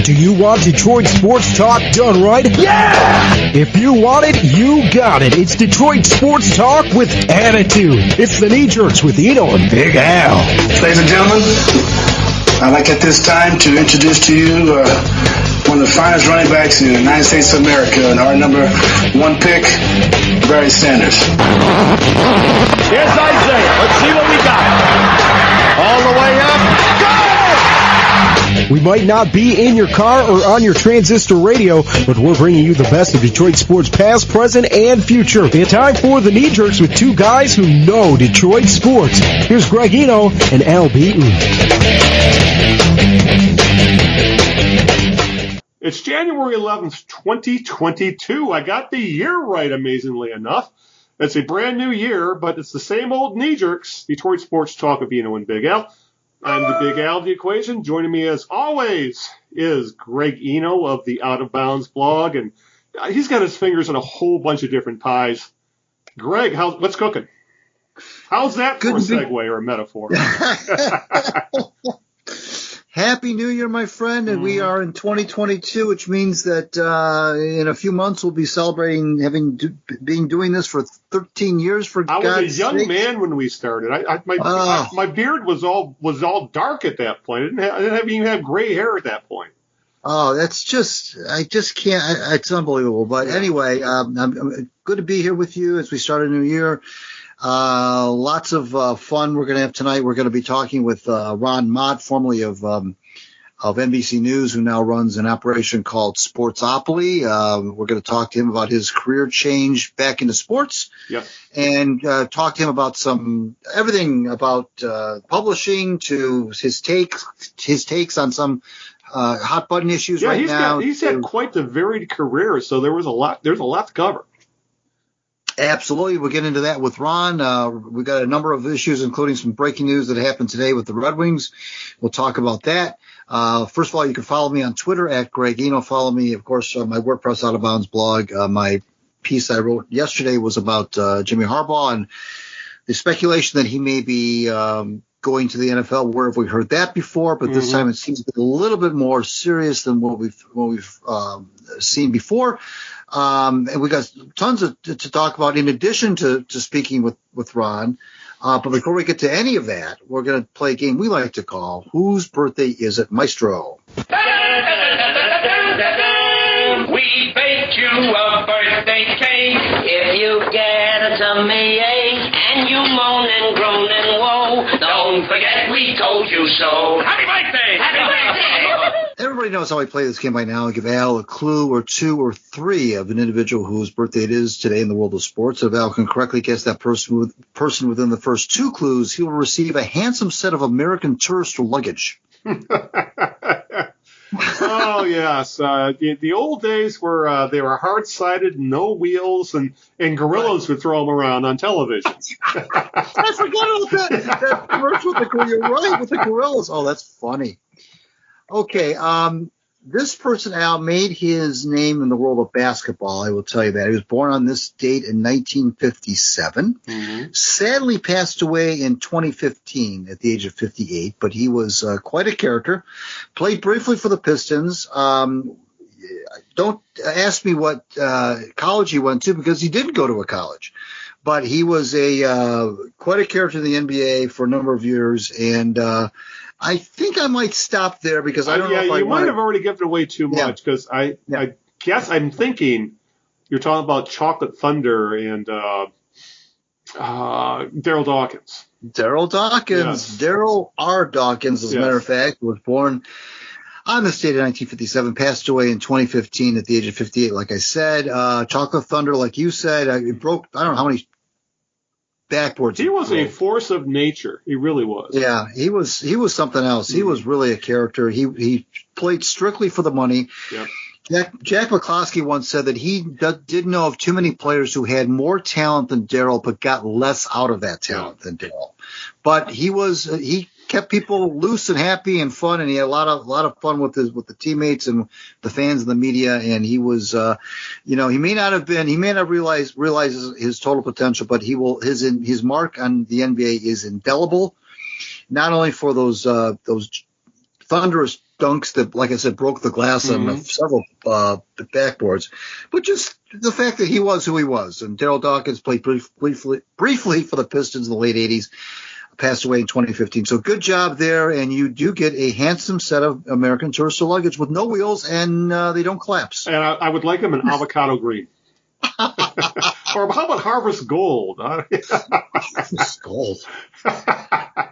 Do you want Detroit sports talk done right? Yeah! If you want it, you got it. It's Detroit sports talk with attitude. It's the Knee Jerks with Eno and Big Al. Ladies and gentlemen, I'd like at this time to introduce to you one of the finest running backs in the United States of America, and our number one pick, Barry Sanders. Here's Isaiah. Let's see what we got. All the way up. Go! We might not be in your car or on your transistor radio, but we're bringing you the best of Detroit sports past, present, and future. It's time for the Knee Jerks with two guys who know Detroit sports. Here's Greg Eno and Al Beaton. It's January 11th, 2022. I got the year right, amazingly enough. It's a brand new year, but it's the same old Knee Jerks, Detroit sports talk of Eno and Big Al. I'm the Big Al of the equation. Joining me, as always, is Greg Eno of the Out of Bounds blog, and he's got his fingers in a whole bunch of different pies. Greg, what's cooking? How's that for a segue or a metaphor? Happy New Year, my friend, and we are in 2022, which means that in a few months we'll be celebrating being doing this for 13 years. For God's sake. I was a young man when we started. My beard was all dark at that point. I didn't even have gray hair at that point. Oh, I just can't. It's unbelievable. But anyway, I'm good to be here with you as we start a new year. Lots of fun we're going to have tonight. We're going to be talking with Ron Mott, formerly of NBC News, who now runs an operation called Sportopoly. We're going to talk to him about his career change back into sports, and talk to him about everything about publishing to his takes on some hot button issues now. He's had quite the varied career, so there's a lot to cover. Absolutely. We'll get into that with Ron. We've got a number of issues, including some breaking news that happened today with the Red Wings. We'll talk about that. First of all, you can follow me on Twitter at Greg Eno. Follow me, of course, on my WordPress Out of Bounds blog. My piece I wrote yesterday was about Jimmy Harbaugh and the speculation that he may be going to the NFL. Where have we heard that before? But this time it seems to be a little bit more serious than what we've seen before. And we got tons to talk about in addition to speaking with Ron. But before we get to any of that, we're going to play a game we like to call Whose Birthday Is It, Maestro? We baked you a birthday cake. If you get a tummy ache and you moan and groan and woe, don't forget we told you so. Happy birthday! Happy birthday! Everybody knows how I play this game by now. I give Al a clue or two or three of an individual whose birthday it is today in the world of sports. If Al can correctly guess that person within the first two clues, he will receive a handsome set of American Tourister luggage. Oh, yes. The old days were they were hard-sided, no wheels, and gorillas would throw them around on television. I forgot about that commercial with the gorillas. You're right, with the gorillas. Oh, that's funny. Okay, this person, Al, made his name in the world of basketball, I will tell you that. He was born on this date in 1957. Sadly passed away in 2015 at the age of 58, but he was quite a character. Played briefly for the Pistons. Don't ask me what college he went to, because he didn't go to a college. But he was quite a character in the NBA for a number of years, and I think I might stop there because I don't know if I might have already given away too much, because I guess I'm thinking you're talking about Chocolate Thunder and Daryl Dawkins. Daryl Dawkins. Yes. Daryl R. Dawkins, as a matter of fact, was born on this date in 1957, passed away in 2015 at the age of 58, like I said. Chocolate Thunder, like you said, it broke, I don't know how many backboards. He was a force of nature. He really was. Yeah, he was something else. He was really a character. He played strictly for the money. Yep. Jack McCloskey once said that he didn't know of too many players who had more talent than Daryl, but got less out of that talent than Daryl. But he kept people loose and happy and fun, and he had a lot of fun with the teammates and the fans and the media. And he was, he may not realize his total potential, but his mark on the NBA is indelible. Not only for those thunderous dunks that, like I said, broke the glass on several backboards. But just the fact that he was who he was. And Daryl Dawkins played briefly for the Pistons in the late 80s, passed away in 2015. So good job there, and you do get a handsome set of American Tourister luggage with no wheels, and they don't collapse. And I would like them in avocado green. Or how about Harvest Gold? Harvest Gold.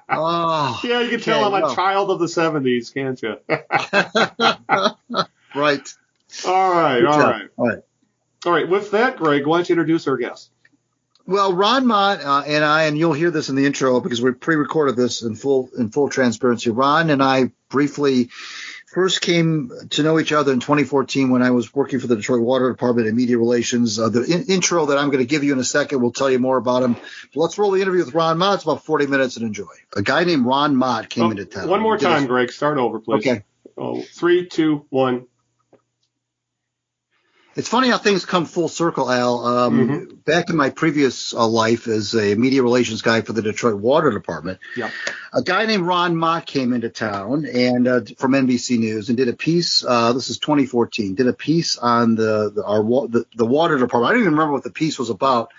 Oh, yeah, you can tell I'm a child of the 70s, can't you? Right. All right. With that, Greg, why don't you introduce our guest? Well, Ron Mott and you'll hear this in the intro because we pre-recorded this in full transparency. Ron and I briefly first came to know each other in 2014 when I was working for the Detroit Water Department in media relations. The intro that I'm going to give you in a second will tell you more about him. So let's roll the interview with Ron Mott. It's about 40 minutes and enjoy. A guy named Ron Mott came into town. One more time, Greg. Start over, please. Okay. 3, 2, 1. It's funny how things come full circle, Al. Back in my previous life as a media relations guy for the Detroit Water Department, a guy named Ron Mott came into town and from NBC News and did a piece. This is 2014. Did a piece on the water department. I don't even remember what the piece was about,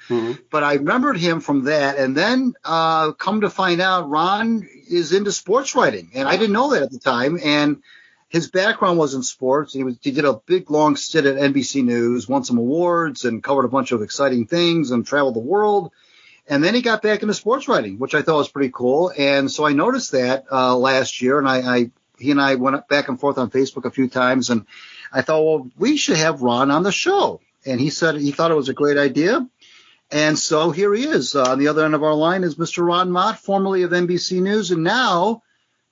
but I remembered him from that. And then come to find out, Ron is into sports writing, and I didn't know that at the time. And his background was in sports. He did a big, long stint at NBC News, won some awards, and covered a bunch of exciting things and traveled the world. And then he got back into sports writing, which I thought was pretty cool. And so I noticed that last year, and he and I went back and forth on Facebook a few times, and I thought, well, we should have Ron on the show. And he said he thought it was a great idea. And so here he is. On the other end of our line is Mr. Ron Mott, formerly of NBC News, and now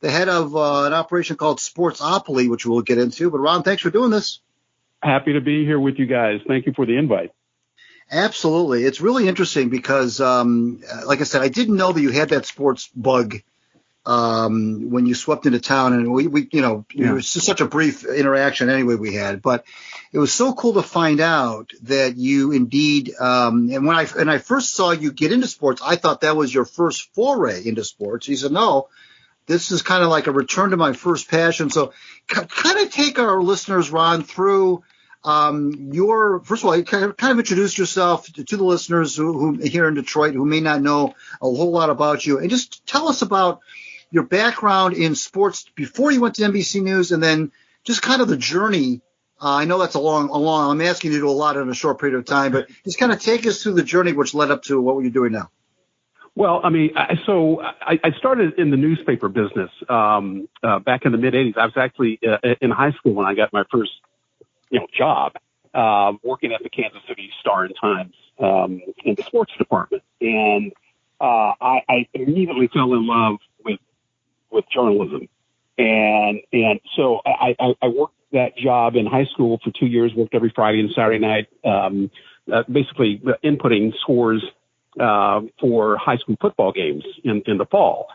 the head of an operation called Sportsopoly, which we'll get into. But, Ron, thanks for doing this. Happy to be here with you guys. Thank you for the invite. Absolutely. It's really interesting because, like I said, I didn't know that you had that sports bug when you swept into town. And it was just such a brief interaction anyway we had. But it was so cool to find out that you indeed and when I first saw you get into sports, I thought that was your first foray into sports. He said, no. This is kind of like a return to my first passion. So kind of take our listeners, Ron, through first of all, kind of introduce yourself to the listeners who here in Detroit who may not know a whole lot about you. And just tell us about your background in sports before you went to NBC News and then just kind of the journey. I know that's a long, I'm asking you to do a lot in a short period of time, but just kind of take us through the journey which led up to what you're doing now. Well, I mean, so I started in the newspaper business back in the mid-'80s. I was actually in high school when I got my first, job working at the Kansas City Star and Times in the sports department, and I immediately fell in love with journalism, and so I worked that job in high school for 2 years. Worked every Friday and Saturday night, basically inputting scores for high school football games in the fall.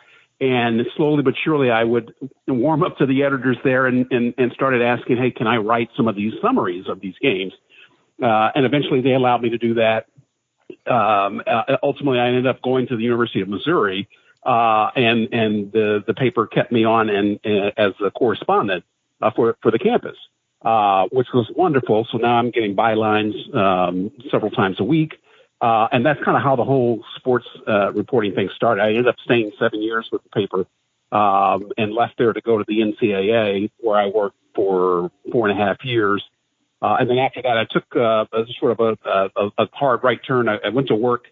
And slowly but surely I would warm up to the editors there and started asking, hey, can I write some of these summaries of these games? And eventually they allowed me to do that. Ultimately I ended up going to the University of Missouri, and the paper kept me on as a correspondent for the campus, which was wonderful. So now I'm getting bylines several times a week. And that's kind of how the whole sports reporting thing started. I ended up staying 7 years with the paper and left there to go to the NCAA, where I worked for 4.5 years. And then after that, I took sort of a hard right turn. I went to work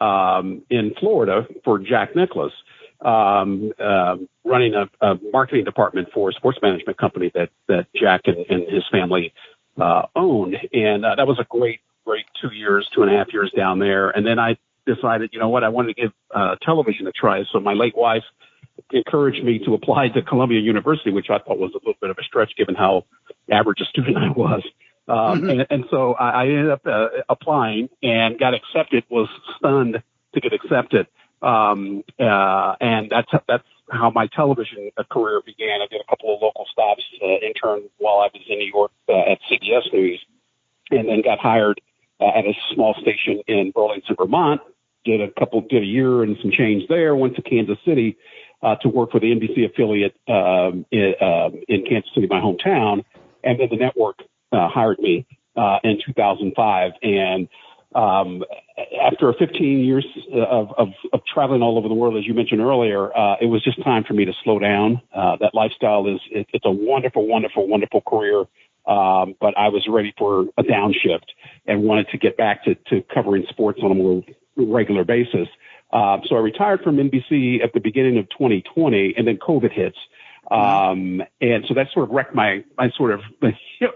in Florida for Jack Nicklaus, running a marketing department for a sports management company that Jack and his family owned. And that was a great 2.5 years down there. And then I decided, I wanted to give television a try. So my late wife encouraged me to apply to Columbia University, which I thought was a little bit of a stretch given how average a student I was. And so I ended up applying and got accepted, was stunned to get accepted. And that's how my television career began. I did a couple of local stops, interned while I was in New York at CBS News, and then got hired at a small station in Burlington, Vermont. Did a year and some change there. Went to Kansas City, to work for the NBC affiliate in Kansas City, my hometown. And then the network hired me in 2005. And after 15 years of traveling all over the world, as you mentioned earlier, it was just time for me to slow down. That lifestyle it's a wonderful, wonderful, wonderful career. But I was ready for a downshift and wanted to get back to covering sports on a more regular basis. So I retired from NBC at the beginning of 2020, and then COVID hits. And so that sort of wrecked my sort of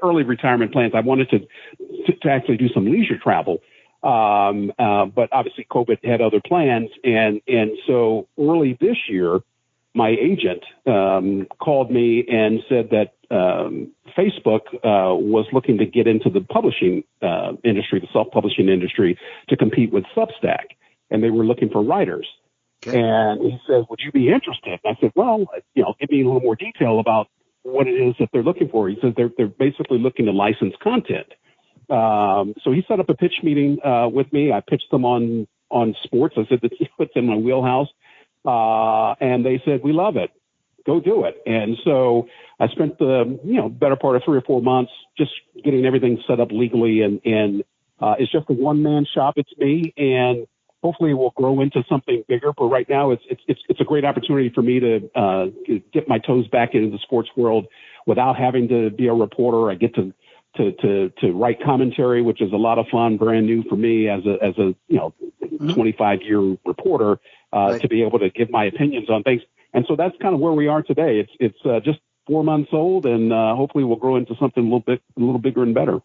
early retirement plans. I wanted to actually do some leisure travel. But obviously COVID had other plans. And so early this year, my agent, called me and said that, Facebook, was looking to get into the publishing, industry, the self-publishing industry, to compete with Substack. And they were looking for writers. Okay. And he said, would you be interested? And I said, well, give me a little more detail about what it is that they're looking for. He says they're basically looking to license content. So he set up a pitch meeting with me. I pitched them on sports. I said, it's in my wheelhouse. And they said, we love it. Go do it. And so I spent the, better part of 3 or 4 months just getting everything set up legally. And it's just a one-man shop. It's me. And hopefully it will grow into something bigger. But right now it's a great opportunity for me to get my toes back into the sports world without having to be a reporter. I get to write commentary, which is a lot of fun, brand new for me as a 25-year reporter, to be able to give my opinions on things. And so that's kind of where we are today. It's just 4 months old, and hopefully we'll grow into something a little bigger and better.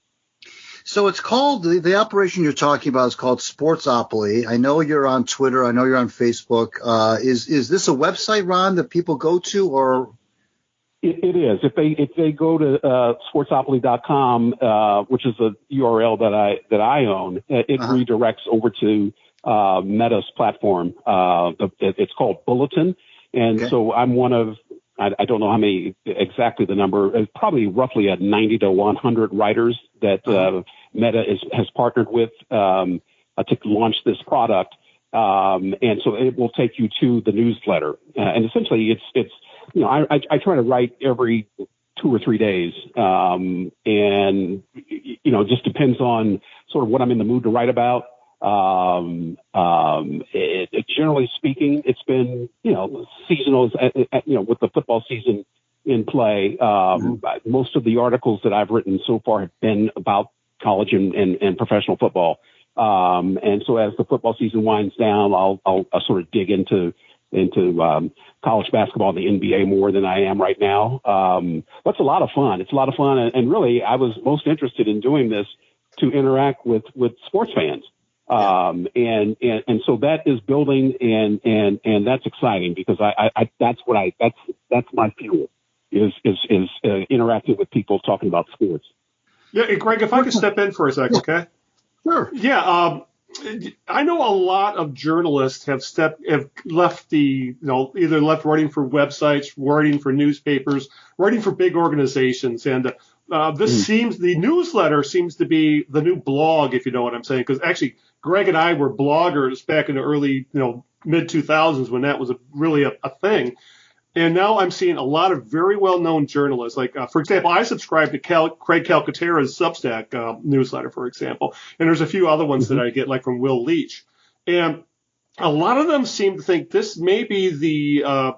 So it's called, the operation you're talking about is called Sportopoly. I know you're on Twitter. I know you're on Facebook. Is this a website, Ron, that people go to, or? It is. If they go to sportsopoly.com, which is a URL that I own, it redirects over to Meta's platform. It's called Bulletin, and so I'm one of, I don't know how many exactly the number, probably roughly 90 to 100 writers that Meta has partnered with to launch this product. And so it will take you to the newsletter, and essentially it's. I try to write every 2 or 3 days. And, it just depends on sort of what I'm in the mood to write about. Generally speaking, it's been, seasonal, with the football season in play. Most of the articles that I've written so far have been about college and professional football. And so as the football season winds down, I'll sort of dig into college basketball and the NBA more than I am right now. That's a lot of fun. It's a lot of fun. And really, I was most interested in doing this to interact with sports fans. And so that is building and that's exciting because that's my fuel is interacting with people talking about sports. Yeah. Greg, if I could step in for a second, okay? Sure. Yeah. I know a lot of journalists have left either left writing for websites, writing for newspapers, writing for big organizations. And the newsletter seems to be the new blog, if you know what I'm saying. Because actually, Greg and I were bloggers back in the early, mid 2000s when that was really a thing. And now I'm seeing a lot of very well-known journalists. Like, for example, I subscribe to Craig Calcaterra's Substack newsletter, for example. And there's a few other ones that I get, like from Will Leach. And a lot of them seem to think this may be the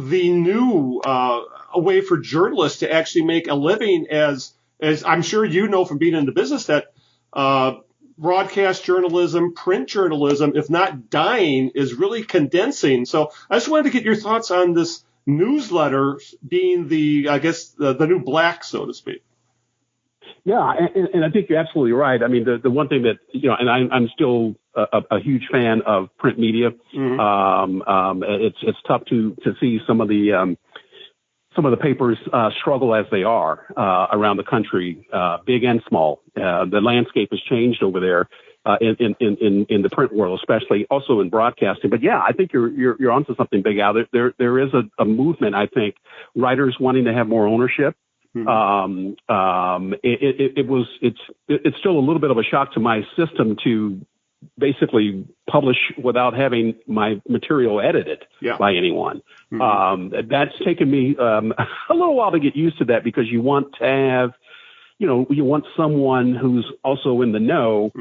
new way for journalists to actually make a living, as I'm sure you know from being in the business that broadcast journalism, print journalism, if not dying, is really condensing. So I just wanted to get your thoughts on this newsletter being the new black, so to speak. Yeah, and I think you're absolutely right. I mean, the one thing that, and I'm still a huge fan of print media. It's tough to see some of the papers struggle as they are around the country, big and small. The landscape has changed over there in the print world, especially also in broadcasting. But yeah, I think you're onto something big out there. There is a movement. I think writers wanting to have more ownership. It's still a little bit of a shock to my system to basically publish without having my material edited by anyone. Mm-hmm. That's taken me a little while to get used to that, because you want to have, you want someone who's also in the know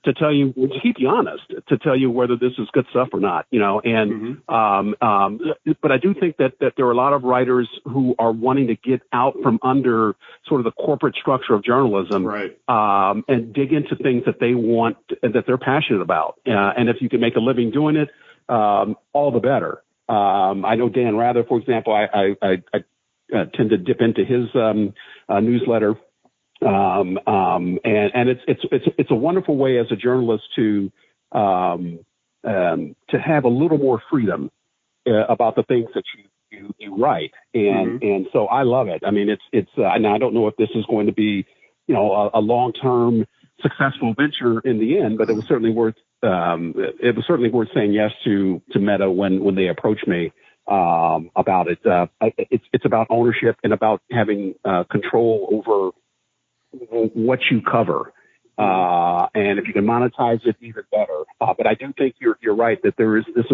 to tell you, to keep you honest, to tell you whether this is good stuff or not, and, but I do think that there are a lot of writers who are wanting to get out from under sort of the corporate structure of journalism, and dig into things that they want, that they're passionate about. And if you can make a living doing it, all the better. I know Dan Rather, for example, I tend to dip into his, newsletter. And it's a wonderful way as a journalist to have a little more freedom about the things that you write. And so I love it. I mean, it's now I don't know if this is going to be, a long-term successful venture in the end, but it was certainly worth saying yes to Meta when they approached me, about it. It's about ownership and about having, control over what you cover. And if you can monetize it, even better. But I do think you're right that this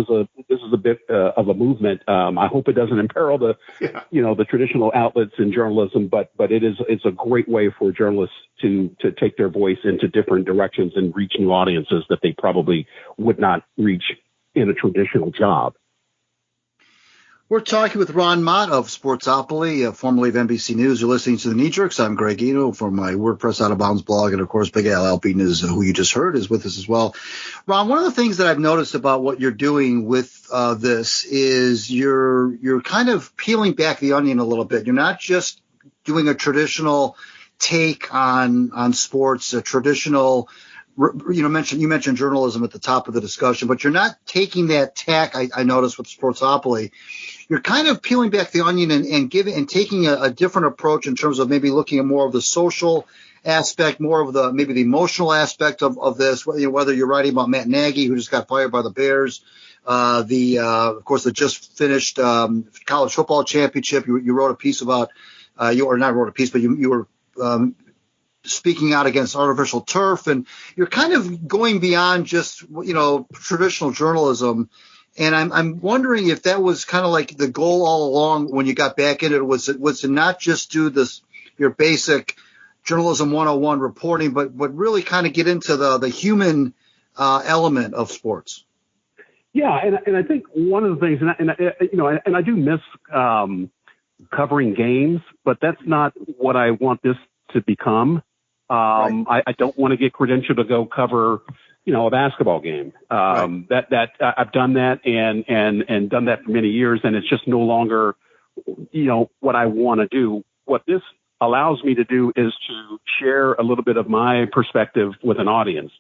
is a bit of a movement. I hope it doesn't imperil the traditional outlets in journalism, but it's a great way for journalists to take their voice into different directions and reach new audiences that they probably would not reach in a traditional job. We're talking with Ron Mott of Sportopoly, formerly of NBC News. You're listening to The Knee Jerks. I'm Greg Eno from my WordPress Out of Bounds blog. And, of course, Big Al Beaton is who you just heard, is with us as well. Ron, one of the things that I've noticed about what you're doing with this is you're kind of peeling back the onion a little bit. You're not just doing a traditional take on sports, a traditional you mentioned journalism at the top of the discussion, but you're not taking that tack. I noticed with Sportopoly, you're kind of peeling back the onion and taking a different approach in terms of maybe looking at more of the social aspect, more of the maybe the emotional aspect of this. Whether you're writing about Matt Nagy, who just got fired by the Bears, of course the just finished college football championship. You wrote a piece about you were speaking out against artificial turf, and you're kind of going beyond just, traditional journalism. And I'm wondering if that was kind of like the goal all along when you got back in it, was to not just do your basic journalism 101 reporting, but really kind of get into the human element of sports. Yeah. And I think one of the things, and I do miss covering games, but that's not what I want this to become. I don't want to get credentialed to go cover, a basketball game. That I've done that and done that for many years, and it's just no longer, what I want to do. What this allows me to do is to share a little bit of my perspective with an audience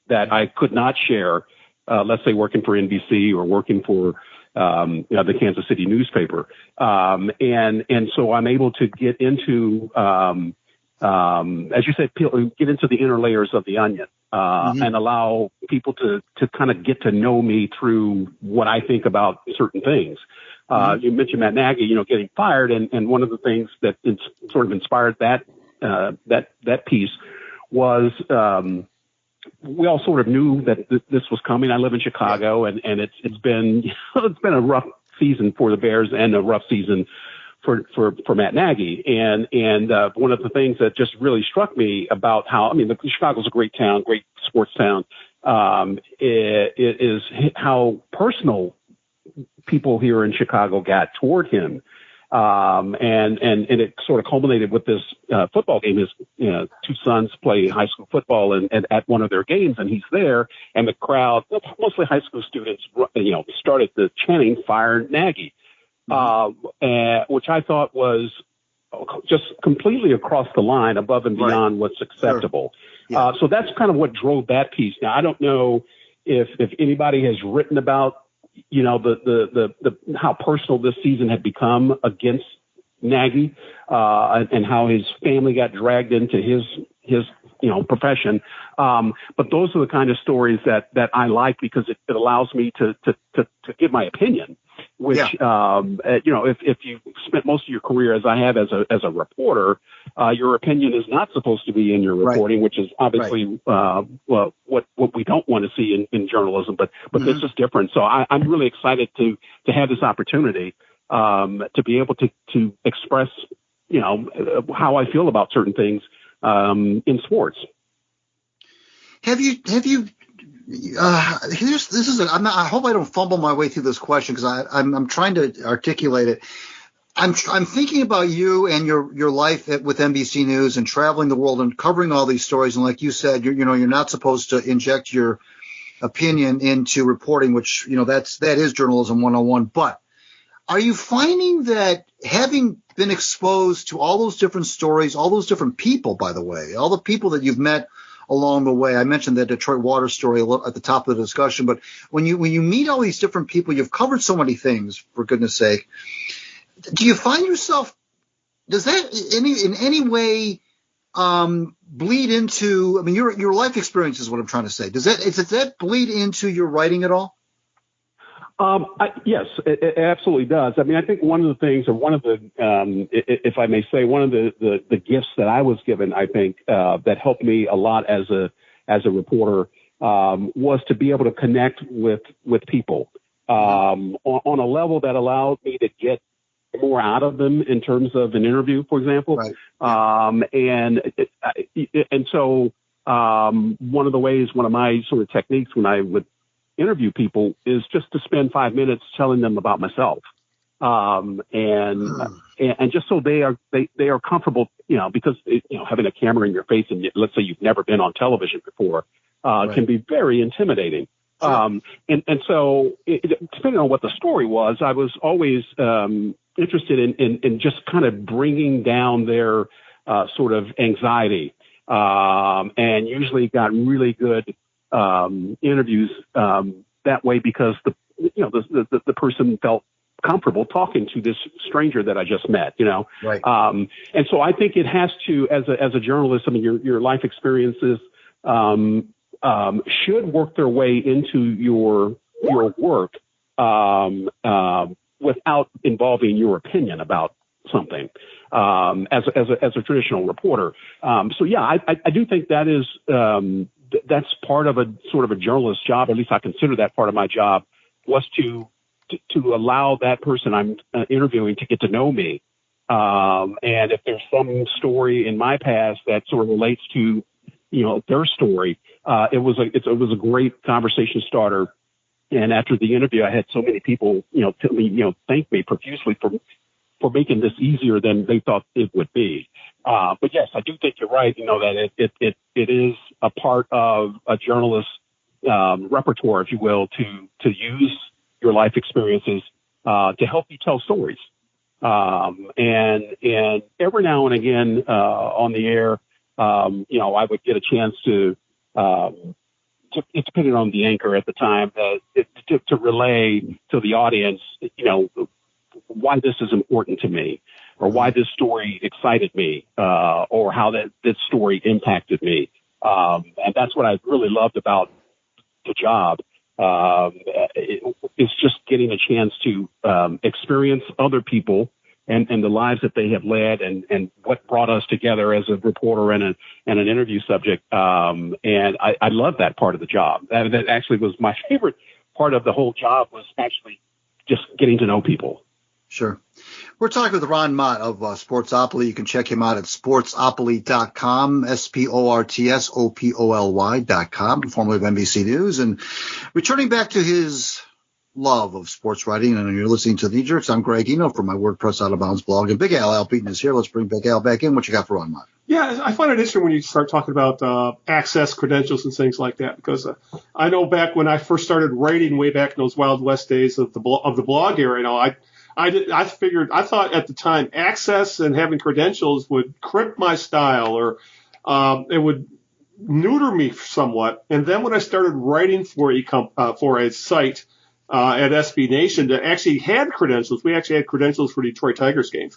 that I could not share, let's say working for NBC or working for, the Kansas City newspaper. And so I'm able to get into, as you said, get into the inner layers of the onion, and allow people to kind of get to know me through what I think about certain things. You mentioned Matt Nagy, getting fired. And one of the things that sort of inspired that piece was, we all sort of knew that this was coming. I live in Chicago, and it's been a rough season for the Bears and a rough season for Matt Nagy. And one of the things that just really struck me about Chicago's a great town, great sports town, is how personal people here in Chicago got toward him. And it sort of culminated with this football game. His two sons play high school football, and at one of their games, and he's there, and the crowd, mostly high school students, started the chanting "Fire Nagy," which I thought was just completely across the line, above and beyond what's acceptable. Sure. Yeah. So that's kind of what drove that piece. Now, I don't know if anybody has written about the how personal this season had become against Nagy, and how his family got dragged into his profession. But those are the kind of stories that I like, because it allows me to give my opinion, which, if you spent most of your career, as I have as a reporter, Your opinion is not supposed to be in your reporting, which is obviously what we don't want to see in journalism. But this is different. So I'm really excited to have this opportunity to be able to express, how I feel about certain things in sports. Have you? I hope I don't fumble my way through this question because I'm trying to articulate it. I'm thinking about you and your life with NBC News and traveling the world and covering all these stories. And like you said, you're not supposed to inject your opinion into reporting, which, that is journalism 101. But are you finding that having been exposed to all those different stories, all those different people, by the way, all the people that you've met along the way, I mentioned that Detroit water story at the top of the discussion, but when you meet all these different people, you've covered so many things, for goodness sake. Do you find yourself, does that in any way bleed into, your life experience is what I'm trying to say. Does that bleed into your writing at all? Yes, it absolutely does. I think one of the things, or one of the, if I may say, one of the gifts that I was given, I think, that helped me a lot as a reporter, was to be able to connect with people, on a level that allowed me to get more out of them in terms of an interview, for example. Right. So one of the ways, one of my sort of techniques when I would interview people is just to spend 5 minutes telling them about myself. And just so they are comfortable, because, having a camera in your face and let's say you've never been on television before, can be very intimidating. Sure. So depending on what the story was, I was always, interested in just kind of bringing down their, sort of anxiety, and usually got really good, interviews, that way because the person felt comfortable talking to this stranger that I just met, Right. And so I think it has to, as a journalist, your life experiences, should work their way into your work, without involving your opinion about something, as a traditional reporter. So yeah, I do think that is, that's part of a sort of a journalist's job. At least I consider that part of my job, was to allow that person I'm interviewing to get to know me. And if there's some story in my past that sort of relates to, their story, it was a great conversation starter. And after the interview, I had so many people, thank me profusely for making this easier than they thought it would be. But yes, I do think you're right. That it is a part of a journalist's repertoire, if you will, to use your life experiences to help you tell stories. And every now and again on the air, I would get a chance to depending on the anchor at the time, to relay to the audience, why this is important to me, or why this story excited me, or how this story impacted me. And that's what I really loved about the job. It's just getting a chance to experience other people and the lives that they have led, and what brought us together as a reporter and an interview subject. And I love that part of the job. That actually was my favorite part of the whole job, was actually just getting to know people. Sure. We're talking with Ron Mott of Sportsopoly. You can check him out at sportsopoly.com, SPORTSOPOLY.com, formerly of NBC News. And returning back to his love of sports writing, and you're listening to The Knee Jerks, I'm Greg Eno from my WordPress Out of Bounds blog, and Big Al Beaton is here. Let's bring Big Al back in. What you got for Ron Mott? Yeah, I find it interesting when you start talking about access credentials and things like that, because I know back when I first started writing, way back in those Wild West days of the blog era, I thought at the time access and having credentials would crimp my style, or it would neuter me somewhat. And then when I started writing for a site at SB Nation that actually had credentials, we actually had credentials for Detroit Tigers games.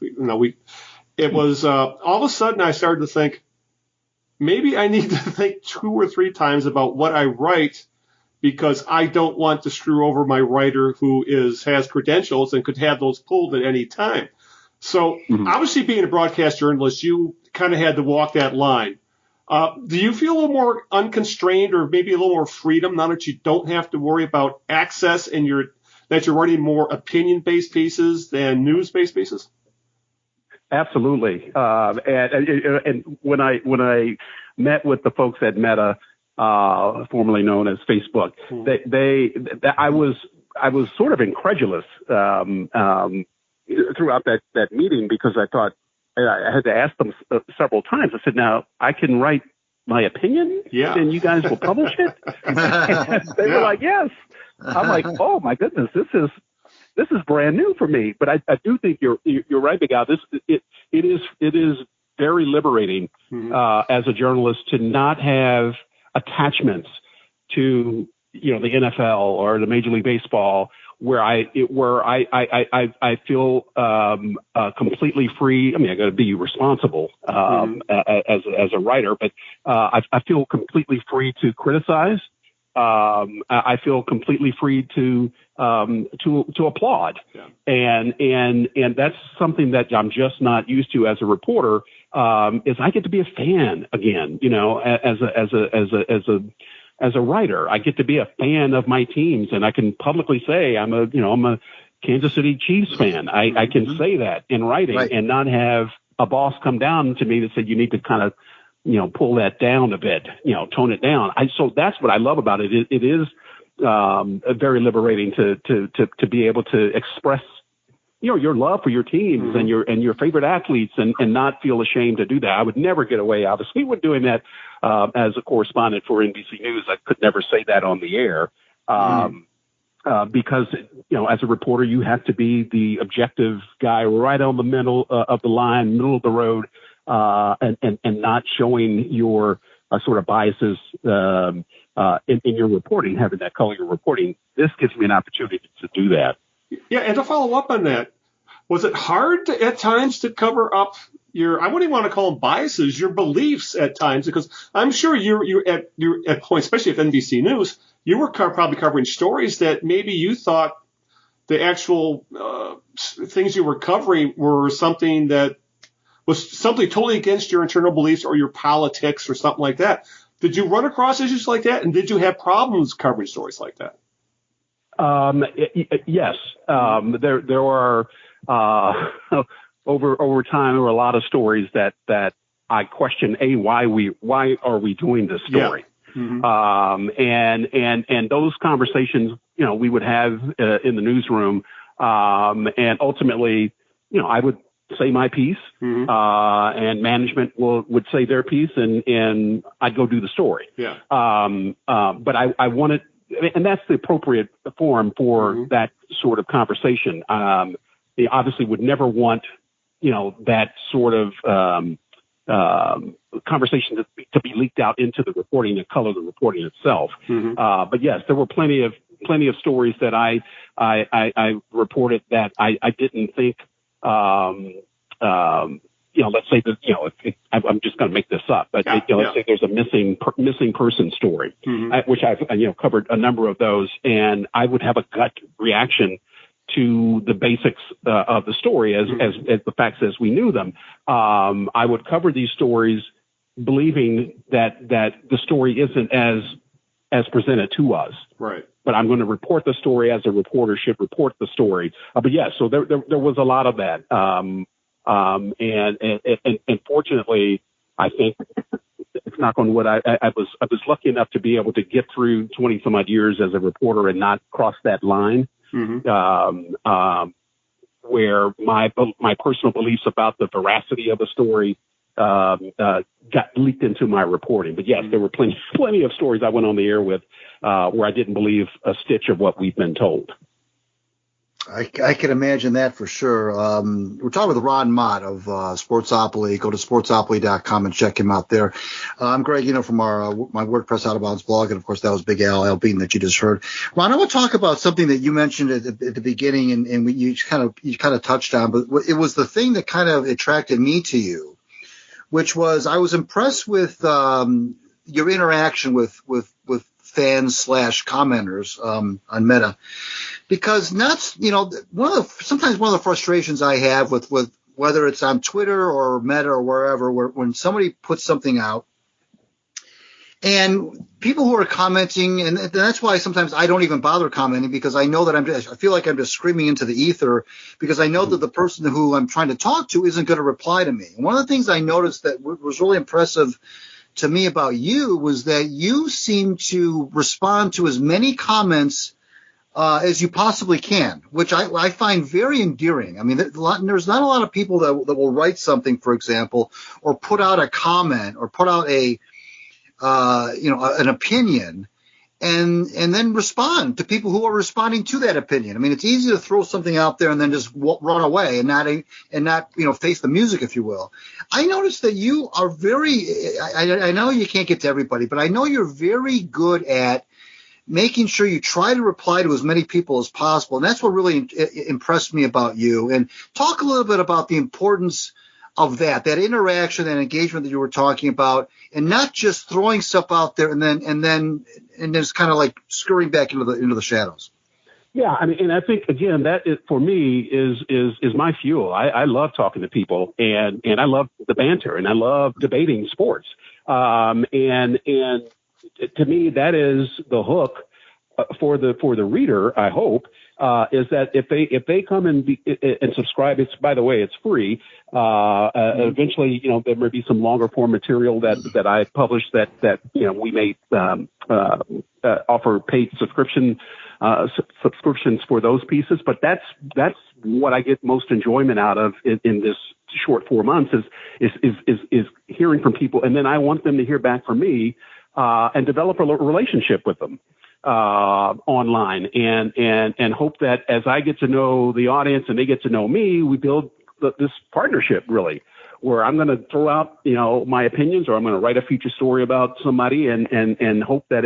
It was all of a sudden I started to think, maybe I need to think 2 or 3 times about what I write, because I don't want to screw over my writer who has credentials and could have those pulled at any time. So obviously being a broadcast journalist, you kind of had to walk that line. Do you feel a little more unconstrained or maybe a little more freedom now that you don't have to worry about access and that you're writing more opinion-based pieces than news-based pieces? Absolutely. And when I met with the folks at Meta, formerly known as Facebook, I was sort of incredulous throughout that meeting, because I thought, I had to ask them several times. I said, now I can write my opinion and you guys will publish it? They were like, yes. I'm like, oh my goodness, this is brand new for me. But I do think you're right, Big Al. It is very liberating as a journalist to not have attachments to, the NFL or the Major League Baseball, where I feel completely free. I mean, I got to be responsible as a writer, but I feel completely free to criticize. I feel completely free to applaud, and that's something that I'm just not used to as a reporter. Is I get to be a fan again, as a writer. I get to be a fan of my teams, and I can publicly say I'm a Kansas City Chiefs fan. I can say that in writing and not have a boss come down to me that said, you need to kind of, pull that down a bit, tone it down. So that's what I love about it. It is very liberating to be able to express, your love for your teams and your favorite athletes and not feel ashamed to do that. I would never get away, obviously, with doing that as a correspondent for NBC News. I could never say that on the air because, as a reporter, you have to be the objective guy right on the middle of the line, middle of the road, and not showing your sort of biases in your reporting, having that color reporting. This gives me an opportunity to do that. Yeah, and to follow up on that, was it hard at times to cover up I wouldn't even want to call them biases, your beliefs at times? Because I'm sure you're at points, especially at NBC News, you were probably covering stories that maybe you thought the actual things you were covering were something that was something totally against your internal beliefs or your politics or something like that. Did you run across issues like that, and did you have problems covering stories like that? Yes. There are over time there were a lot of stories that I question why are we doing this story? Yeah. And those conversations, we would have in the newsroom, and ultimately, I would say my piece, and management would say their piece, and I'd go do the story. Yeah. But I wanted. And that's the appropriate forum for that sort of conversation. They obviously would never want, that sort of conversation to be leaked out into the reporting and color the reporting itself. But yes, there were plenty of stories that I reported that I didn't think. Let's say that, I'm just going to make this up, but let's say there's a missing person story, which I've, covered a number of those, and I would have a gut reaction to the basics of the story as the facts as we knew them. I would cover these stories believing that the story isn't as presented to us. Right. But I'm going to report the story as a reporter should report the story. But yeah, so there was a lot of that. And fortunately, I think it's not on what I was lucky enough to be able to get through 20 some odd years as a reporter and not cross that line, where my personal beliefs about the veracity of a story, got leaked into my reporting. But yes, there were plenty of stories I went on the air with, where I didn't believe a stitch of what we've been told. I can imagine that for sure. We're talking with Ron Mott of Sportsopoly. Go to sportsopoly.com and check him out there. I'm Greg, from my WordPress Out of Bounds blog, and of course that was Big Al Beaton that you just heard. Ron, I want to talk about something that you mentioned at the beginning, and you kind of touched on, but it was the thing that kind of attracted me to you, which was I was impressed with your interaction with fans / commenters on Meta. Because sometimes one of the frustrations I have with whether it's on Twitter or Meta or wherever, when somebody puts something out, and people who are commenting, and that's why sometimes I don't even bother commenting, because I know that I feel like I'm just screaming into the ether, because I know that the person who I'm trying to talk to isn't going to reply to me. And one of the things I noticed that was really impressive to me about you was that you seem to respond to as many comments as you possibly can, which I find very endearing. I mean, there's not a lot of people that will write something, for example, or put out a comment or put out an opinion and then respond to people who are responding to that opinion. I mean, it's easy to throw something out there and then just run away and not face the music, if you will. I noticed that you are I know you can't get to everybody, but I know you're very good at making sure you try to reply to as many people as possible. And that's what really impressed me about you. And talk a little bit about the importance of that interaction and engagement that you were talking about, and not just throwing stuff out there and then just kind of like scurrying back into the shadows. Yeah, I mean, and I think again that for me is my fuel. I love talking to people, and I love the banter, and I love debating sports. And to me, that is the hook for the reader. I hope is that if they come and subscribe, by the way, it's free. Eventually, there may be some longer form material that I publish that we may offer paid subscriptions for those pieces. But that's what I get most enjoyment out of in this short 4 months is hearing from people, and then I want them to hear back from me and develop a relationship with them online, and hope that as I get to know the audience and they get to know me, we build this partnership really, where I'm going to throw out my opinions, or I'm going to write a feature story about somebody, and hope that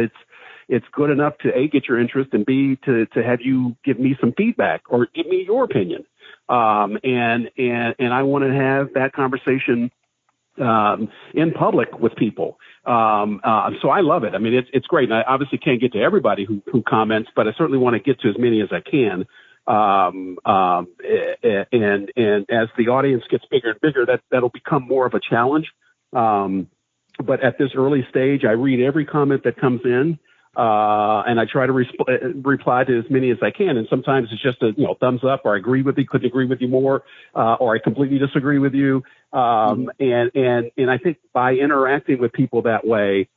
it's good enough to A, get your interest, and B, to have you give me some feedback or give me your opinion. And I want to have that conversation in public with people. So I love it. I mean, it's great. And I obviously can't get to everybody who comments, but I certainly want to get to as many as I can. And as the audience gets bigger and bigger, that'll become more of a challenge. But at this early stage, I read every comment that comes in. And I try to reply to as many as I can. And sometimes it's just a thumbs up, or I agree with you, couldn't agree with you more, or I completely disagree with you. And I think by interacting with people that way,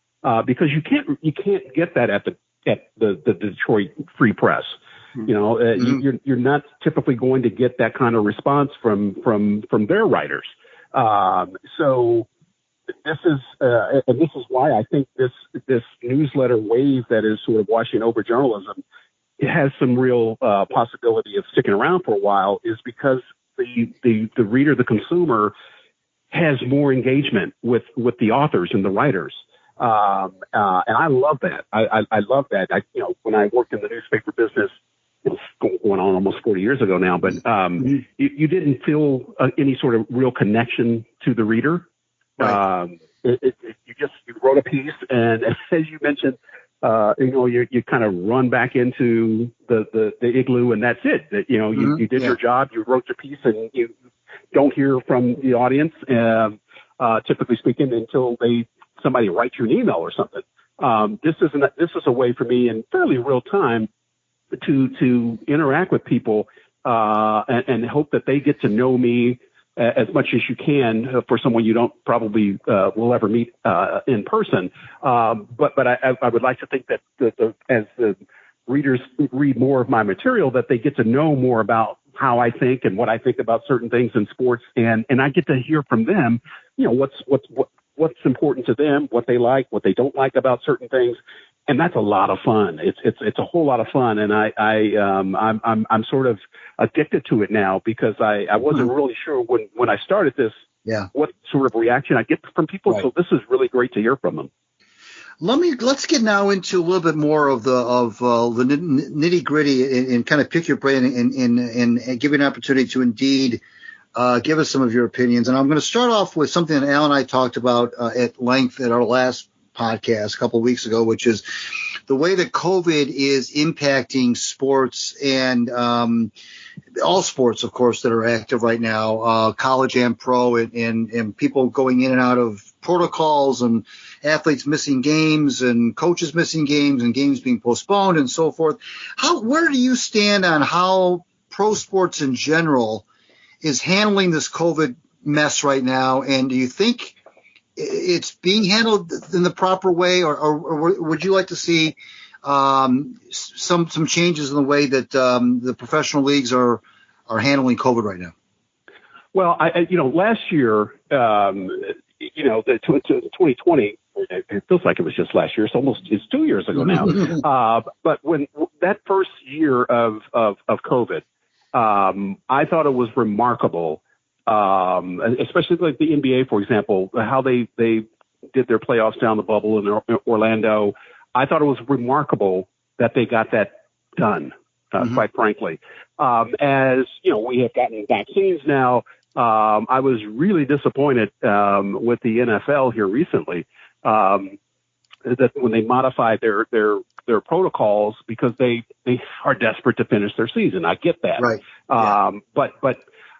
because you can't get that at the Detroit Free Press. You're not typically going to get that kind of response from their writers. So this is why I think this newsletter wave that is sort of washing over journalism, it has some real possibility of sticking around for a while, is because the reader, the consumer, has more engagement with the authors and the writers. And I love that. I love that. When I worked in the newspaper business, it's going on almost 40 years ago now, but you didn't feel any sort of real connection to the reader. Right. You wrote a piece, and as you mentioned, you kind of run back into the igloo, and that's it. That you did your job, you wrote your piece, and you don't hear from the audience, typically speaking, until somebody writes you an email or something. This is a way for me in fairly real time to interact with people and hope that they get to know me as much as you can for someone you don't probably will ever meet in person. But I would like to think that as the readers read more of my material, that they get to know more about how I think and what I think about certain things in sports, and I get to hear from them, what's important to them, what they like, what they don't like about certain things. And that's a lot of fun. It's a whole lot of fun, and I'm sort of addicted to it now, because I wasn't really sure when I started this, what sort of reaction I get from people. Right. So this is really great to hear from them. Let's get now into a little bit more of the nitty gritty and kind of pick your brain and give you an opportunity to indeed give us some of your opinions. And I'm going to start off with something that Al and I talked about at length at our last podcast a couple of weeks ago, which is the way that COVID is impacting sports and all sports, of course, that are active right now, college and pro, and people going in and out of protocols, and athletes missing games, and coaches missing games, and games being postponed, and so forth. Where do you stand on how pro sports in general is handling this COVID mess right now? And do you think it's being handled in the proper way, or would you like to see some changes in the way that the professional leagues are handling COVID right now? Well, last year, the 2020, it feels like it was just last year. It's 2 years ago now. But when that first year of COVID, I thought it was remarkable, especially like the NBA, for example, how they did their playoffs down the bubble in Orlando. I thought it was remarkable that they got that done, quite frankly. As we have gotten vaccines now, I was really disappointed with the NFL here recently that when they modified their protocols because they are desperate to finish their season. I get that, right? But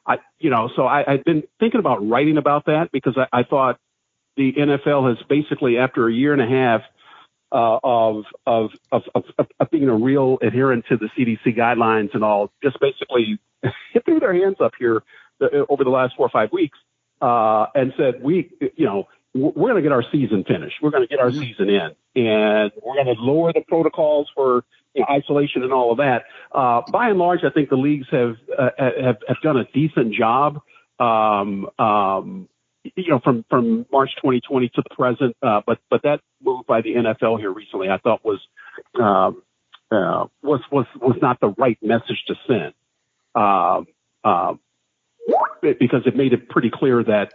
I've been thinking about writing about that because I thought the NFL has basically, after a year and a half of being a real adherent to the CDC guidelines and all, just basically threw their hands up here over the last 4 or 5 weeks and said, we're going to get our season finished. We're going to get our season in, and we're going to lower the protocols for isolation and all of that. By and large, I think the leagues have done a decent job. From March 2020 to the present, but that move by the NFL here recently, I thought was not the right message to send, because it made it pretty clear that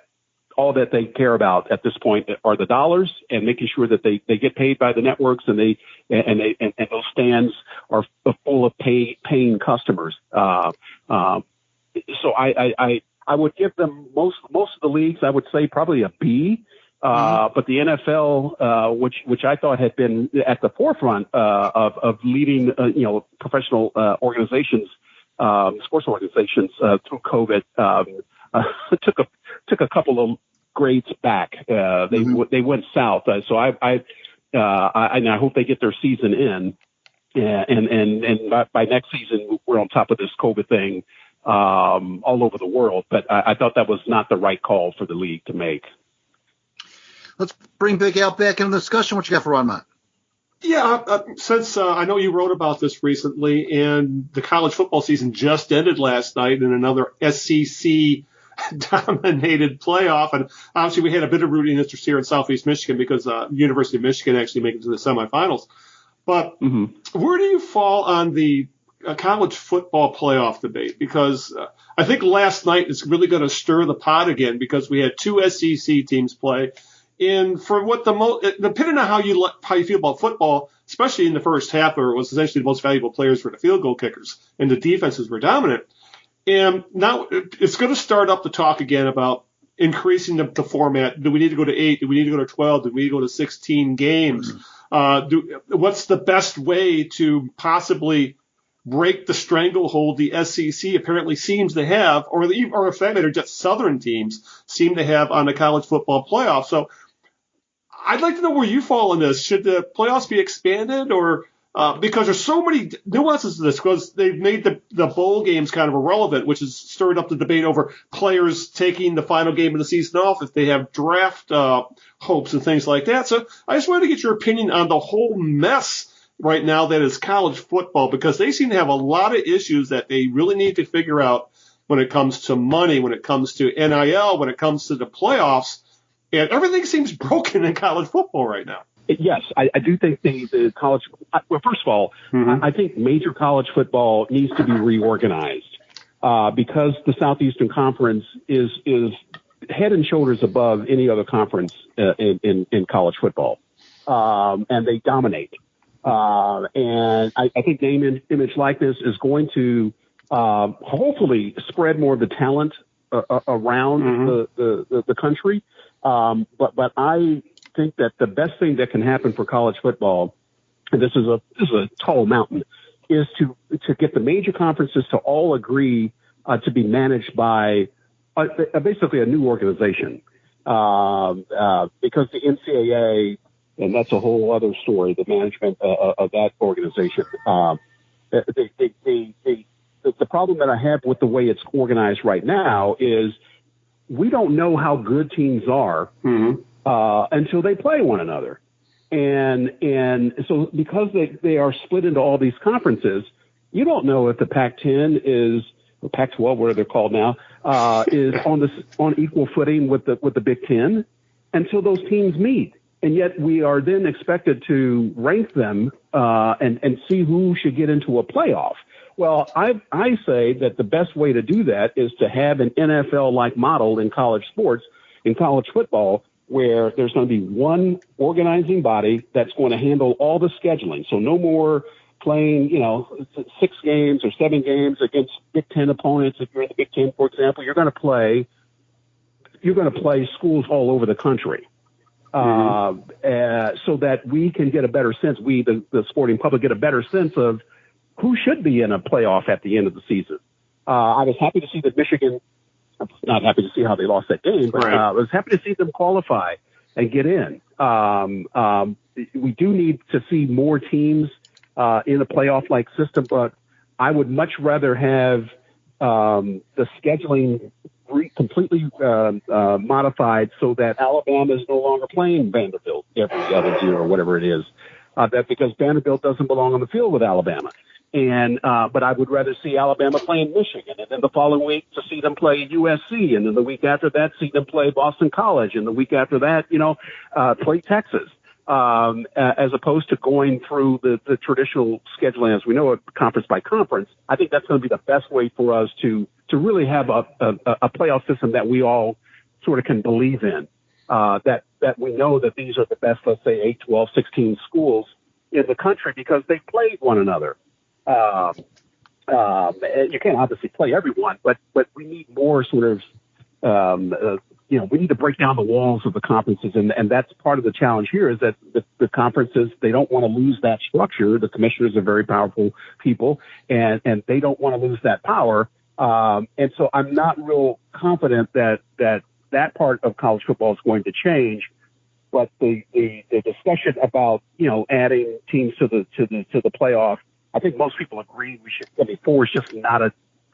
all that they care about at this point are the dollars and making sure that they get paid by the networks and those stands are full of paying customers. So I would give them most of the leagues, I would say probably a B. But the NFL, which I thought had been at the forefront of leading, professional organizations, sports organizations through COVID, took a couple of grades back. They went south. So I hope they get their season in, and by next season we're on top of this COVID thing all over the world. But I thought that was not the right call for the league to make. Let's bring Big Al back into the discussion. What you got for Ron, Mott? Yeah, since I know you wrote about this recently, and the college football season just ended last night in another SEC-dominated playoff, and obviously we had a bit of rooting interest here in Southeast Michigan because University of Michigan actually made it to the semifinals. But where do you fall on the college football playoff debate? Because I think last night is really going to stir the pot again because we had two SEC teams play. And for what depending on how you feel about football, especially in the first half, where it was essentially the most valuable players were the field goal kickers and the defenses were dominant. And now it's going to start up the talk again about increasing the format. Do we need to go to 8? Do we need to go to 12? Do we need to go to 16 games? What's the best way to possibly break the stranglehold the SEC apparently seems to have, or if that matter, just Southern teams seem to have on the college football playoff? So I'd like to know where you fall in this. Should the playoffs be expanded, or because there's so many nuances to this, because they've made the bowl games kind of irrelevant, which has stirred up the debate over players taking the final game of the season off if they have draft hopes and things like that. So I just wanted to get your opinion on the whole mess right now that is college football, because they seem to have a lot of issues that they really need to figure out when it comes to money, when it comes to NIL, when it comes to the playoffs. And everything seems broken in college football right now. Yes, I do think the college – well, first of all, I think major college football needs to be reorganized because the Southeastern Conference is head and shoulders above any other conference in college football, and they dominate. And I think name, image, likeness is going to hopefully spread more of the talent around the country. But I think that the best thing that can happen for college football and this is a tall mountain, is to get the major conferences to all agree to be managed by basically a new organization, because the NCAA, and that's a whole other story, the management of that organization. The problem that I have with the way it's organized right now is we don't know how good teams are until they play one another. And so because they are split into all these conferences, you don't know if the Pac-10 is, or Pac-12, whatever they're called now, is on equal footing with the Big Ten until those teams meet. And yet we are then expected to rank them and see who should get into a playoff. Well, I say that the best way to do that is to have an NFL-like model in college sports, in college football, where there's going to be one organizing body that's going to handle all the scheduling. So no more playing, 6 games or 7 games against Big Ten opponents. If you're in the Big Ten, for example, you're going to play schools all over the country. So that we can get a better sense, the sporting public, get a better sense of who should be in a playoff at the end of the season. I was happy to see that Michigan, not happy to see how they lost that game, but I was happy to see them qualify and get in. We do need to see more teams in a playoff-like system, but I would much rather have the scheduling completely modified so that Alabama is no longer playing Vanderbilt every other year or whatever it is, that because Vanderbilt doesn't belong on the field with Alabama. But I would rather see Alabama playing Michigan, and then the following week to see them play USC, and then the week after that see them play Boston College, and the week after that, play Texas, as opposed to going through the traditional scheduling as we know it, conference by conference. I think that's going to be the best way for us to really have a playoff system that we all sort of can believe in, that we know that these are the best, let's say 8, 12, 16 schools in the country because they played one another. You can't obviously play everyone, but we need more sort of, we need to break down the walls of the conferences. And that's part of the challenge here is that the conferences, they don't want to lose that structure. The commissioners are very powerful people and they don't want to lose that power. And so I'm not real confident that part of college football is going to change. But the discussion about, adding teams to the playoff, I think most people agree we should. 4 is just not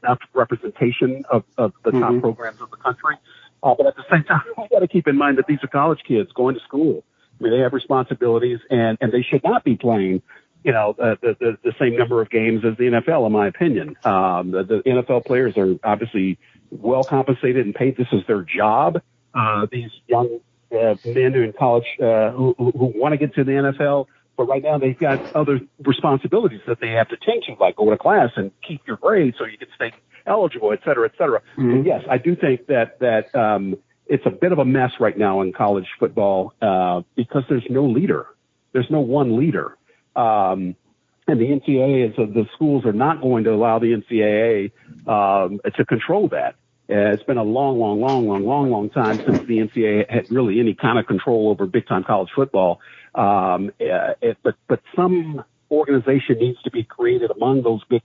enough representation of the top programs of the country. But at the same time, we got to keep in mind that these are college kids going to school. I mean, they have responsibilities, and they should not be playing, the same number of games as the NFL, in my opinion. The NFL players are obviously well compensated and paid. This is their job. These young men who are in college who want to get to the NFL. But right now they've got other responsibilities that they have to tend to, like go to class and keep your grades so you can stay eligible, et cetera, et cetera. And yes, I do think that it's a bit of a mess right now in college football because there's no leader. There's no one leader. And the NCAA and so the schools are not going to allow the NCAA to control that. It's been a long time since the NCAA had really any kind of control over big-time college football. But some organization needs to be created among those big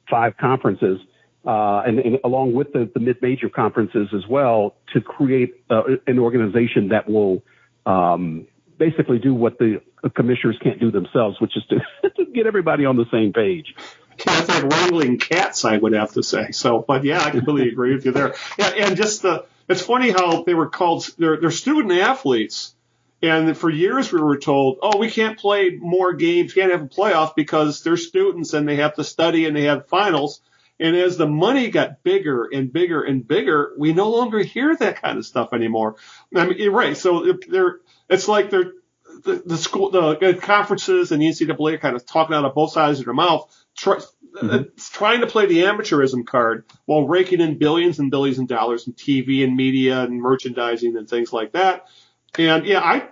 5 conferences, and along with the mid-major conferences as well, to create an organization that will basically do what the commissioners can't do themselves, which is to get everybody on the same page. It's like wrangling cats, I would have to say. So, but yeah, I completely agree with you there. Yeah, and just it's funny how they were called they're student athletes, and for years we were told, oh, we can't play more games, can't have a playoff because they're students and they have to study and they have finals. And as the money got bigger and bigger and bigger, we no longer hear that kind of stuff anymore. I mean, you're right. So it's like the conferences and the NCAA are kind of talking out of both sides of their mouth, trying to play the amateurism card while raking in billions and billions of dollars in TV and media and merchandising and things like that. And yeah,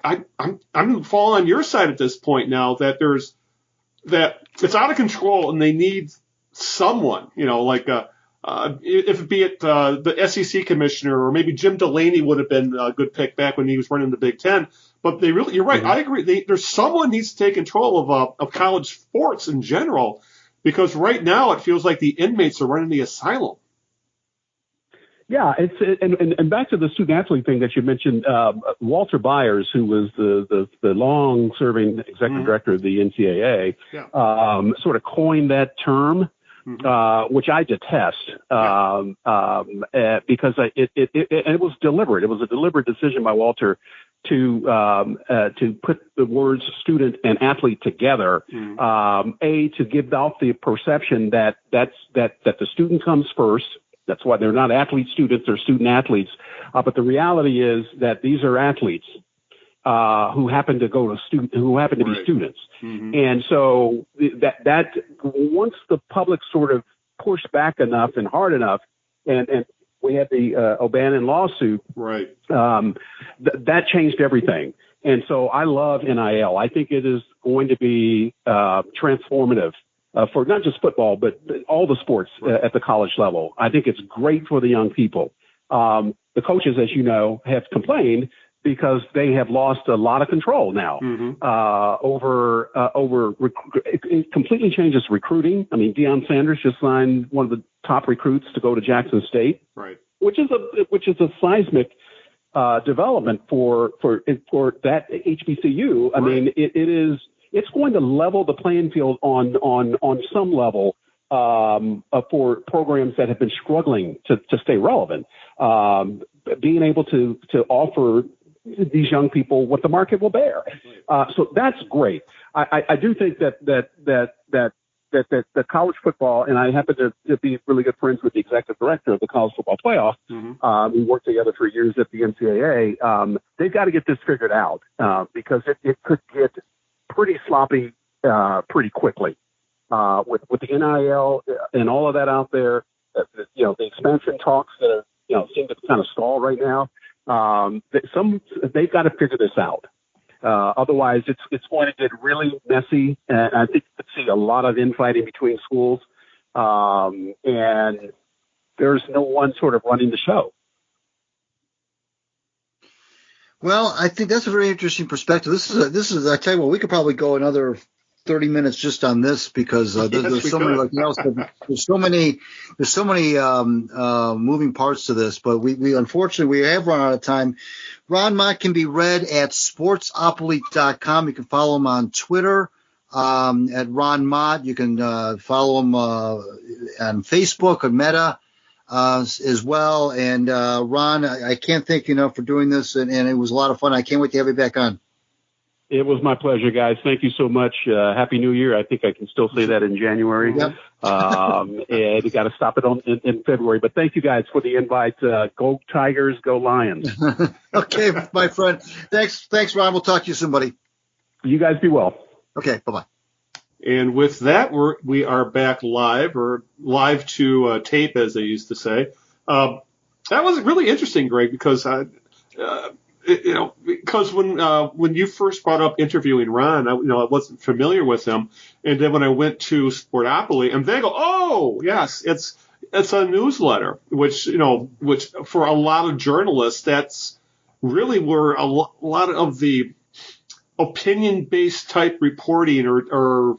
I'm falling on your side at this point now that it's out of control and they need someone, like if it be it the SEC commissioner or maybe Jim Delaney would have been a good pick back when he was running the Big Ten. But you're right. I agree. There's someone needs to take control of college sports in general, because right now it feels like the inmates are running the asylum. Yeah, and back to the student athlete thing that you mentioned. Walter Byers, who was the long-serving executive director of the NCAA, sort of coined that term, which I detest, because it was deliberate. It was a deliberate decision by Walter to put the words student and athlete together. To give off the perception that the student comes first. That's why they're not athlete students, they're student athletes. But the reality is that these are athletes who happen to be students. And so that once the public sort of pushed back enough and hard enough, and we had the O'Bannon lawsuit, that changed everything. And so I love NIL. I think it is going to be transformative. For not just football, but all the sports at the college level. I think it's great for the young people. The coaches, as you know, have complained because they have lost a lot of control now it completely changes recruiting. I mean, Deion Sanders just signed one of the top recruits to go to Jackson State, which is a seismic development for that HBCU. I mean, it's going to level the playing field on some level for programs that have been struggling to stay relevant. Being able to offer these young people what the market will bear. So that's great. I do think that college football, and I happen to be really good friends with the executive director of the college football playoff. We worked together for years at the NCAA. They've got to get this figured out because it could get pretty sloppy pretty quickly with the NIL and all of that out there. The expansion talks that are seem to kind of stall right now. They've got to figure this out. Otherwise, it's going to get really messy, and I think we'll see a lot of infighting between schools. And there's no one sort of running the show. Well, I think that's a very interesting perspective. This is. I tell you what, we could probably go another 30 minutes just on this because there's so many, like Mel said, there's so many moving parts to this. But we unfortunately we have run out of time. Ron Mott can be read at sportsopoly.com. You can follow him on Twitter at Ron Mott. You can follow him on Facebook or Meta. As well. And Ron, I can't thank you enough for doing this, and it was a lot of fun. I can't wait to have you back on. It was my pleasure, guys. Thank you so much. Happy New Year. I think I can still say that in January. Yep. And you got to stop it in February. But thank you guys for the invite. Go Tigers, go Lions. Okay, my friend. Thanks, Ron. We'll talk to you soon, buddy. You guys be well. Okay, bye-bye. And with that, we are back live, or live to tape, as they used to say. That was really interesting, Greg, because when you first brought up interviewing Ron, I wasn't familiar with him, and then when I went to Sportopoly, and they go, oh yes, it's a newsletter, which for a lot of journalists, that's really where a lot of the opinion-based type reporting or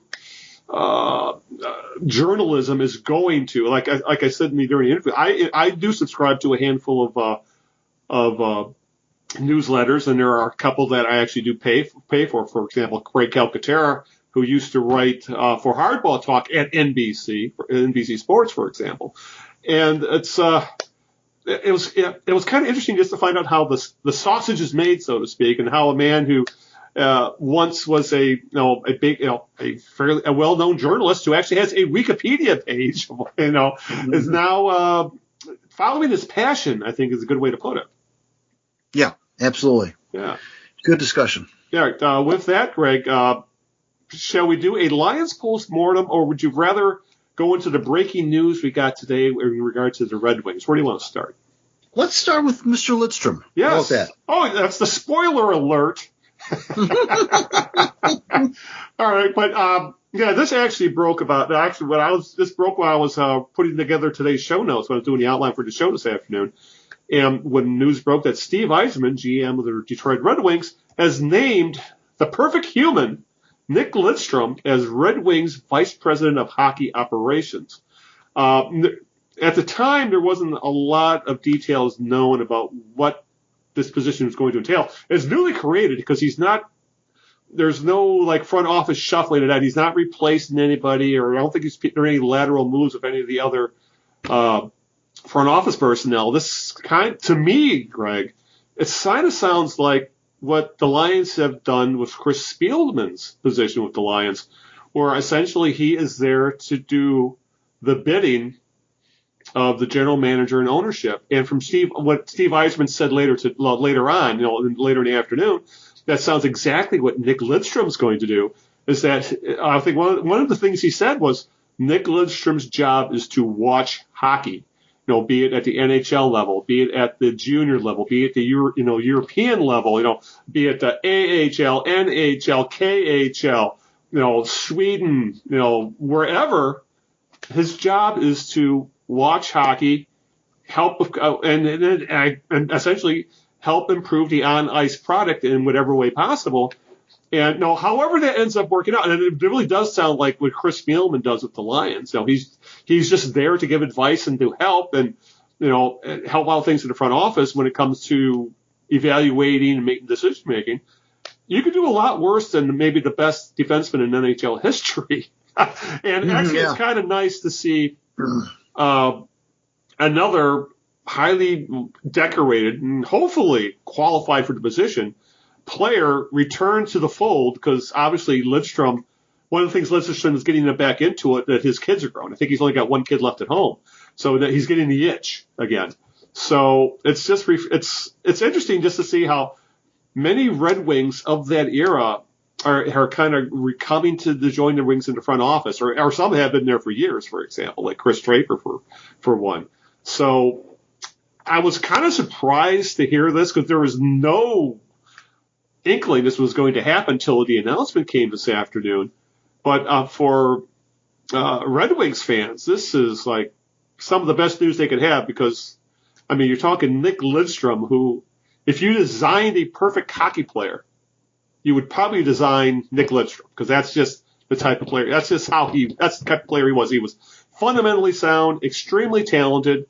journalism is going to. Like I said during the interview, I do subscribe to a handful of newsletters, and there are a couple that I actually do pay for. For example, Craig Calcaterra, who used to write for Hardball Talk at NBC Sports, for example, and it was kind of interesting just to find out how the sausage is made, so to speak, and how a man who once was a well-known journalist who actually has a Wikipedia page, is now following his passion, I think is a good way to put it. Yeah, absolutely. Yeah. Good discussion. Yeah. With that, Greg, shall we do a Lions post-mortem, or would you rather go into the breaking news we got today in regard to the Red Wings? Where do you want to start? Let's start with Mr. Lidstrom. Yes. How about that? Oh, that's the spoiler alert. All right, but this actually broke while I was putting together today's show notes when I was doing the outline for the show this afternoon, and when news broke that Steve Yzerman, GM of the Detroit Red Wings, has named the perfect human, Nick Lidstrom, as Red Wings Vice President of Hockey Operations. At the time, there wasn't a lot of details known about what this position was going to entail. It's newly created because there's no like front office shuffling it out. He's not replacing anybody, or I don't think there are any lateral moves of any of the other front office personnel. This to me, Greg, it kind of sounds like what the Lions have done with Chris Spielman's position with the Lions, where essentially he is there to do the bidding of the general manager and ownership. And from what Steve Yzerman said later on, later in the afternoon, that sounds exactly what Nick Lidstrom's going to do. Is that I think one of the things he said was Nick Lidstrom's job is to watch hockey. Be it at the NHL level, be it at the junior level, be it the European level, be it the AHL, NHL, KHL, Sweden, wherever. His job is to watch hockey, help and essentially help improve the on-ice product in whatever way possible. And however that ends up working out, and it really does sound like what Chris Spielman does with the Lions. He's just there to give advice and to help and help out things in the front office when it comes to evaluating and making decision making. You could do a lot worse than maybe the best defenseman in NHL history. And actually, It's kind of nice to see another highly decorated and hopefully qualified for the position player return to the fold, because obviously Lidstrom, one of the things Lidstrom is getting him back into it, that his kids are grown. I think he's only got one kid left at home, so that he's getting the itch again. So it's just it's interesting just to see how many Red Wings of that era are kind of coming to join the Wings in the front office, or some have been there for years, for example, like Chris Draper for one. So I was kind of surprised to hear this, because there was no inkling this was going to happen until the announcement came this afternoon. But for Red Wings fans, this is like some of the best news they could have, because, I mean, you're talking Nick Lidstrom, who, if you designed a perfect hockey player, you would probably design Nick Lidstrom, because that's just the type of player. That's just that's the type of player he was. He was fundamentally sound, extremely talented,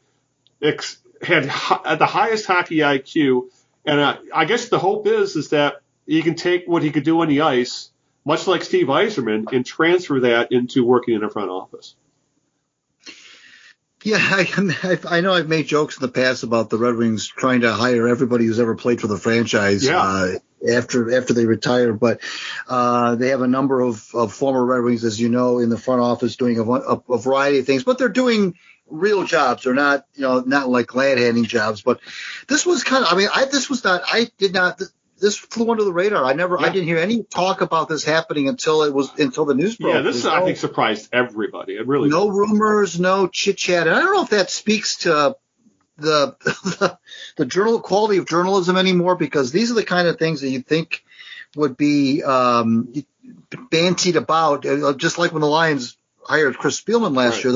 had the highest hockey IQ. And I guess the hope is that he can take what he could do on the ice, much like Steve Yzerman, and transfer that into working in the front office. Yeah, I know I've made jokes in the past about the Red Wings trying to hire everybody who's ever played for the franchise after they retire, but they have a number of former Red Wings, as you know, in the front office doing a variety of things, but they're doing real jobs. They're not, not like glad handing jobs. But this was this flew under the radar. I didn't hear any talk about this happening until the news broke. Yeah, this I think surprised everybody. It really no rumors, no chit chat. And I don't know if that speaks to the quality of journalism anymore, because these are the kind of things that you think would be bantied about, just like when the Lions hired Chris Spielman last year.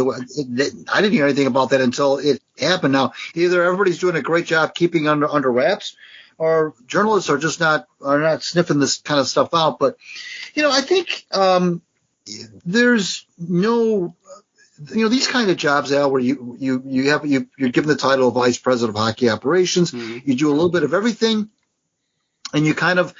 I didn't hear anything about that until it happened. Now, either everybody's doing a great job keeping under wraps, or journalists are just not sniffing this kind of stuff out. But I think there's no these kind of jobs, Al, where you're given the title of Vice President of Hockey Operations. Mm-hmm. You do a little bit of everything, and you kind of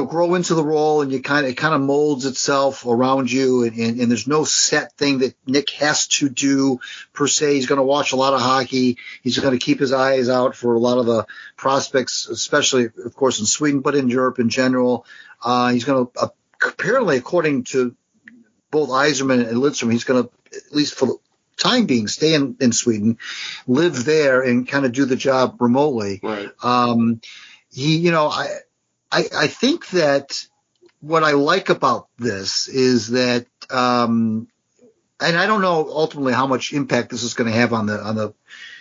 grow into the role, and it kind of molds itself around you, and there's no set thing that Nick has to do per se. He's going to watch a lot of hockey. He's going to keep his eyes out for a lot of the prospects, especially, of course, in Sweden, but in Europe in general. He's going to, apparently, according to both Yzerman and Lidstrom, he's going to, at least for the time being, stay in Sweden, live there, and kind of do the job remotely. Right. I think that what I like about this is that, and I don't know ultimately how much impact this is going to have on the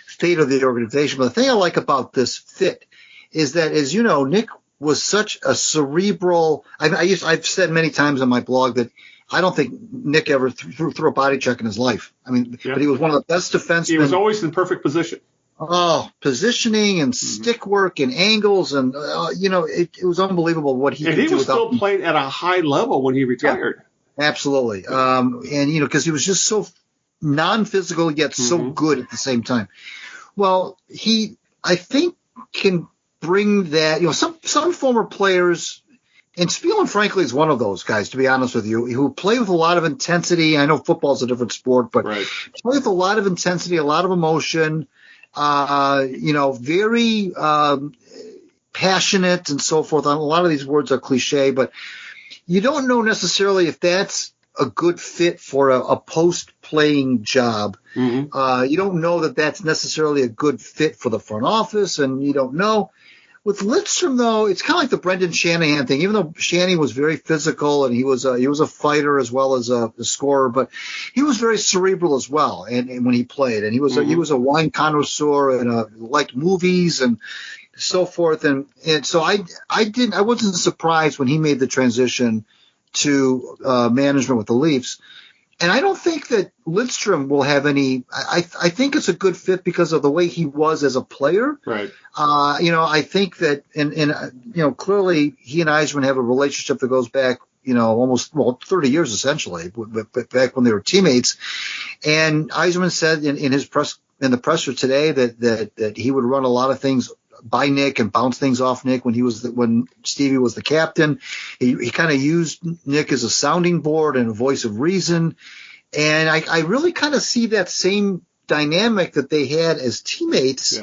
state of the organization, but the thing I like about this fit is that, as you know, Nick was such a cerebral. I've said many times on my blog that I don't think Nick ever threw a body check in his life. I mean, but he was one of the best defensemen. He was always in perfect position. Oh, positioning and stick work and angles and it was unbelievable what he could do. And he was still playing at a high level when he retired. Yeah, absolutely. Because he was just so non-physical yet so good at the same time. Well, I think can bring that. Some former players. And Spielman, frankly, is one of those guys, to be honest with you, who play with a lot of intensity. I know football's a different sport, but play with a lot of intensity, a lot of emotion, very passionate and so forth. A lot of these words are cliche, but you don't know necessarily if that's a good fit for a post-playing job. You don't know that that's necessarily a good fit for the front office, and you don't know. With Lidstrom, though, it's kind of like the Brendan Shanahan thing. Even though Shanny was very physical and he was a fighter as well as a scorer, but he was very cerebral as well. And when he played, and he was a wine connoisseur and liked movies and so forth. And so I wasn't surprised when he made the transition to management with the Leafs. And I don't think that Lidstrom will have any. I think it's a good fit because of the way he was as a player. Right. I think that, and clearly he and Yzerman have a relationship that goes back, almost 30 years essentially, back when they were teammates. And Yzerman said in the presser today that he would run a lot of things by Nick and bounce things off Nick when Stevie was the captain. He kind of used Nick as a sounding board and a voice of reason. And I really kind of see that same dynamic that they had as teammates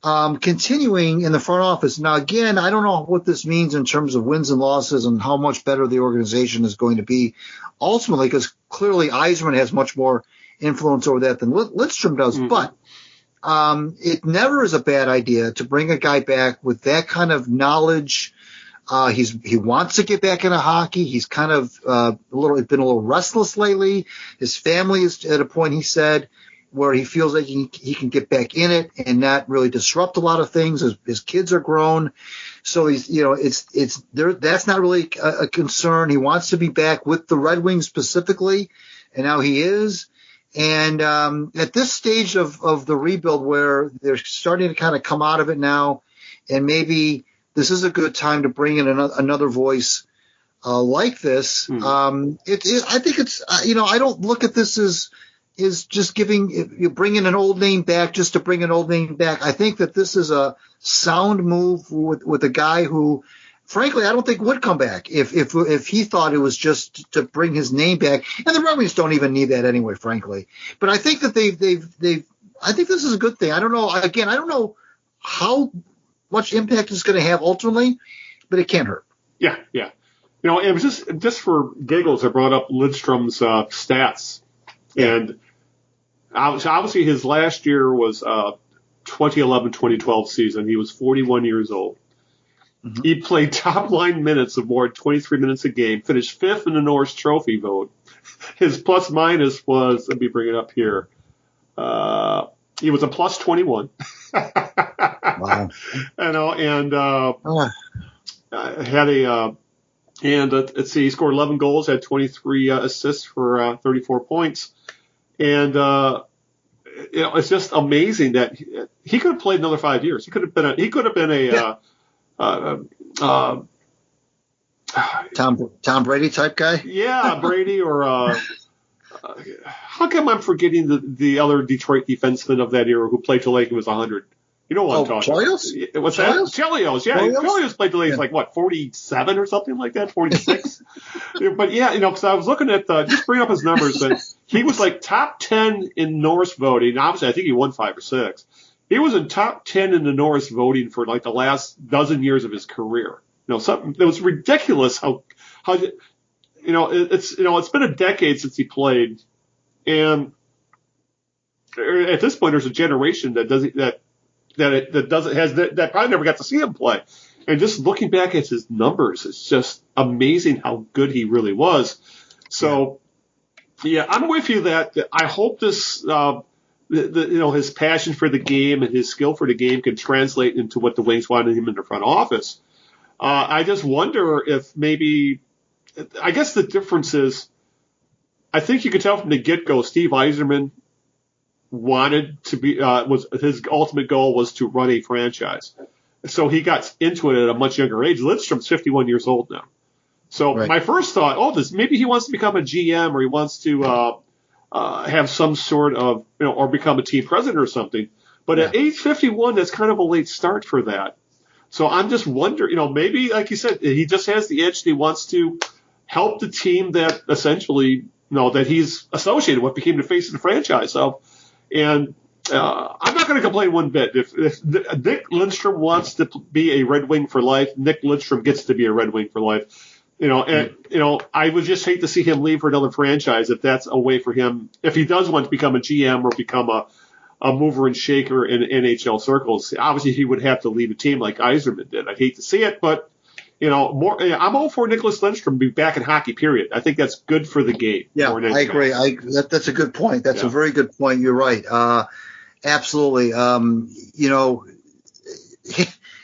continuing in the front office. Now, again, I don't know what this means in terms of wins and losses and how much better the organization is going to be ultimately, because clearly Yzerman has much more influence over that than Lidstrom does. But it never is a bad idea to bring a guy back with that kind of knowledge. He wants to get back into hockey. He's kind of been a little restless lately. His family is at a point, he said, where he feels like he can get back in it and not really disrupt a lot of things. His kids are grown, so he's it's there. That's not really a concern. He wants to be back with the Red Wings specifically, and now he is. And at this stage of the rebuild, where they're starting to kind of come out of it now, and maybe this is a good time to bring in another voice like this. I think it's I don't look at this as just bringing an old name back just to bring an old name back. I think that this is a sound move with a guy who, frankly, I don't think would come back if he thought it was just to bring his name back. And the Red Wings don't even need that anyway, frankly. But I think that I think this is a good thing. I don't know. Again, I don't know how much impact it's going to have ultimately, but it can't hurt. Yeah. It was just for giggles. I brought up Lidstrom's stats, and obviously his last year was 2011-2012 season. He was 41 years old. He played top line minutes of more than 23 minutes a game, finished fifth in the Norris Trophy vote. His plus minus was, let me bring it up here. He was a plus 21. Wow. Let's see, he scored 11 goals, had 23 assists for 34 points. And, it's just amazing that he could have played another 5 years. He could have been Tom Brady type guy. Yeah, Brady or how come I'm forgetting the other Detroit defenseman of that era who played till like he was 100? You know what I'm talking about? What's that? Chelios. Yeah, Chelios played till he was 47 or something like that, 46. But yeah, because I was looking at just bring up his numbers, and he was like top 10 in Norris voting. Obviously, I think he won 5 or 6. He was in top 10 in the Norris voting for like the last dozen years of his career. Something it was ridiculous how it's been a decade since he played, and at this point there's a generation that probably never got to see him play. And just looking back at his numbers, it's just amazing how good he really was. So yeah, I'm with you that I hope this his passion for the game and his skill for the game can translate into what the Wings wanted him in the front office. I just wonder if maybe, I guess the difference is, I think you could tell from the get-go, Steve Yzerman wanted to be was his ultimate goal was to run a franchise. So he got into it at a much younger age. Lidstrom's 51 years old now. So my first thought, maybe he wants to become a GM or he wants to have some sort of, or become a team president or something. But at age 51, that's kind of a late start for that. So I'm just wondering, maybe, like you said, he just has the itch. He wants to help the team that essentially, that he's associated with, became the face of the franchise of. And I'm not going to complain one bit. If Nick Lidstrom wants to be a Red Wing for life, Nick Lidstrom gets to be a Red Wing for life. I would just hate to see him leave for another franchise if that's a way for him. If he does want to become a GM or become a mover and shaker in NHL circles, obviously he would have to leave a team like Yzerman did. I'd hate to see it, but I'm all for Nicholas Lidstrom to be back in hockey, period. I think that's good for the game. Yeah, I agree. That's a good point. That's a very good point. You're right. Absolutely.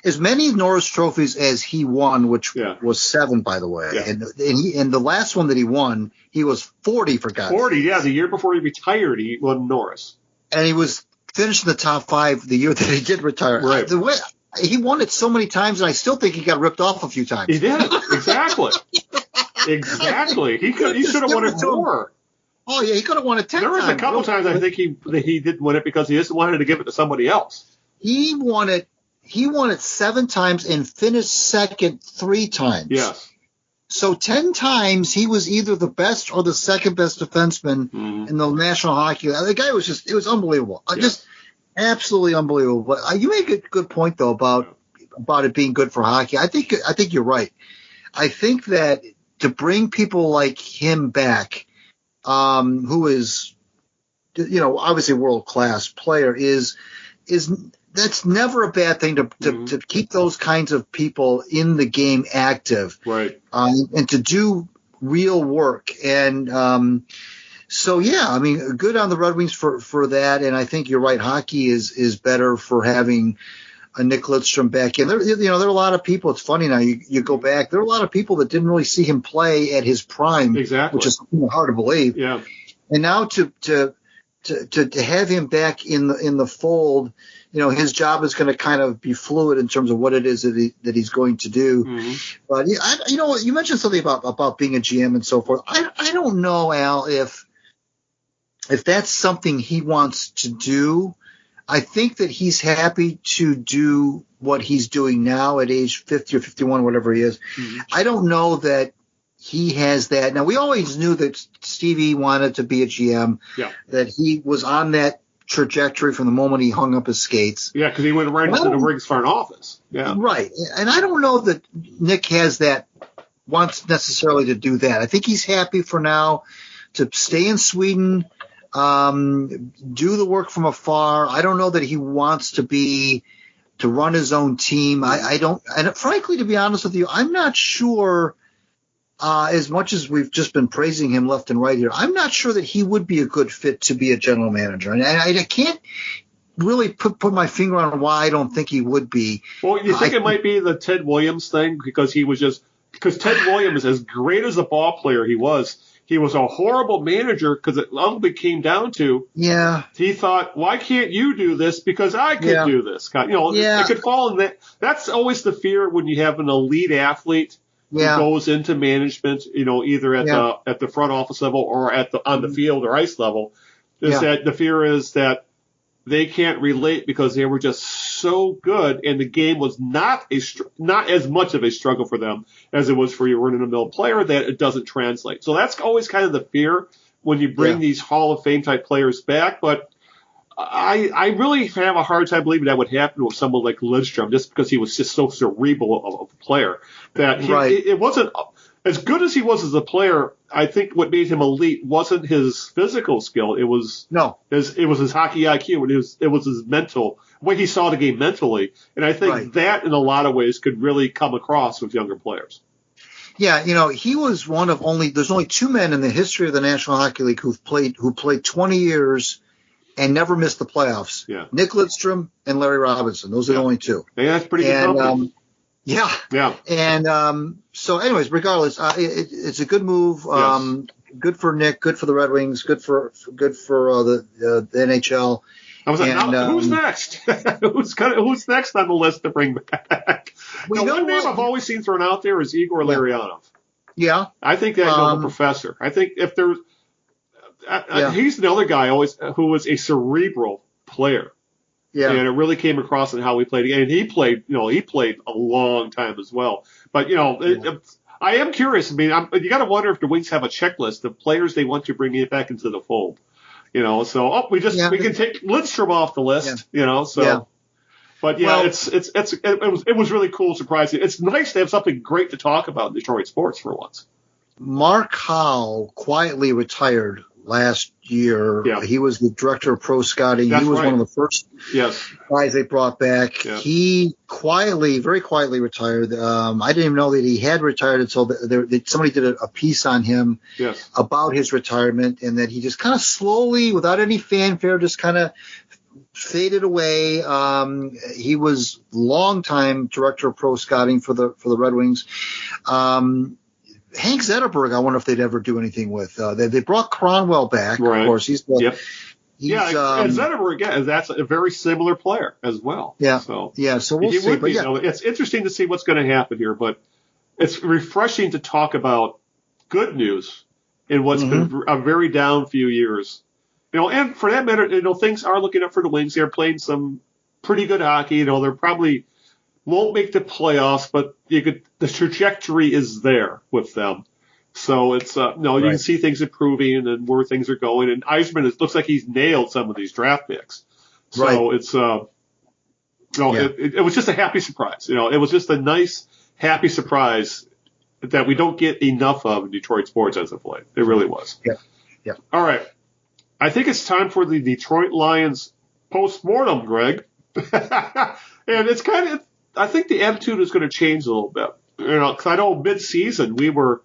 As many Norris trophies as he won, which was 7, by the way, and the last one that he won, he was 40 for God's sake. 40, the year before he retired, he won Norris, and he was finished in the top 5 the year that he did retire. Right. The way he won it so many times, and I still think he got ripped off a few times. He did, exactly. Exactly. He should have won it more. Oh yeah, he could have won it 10 times. There was a couple times I think he didn't win it because he just wanted to give it to somebody else. He won it 7 times and finished second 3 times. Yes. So 10 times he was either the best or the second best defenseman in the National Hockey League. The guy was it was unbelievable. Just absolutely unbelievable. But you make a good point though about it being good for hockey. I think you're right. I think that to bring people like him back, who is obviously a world-class player, is that's never a bad thing to keep those kinds of people in the game active, right? And to do real work. And so good on the Red Wings for that. And I think you're right. Hockey is better for having a Nick Lidstrom back in. There are a lot of people. It's funny now. You go back. There are a lot of people that didn't really see him play at his prime, exactly, which is hard to believe. Yeah. And now to have him back in the fold. His job is going to kind of be fluid in terms of what it is that he's going to do. Mm-hmm. But you mentioned something about being a GM and so forth. I don't know, Al, if that's something he wants to do. I think that he's happy to do what he's doing now at age 50 or 51, whatever he is. Mm-hmm. I don't know that he has that. Now, we always knew that Stevie wanted to be a GM, that he was on that trajectory from the moment he hung up his skates. Yeah, because he went right into the Riggs front office. Yeah, right. And I don't know that Nick wants necessarily to do that. I think he's happy for now to stay in Sweden, do the work from afar. I don't know that he wants to run his own team. I don't. And frankly, to be honest with you, I'm not sure. As much as we've just been praising him left and right here, I'm not sure that he would be a good fit to be a general manager. And I can't really put my finger on why I don't think he would be. Well, you think it might be the Ted Williams thing because Ted Williams, as great as a ball player he was a horrible manager because it ultimately came down to he thought, why can't you do this because I could do this? It could fall in that. That's always the fear when you have an elite athlete who goes into management, either at the front office level or on the field or ice level, is that the fear is that they can't relate because they were just so good and the game was not as much of a struggle for them as it was for your run-of-the-mill player, that it doesn't translate. So that's always kind of the fear when you bring these Hall of Fame type players back. But I really have a hard time believing that would happen with someone like Lidstrom just because he was just so cerebral of a player that it wasn't as good as he was as a player. I think what made him elite wasn't his physical skill. It was his hockey IQ, and it was his mental way he saw the game mentally. And I think that in a lot of ways could really come across with younger players. Yeah, he was one of there's only 2 men in the history of the National Hockey League who played 20 years and never missed the playoffs. Yeah. Nick Lidstrom and Larry Robinson. Those are the only 2. Yeah, that's pretty good company. Yeah. And so anyways, regardless, it's a good move. good for Nick, good for the Red Wings, good for the NHL. I was like, who's next? Who's next on the list to bring back? One name I've always seen thrown out there is Igor Larionov. Yeah, I think that the professor. I think if there's, he's another guy who was a cerebral player. Yeah, and it really came across in how he played. And he played a long time as well. But I am curious. I mean, you got to wonder if the Wings have a checklist of players they want to bring back into the fold. So we can take Lidstrom off the list. But it was really cool, surprising. It's nice to have something great to talk about in Detroit sports for once. Mark Howe quietly retired last year. Yeah. He was the director of pro scouting. He was one of the first guys they brought back. Yeah. He very quietly retired. I didn't even know that he had retired until somebody did a piece on him about his retirement, and that he just kind of slowly, without any fanfare, just kind of faded away. He was longtime director of pro scouting for the Red Wings. Hank Zetterberg, I wonder if they'd ever do anything with. They brought Cronwell back, of course. He's and Zetterberg, that's a very similar player as well. Yeah. So we'll see. It's interesting to see what's going to happen here, but it's refreshing to talk about good news in what's been a very down few years. And for that matter, things are looking up for the Wings. They're playing some pretty good hockey. They're probably won't make the playoffs, but the trajectory is there with them. So it's you can see things improving and where things are going. And Yzerman, it looks like he's nailed some of these draft picks. So it's it was just a happy surprise. It was just a nice happy surprise that we don't get enough of in Detroit sports as of late. It really was. Yeah. All right. I think it's time for the Detroit Lions post-mortem, Greg. And it's I think the attitude is going to change a little bit. Because I know mid-season we were,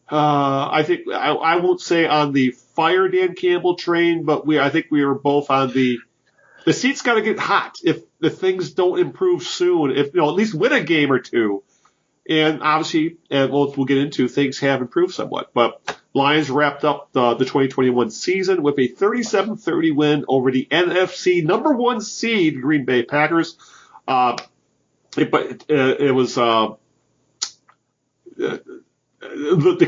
I think I won't say on the fire Dan Campbell train, but I think we were both on the seat's got to get hot if things don't improve soon. If at least win a game or two, and obviously, we'll get into things have improved somewhat. But Lions wrapped up the 2021 season with a 37-30 win over the NFC number 1 seed Green Bay Packers. It was the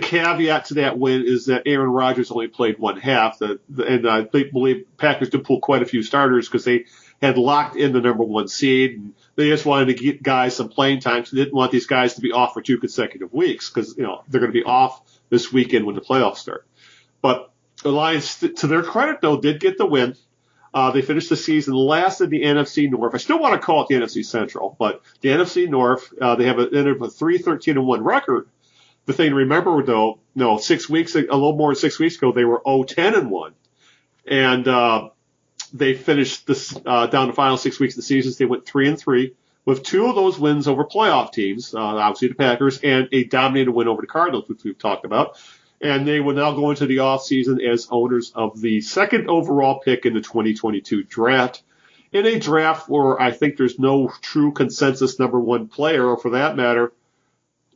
caveat to that win is that Aaron Rodgers only played one half, and I believe Packers did pull quite a few starters because they had locked in the number 1 seed, and they just wanted to get guys some playing time. So they didn't want these guys to be off for 2 consecutive weeks because they're going to be off this weekend when the playoffs start. But the Lions, to their credit, though, did get the win. They finished the season last in the NFC North. I still want to call it the NFC Central, but the NFC North, they have a 3-13-1 record. The thing to remember, though, a little more than 6 weeks ago, they were 0-10-1. And they finished this down the final 6 weeks of the season. They went 3-3 with 2 of those wins over playoff teams, obviously the Packers, and a dominating win over the Cardinals, which we've talked about. And they will now go into the offseason as owners of the 2nd overall pick in the 2022 draft. In a draft where I think there's no true consensus number 1 player, or for that matter,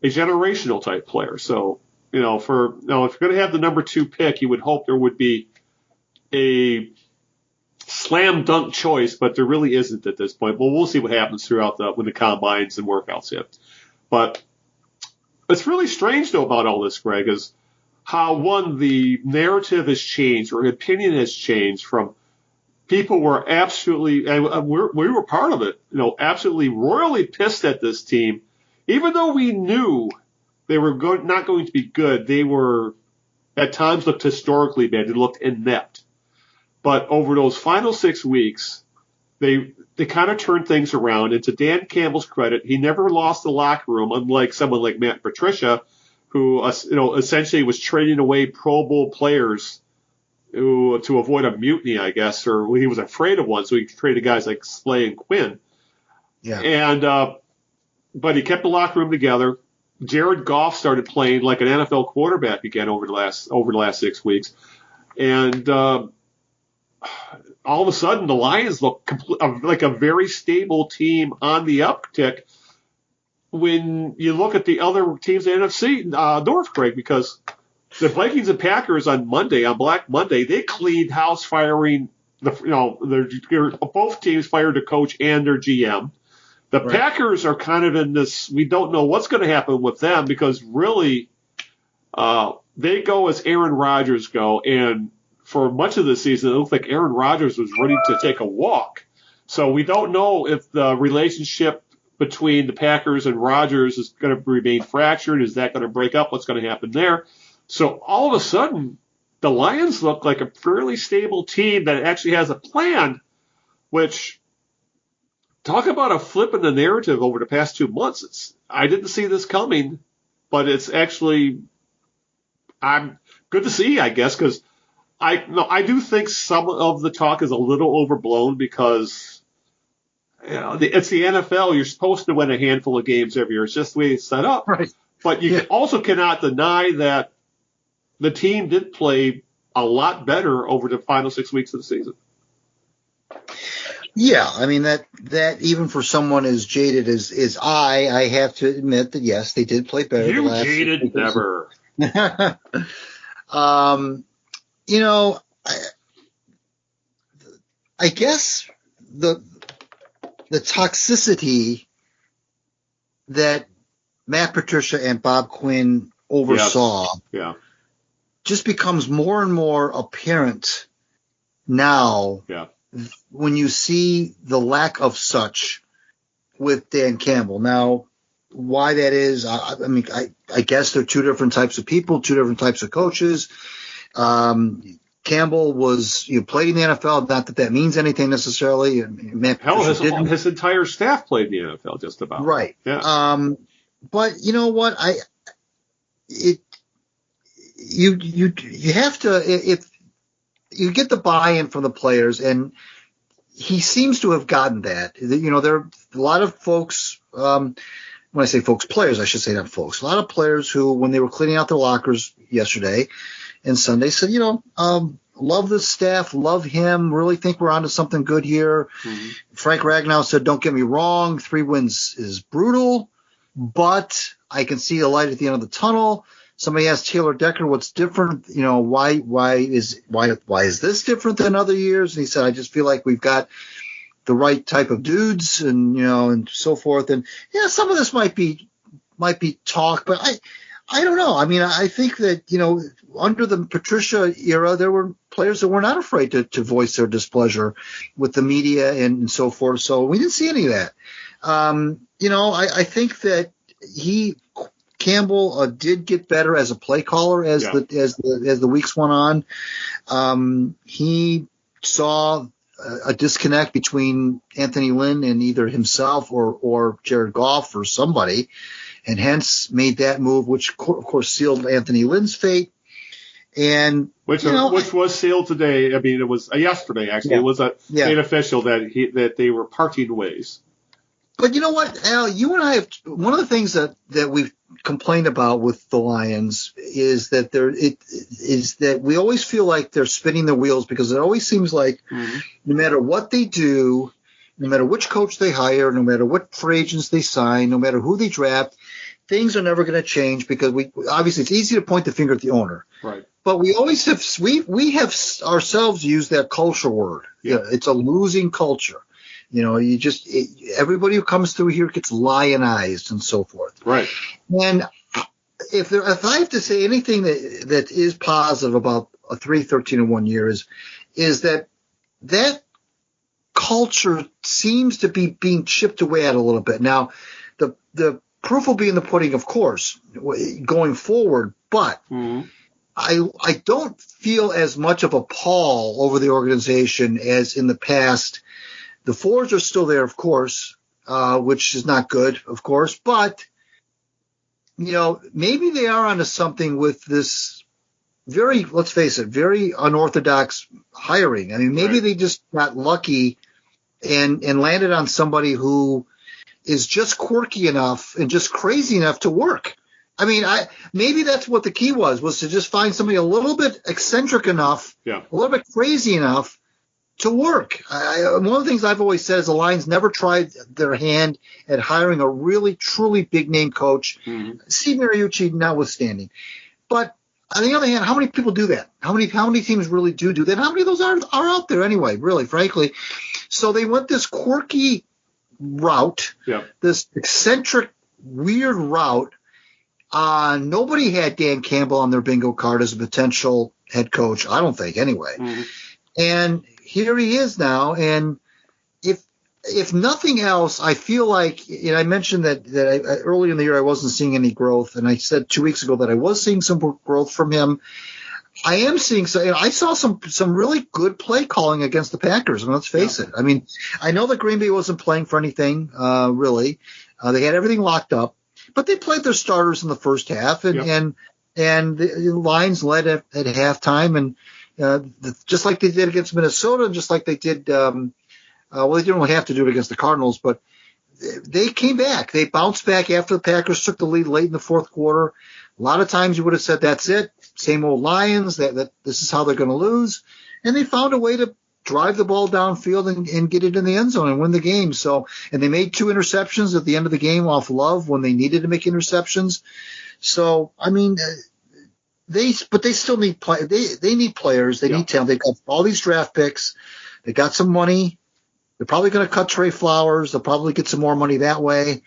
a generational type player. So, if you're going to have the number 2 pick, you would hope there would be a slam dunk choice, but there really isn't at this point. Well, we'll see what happens throughout when the combines and workouts hit. But it's really strange, though, about all this, Greg, is how, the narrative has changed or opinion has changed from people were absolutely, and we were part of it, absolutely royally pissed at this team. Even though we knew they were not going to be good, they were at times looked historically bad. They looked inept. But over those final 6 weeks, they kind of turned things around. And to Dan Campbell's credit, he never lost the locker room, unlike someone like Matt Patricia, who essentially was trading away Pro Bowl players to avoid a mutiny, I guess, or he was afraid of one, so he traded guys like Slay and Quinn. Yeah. And but he kept the locker room together. Jared Goff started playing like an NFL quarterback again over the last 6 weeks, and all of a sudden the Lions look like a very stable team on the uptick. When you look at the other teams in the NFC North, Craig, because The Vikings and Packers on Monday, on Black Monday, they cleaned house, firing both teams fired the coach and their GM. The Packers are kind of in this. We don't know what's going to happen with them because really, they go as Aaron Rodgers go, and for much of the season, it looked like Aaron Rodgers was ready to take a walk. So we don't know if the relationship between the Packers and Rodgers is going to remain fractured. Is that going to break up? What's going to happen there? So all of a sudden, the Lions look like a fairly stable team that actually has a plan, which, talk about a flip in the narrative over the past 2 months. I didn't see this coming, but it's actually I'm good to see, I guess, because I do think some of the talk is a little overblown because it's the NFL. You're supposed to win a handful of games every year. It's just the way it's set up. Right. But you also cannot deny that the team did play a lot better over the final 6 weeks of the season. Yeah, I mean that even for someone as jaded as I have to admit that yes, they did play better. You jaded never. I guess the toxicity that Matt Patricia and Bob Quinn oversaw just becomes more and more apparent now when you see the lack of such with Dan Campbell. Now, why that is, I guess they're two different types of people, two different types of coaches. Campbell played in the NFL. Not that that means anything necessarily. His entire staff played in the NFL, just about. Right. Yeah. But you know what? You have to, if you get the buy-in from the players, and he seems to have gotten that. There are a lot of folks. When I say folks, players, I should say not folks. A lot of players who, when they were cleaning out their lockers yesterday and Sunday, said, love the staff, love him, really think we're onto something good here. Mm-hmm. Frank Ragnow said, don't get me wrong, 3 wins is brutal, but I can see a light at the end of the tunnel. Somebody asked Taylor Decker, what's different? Why is this different than other years? And he said, I just feel like we've got the right type of dudes and so forth. And some of this might be talk, but I don't know. I mean, I think that, under the Patricia era, there were players that were not afraid to voice their displeasure with the media and so forth. So we didn't see any of that. I think that Campbell did get better as a play caller as the weeks went on. He saw a disconnect between Anthony Lynn and either himself or Jared Goff or somebody, and hence made that move, which of course sealed Anthony Lynn's fate. And which was sealed today. I mean, it was yesterday actually. Yeah. It was made official that they were parting ways. But you know what, Al? You and I have one of the things that we've complained about with the Lions is that that we always feel like they're spinning their wheels, because it always seems like no matter what they do, no matter which coach they hire, no matter what free agents they sign, no matter who they draft, things are never going to change, because obviously it's easy to point the finger at the owner. Right. But we always have we have ourselves used that culture word. Yeah. It's a losing culture. Everybody who comes through here gets lionized and so forth. Right. And if I have to say anything that is positive about a 3-13-1 year is that culture seems to be being chipped away at a little bit. Now, the proof will be in the pudding, of course, going forward. But I don't feel as much of a pall over the organization as in the past. The fours are still there, of course, which is not good, of course. But, maybe they are onto something with this let's face it, very unorthodox hiring. I mean, maybe they just got lucky and landed on somebody who is just quirky enough and just crazy enough to work. I mean, maybe that's what the key was to just find somebody a little bit eccentric enough, a little bit crazy enough to work. One of the things I've always said is the Lions never tried their hand at hiring a really, truly big-name coach, Steve Mariucci notwithstanding. But On the other hand, how many people do that? How many teams really do that? How many of those are out there anyway, really, frankly? So they went this quirky route, this eccentric, weird route. Nobody had Dan Campbell on their bingo card as a potential head coach, I don't think, anyway. Mm-hmm. And here he is now, and if nothing else, I feel like, I mentioned that early in the year I wasn't seeing any growth, and I said 2 weeks ago that I was seeing some growth from him. I am seeing I saw some really good play calling against the Packers. I mean, let's face it. I mean, I know that Green Bay wasn't playing for anything, really. They had everything locked up, but they played their starters in the first half, and the Lions led at halftime, and just like they did against Minnesota, and just like they did. Well, they didn't really have to do it against the Cardinals, but they came back. They bounced back after the Packers took the lead late in the fourth quarter. A lot of times you would have said, that's it, same old Lions, that this is how they're going to lose. And they found a way to drive the ball downfield and get it in the end zone and win the game. And they made 2 interceptions at the end of the game off Love when they needed to make interceptions. So, I mean, they still need they need players. They need talent. They've got all these draft picks. They got some money. They're probably going to cut Trey Flowers. They'll probably get some more money that way.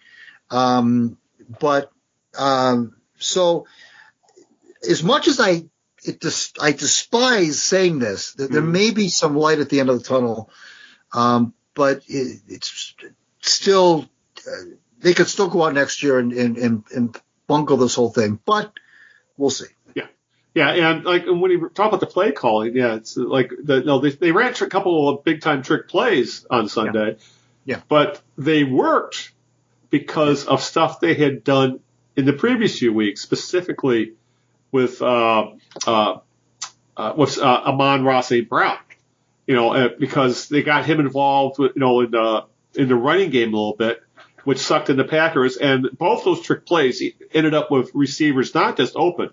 So as much as I despise saying this, that there may be some light at the end of the tunnel, but it's still they could still go out next year and bungle this whole thing. But we'll see. Yeah, and like when you talk about the play calling, it's like they ran a couple of big time trick plays on Sunday, but they worked because of stuff they had done in the previous few weeks, specifically with Amon-Ra St. Brown, because they got him involved with, in the running game a little bit, which sucked in the Packers, and both those trick plays ended up with receivers not just open,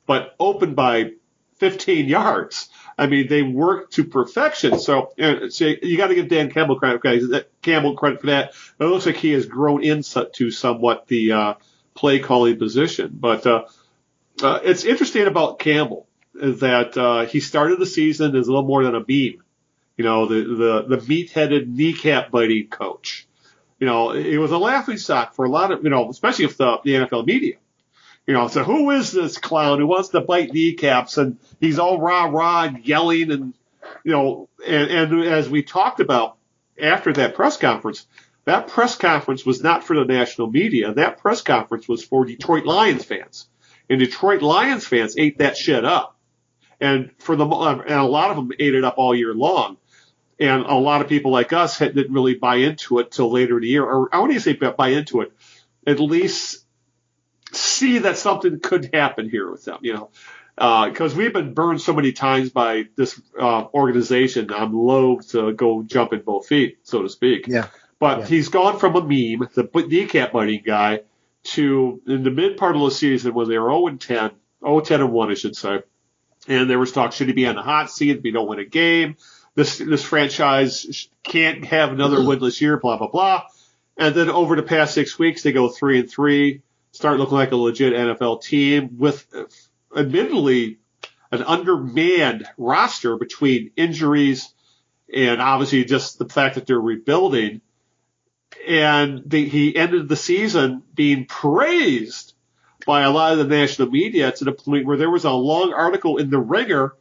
but open by 15 yards. I mean, they worked to perfection. So you got to give Dan Campbell credit. Campbell credit for that. It looks like he has grown into somewhat the play calling position. But it's interesting about Campbell is that he started the season as a little more than a meme. The meat-headed, kneecap-biting coach. It was a laughingstock for a lot of, especially if the NFL media. So who is this clown who wants to bite kneecaps, and he's all rah-rah and yelling, and as we talked about after that press conference was not for the national media. That press conference was for Detroit Lions fans, and Detroit Lions fans ate that shit up, and and a lot of them ate it up all year long, and a lot of people like us didn't really buy into it till later in the year, or I wouldn't say buy into it, at least see that something could happen here with them, because we've been burned so many times by this organization. I'm loath to go jump in both feet, so to speak. But he's gone from a meme, the kneecap biting guy, to in the mid part of the season when they were 0-10-1, I should say, and there was talk, should he be on the hot seat if we don't win a game? This franchise can't have another winless year, blah blah blah. And then over the past 6 weeks, they go 3-3. Start looking like a legit NFL team with, admittedly, an undermanned roster between injuries and obviously just the fact that they're rebuilding. And he ended the season being praised by a lot of the national media to the point where there was a long article in The Ringer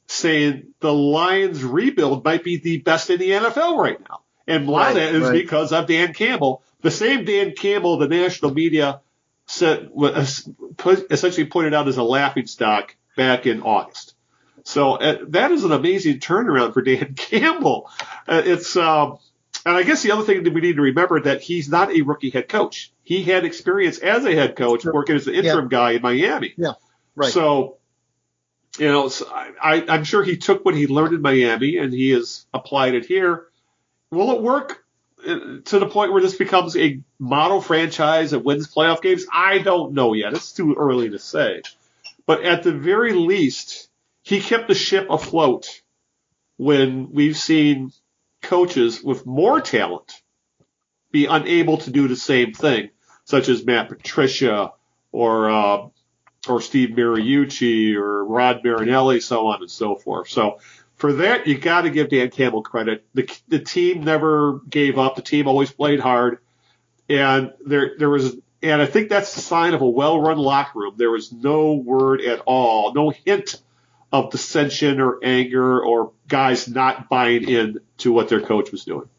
saying the Lions rebuild might be the best in the NFL right now. And a lot of that is because of Dan Campbell. The same Dan Campbell, the national media essentially pointed out as a laughingstock back in August. So that is an amazing turnaround for Dan Campbell. And I guess the other thing that we need to remember that he's not a rookie head coach. He had experience as a head coach working as the interim guy in Miami. So, I'm sure he took what he learned in Miami and he has applied it here. Will it work to the point where this becomes a model franchise that wins playoff games? I don't know yet. It's too early to say. But at the very least, he kept the ship afloat when we've seen coaches with more talent be unable to do the same thing, such as Matt Patricia or or Steve Mariucci or Rod Marinelli, so on and so forth. So for that, you got to give Dan Campbell credit. The team never gave up. The team always played hard, and there was, and I think that's the sign of a well-run locker room. There was no word at all, no hint of dissension or anger or guys not buying in to what their coach was doing.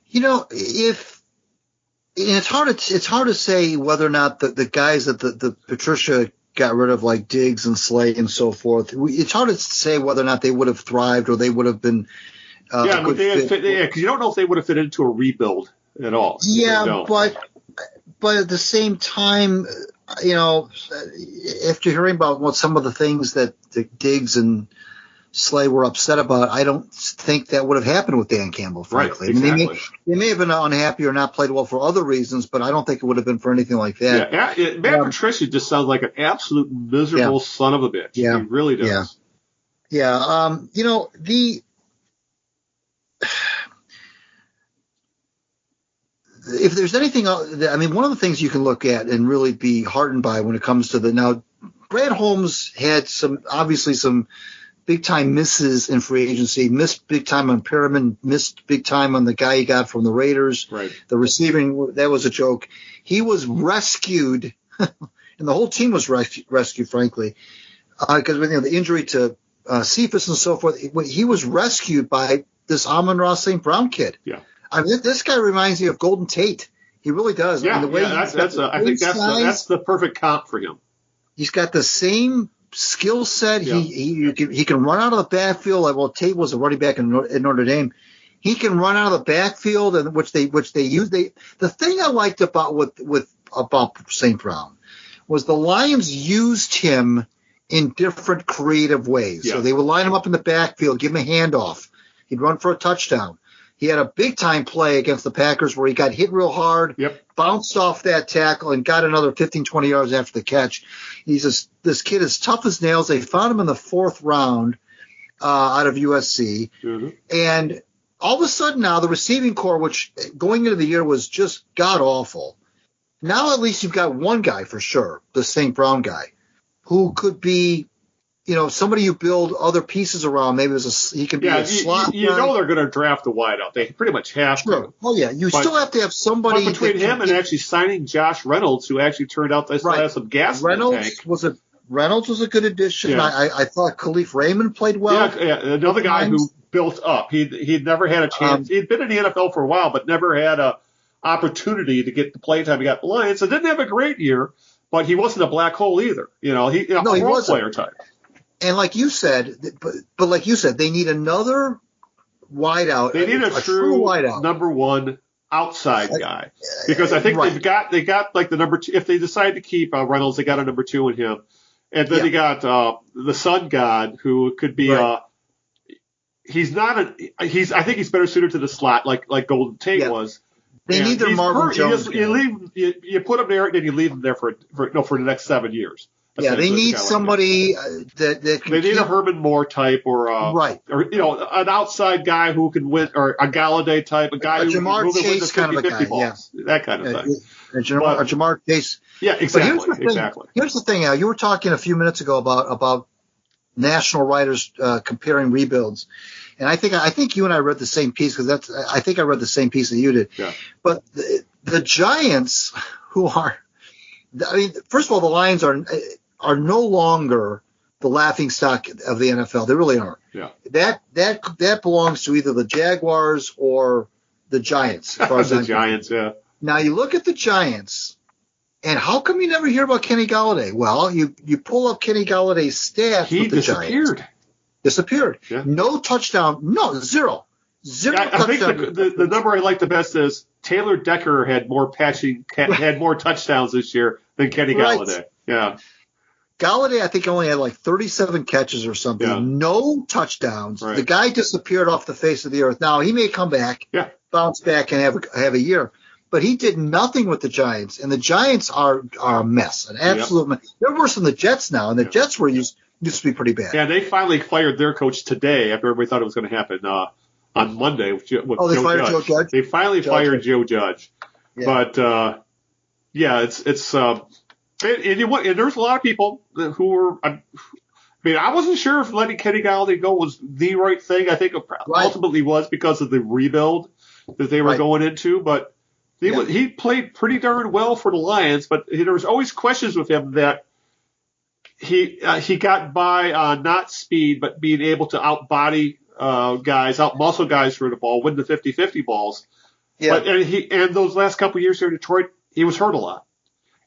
You know, it's hard to say whether or not the guys that the Patricia got rid of, like Diggs and Slay and so forth, it's hard to say whether or not they would have thrived or they would have been a good fit. Because you don't know if they would have fit into a rebuild at all. Yeah, but at the same time, you know, after hearing about what some of the things that the Diggs and Slay were upset about, I don't think that would have happened with Dan Campbell, frankly. Right, exactly. I mean, they may have been unhappy or not played well for other reasons, but I don't think it would have been for anything like that. Yeah, Matt Patricia just sounds like an absolute miserable son of a bitch. Yeah. He really does. Yeah. You know, if there's anything, I mean, one of the things you can look at and really be heartened by when it comes to now, Brad Holmes had obviously some big time misses in free agency, missed big time on Perriman, missed big time on the guy he got from the Raiders. Right. The receiving, that was a joke. He was rescued, and the whole team was rescued, frankly, because the injury to Cephas and so forth, he was rescued by this Amon-Ra St. Brown kid. Yeah. I mean, this guy reminds me of Golden Tate. He really does. Yeah, I mean, I think that's the perfect comp for him. He's got the same skill set. Yeah. He can run out of the backfield. Like, well, Tate was a running back in Notre Dame. He can run out of the backfield, and which they use. The thing I liked about St. Brown was the Lions used him in different creative ways. Yeah. So they would line him up in the backfield, give him a handoff. He'd run for a touchdown. He had a big-time play against the Packers where he got hit real hard, bounced off that tackle, and got another 15, 20 yards after the catch. This kid is tough as nails. They found him in the 4th round out of USC. Mm-hmm. And all of a sudden now the receiving core, which going into the year was just god-awful, now at least you've got one guy for sure, the St. Brown guy, who could be – somebody you build other pieces around. Maybe he could be a slot. You know they're going to draft a wideout. They pretty much have to. Oh, yeah. You still have to have somebody. But between him and actually signing Josh Reynolds, who actually turned out to have some gas in the tank. Reynolds was a good addition. Yeah. I thought Khalif Raymond played well. Yeah, another guy who built up. He'd never had a chance. He'd been in the NFL for a while, but never had a opportunity to get the playtime. He got the Lions. So didn't have a great year, but he wasn't a black hole either. He was a player type. And like you said, but like you said, they need another wideout. They need a true wideout, number one outside guy, because I think they got like the number 2. If they decide to keep Reynolds, they got a number 2 in him, and then they got the Sun God, who could be he's not I think he's better suited to the slot like Golden Tate was. They need their Marvin Jones. You put him there, and then you leave him there for the next 7 years. Yeah, they need somebody that can. They need a Herman Moore type, or an outside guy who can win, or a Galladay type, a guy who can move it with the 50-50 balls, that kind of thing. Jamar Chase. Yeah, exactly. Here's the thing, Al. You were talking a few minutes ago about national writers comparing rebuilds, and I think you and I read the same piece because I think I read the same piece that you did. Yeah. But the Giants, who are, I mean, first of all, the Lions are no longer the laughingstock of the NFL. They really aren't. Yeah. That belongs to either the Jaguars or the Giants. As far as the Giants, yeah. Now you look at the Giants, and how come you never hear about Kenny Galladay? Well, you pull up Kenny Galladay's stats with the Giants. Disappeared. Yeah. No touchdown. No, zero. I think the number I like the best is Taylor Decker had more touchdowns this year than Kenny Galladay. Yeah. Galladay, I think, only had like 37 catches or something. Yeah. No touchdowns. Right. The guy disappeared off the face of the earth. Now, he may come back, bounce back, and have a year. But he did nothing with the Giants, and the Giants are a mess, an absolute mess. They're worse than the Jets now, and the Jets were used to be pretty bad. Yeah, they finally fired their coach today after everybody thought it was going to happen on Monday with Joe Judge. They finally fired Joe Judge. Yeah. But, it's And there's a lot of people who were. I wasn't sure if letting Kenny Galladay go was the right thing. I think it ultimately was because of the rebuild that they were going into. But he played pretty darn well for the Lions. But there was always questions with him that he got by on not speed, but being able to outbody guys, outmuscle guys for the ball, win the 50-50 balls. Yeah. But and those last couple of years here in Detroit, he was hurt a lot.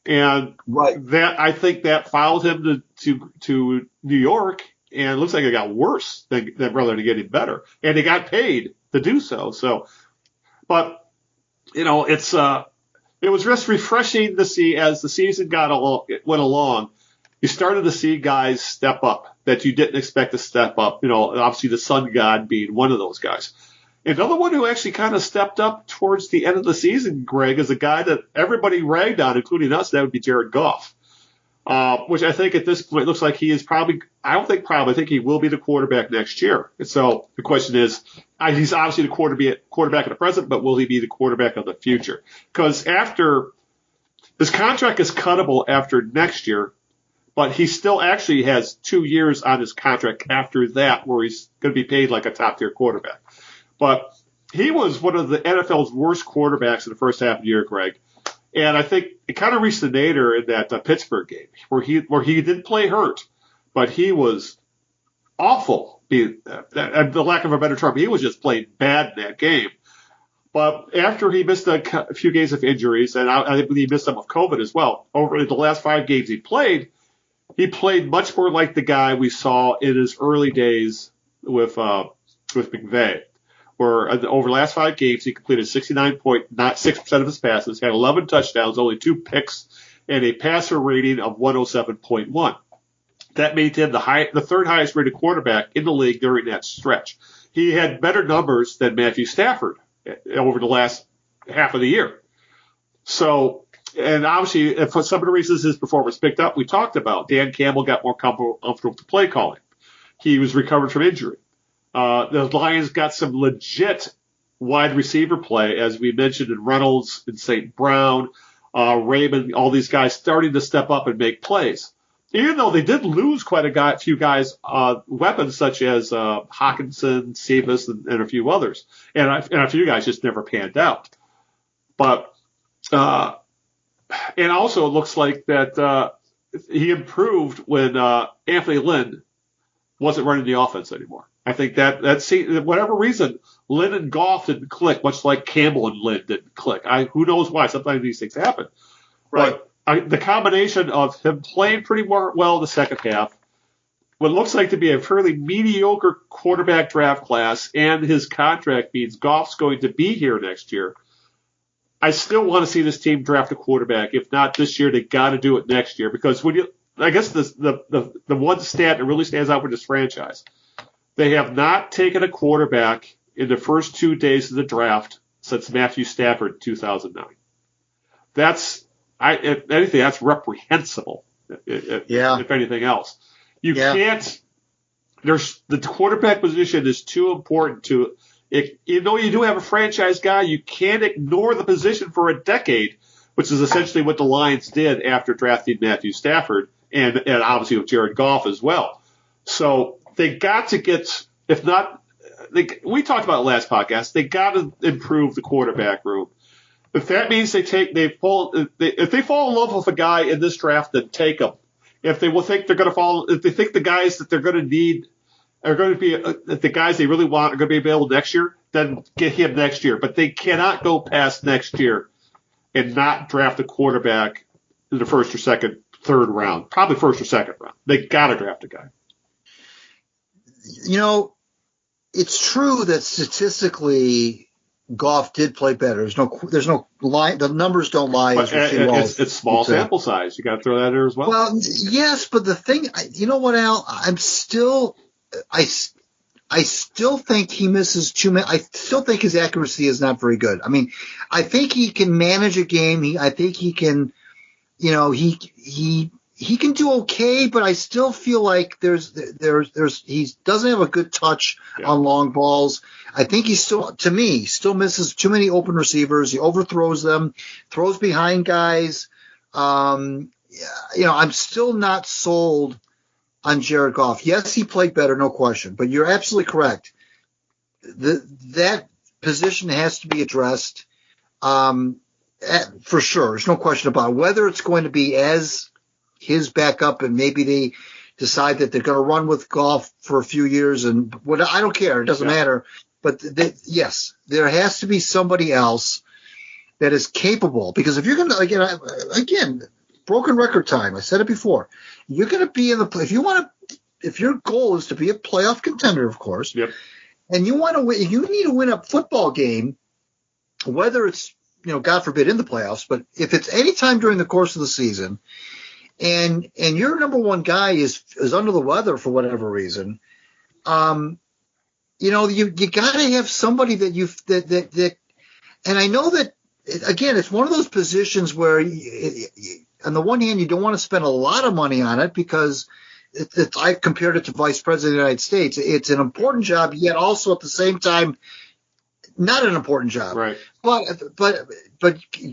And that I think that followed him to New York, and it looks like it got worse rather than getting better. And he got paid to do so. But it was just refreshing to see as the season went along. You started to see guys step up that you didn't expect to step up. Obviously the Sun God being one of those guys. Another one who actually kind of stepped up towards the end of the season, Greg, is a guy that everybody ragged on, including us. That would be Jared Goff, which I think at this point looks like he is probably – I think he will be the quarterback next year. And so the question is he's obviously the quarterback of the present, but will he be the quarterback of the future? Because his contract is cuttable after next year, but he still actually has 2 years on his contract after that where he's going to be paid like a top-tier quarterback. But he was one of the NFL's worst quarterbacks in the first half of the year, Greg. And I think it kind of reached the nadir in that Pittsburgh game where he didn't play hurt, but he was awful. The lack of a better term, he was just playing bad in that game. But after he missed a few games of injuries, and I think he missed some of COVID as well, over the last 5 games he played much more like the guy we saw in his early days with McVay. Where over the last 5 games, he completed 69.6% of his passes, had 11 touchdowns, only 2 picks, and a passer rating of 107.1. That made him the third highest rated quarterback in the league during that stretch. He had better numbers than Matthew Stafford over the last half of the year. So, and obviously, for some of the reasons his performance picked up, we talked about. Dan Campbell got more comfortable with the play calling. He was recovered from injury. The Lions got some legit wide receiver play, as we mentioned, in Reynolds and St. Brown, Raymond, all these guys starting to step up and make plays. Even though they did lose quite a few guys, weapons such as Hawkinson, Cephas, and a few others. And a few guys just never panned out. But and also it looks like that he improved when Anthony Lynn wasn't running the offense anymore. I think that whatever reason, Lynn and Goff didn't click, much like Campbell and Lynn didn't click. Who knows why? Sometimes these things happen. Right. But the combination of him playing pretty well in the second half, what looks like to be a fairly mediocre quarterback draft class, and his contract means Goff's going to be here next year. I still want to see this team draft a quarterback. If not this year, they got to do it next year, because I guess the one stat that really stands out with this franchise. They have not taken a quarterback in the first 2 days of the draft since Matthew Stafford in 2009. If anything, that's reprehensible. If anything else, you can't. The quarterback position is too important to. You do have a franchise guy, you can't ignore the position for a decade, which is essentially what the Lions did after drafting Matthew Stafford and obviously with Jared Goff as well. So. They got to get, if not, we talked about it last podcast, they got to improve the quarterback room. If that means if they fall in love with a guy in this draft, then take him. If they think the guys that they're going to need are going to be the guys they really want are going to be available next year, then get him next year. But they cannot go past next year and not draft a quarterback in the first or second, third round, probably first or second round. They got to draft a guy. It's true that statistically Goff did play better. There's no lie. The numbers don't lie. It's small sample size. You got to throw that in there as well. Well, yes, but the thing, you know what, Al? I still think he misses too many. I still think his accuracy is not very good. I mean, I think he can manage a game. I think he can, he can do okay, but I still feel like he doesn't have a good touch on long balls. I think he still misses too many open receivers. He overthrows them, throws behind guys. I'm still not sold on Jared Goff. Yes, he played better, no question, but you're absolutely correct. That position has to be addressed for sure. There's no question about it. Whether it's going to be as his backup and maybe they decide that they're going to run with Goff for a few years and what, I don't care. It doesn't matter. But yes, there has to be somebody else that is capable, because if you're going to, again, broken record time, I said it before, you're going to be if your goal is to be a playoff contender, of course, and you want to win, you need to win a football game, whether it's, God forbid, in the playoffs, but if it's any time during the course of the season, and your number one guy is under the weather for whatever reason, you got to have somebody that and I know that, again, it's one of those positions where, on the one hand, you don't want to spend a lot of money on it because I compared it to Vice President of the United States. It's an important job, yet also at the same time, not an important job. Right. But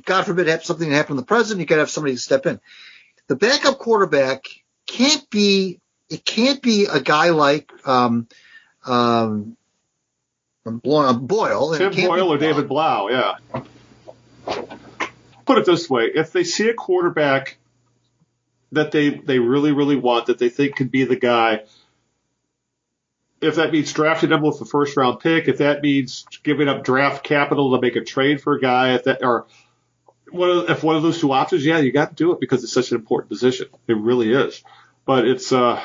God forbid, have something happen to the president, you got to have somebody to step in. The backup quarterback can't be a guy like Boyle. Tim Boyle or David Blau, yeah. Put it this way, if they see a quarterback that they really, really want, that they think could be the guy, if that means drafting them with the first-round pick, if that means giving up draft capital to make a trade for a guy, if one of those two options, yeah, you got to do it because it's such an important position. It really is. But it's I'll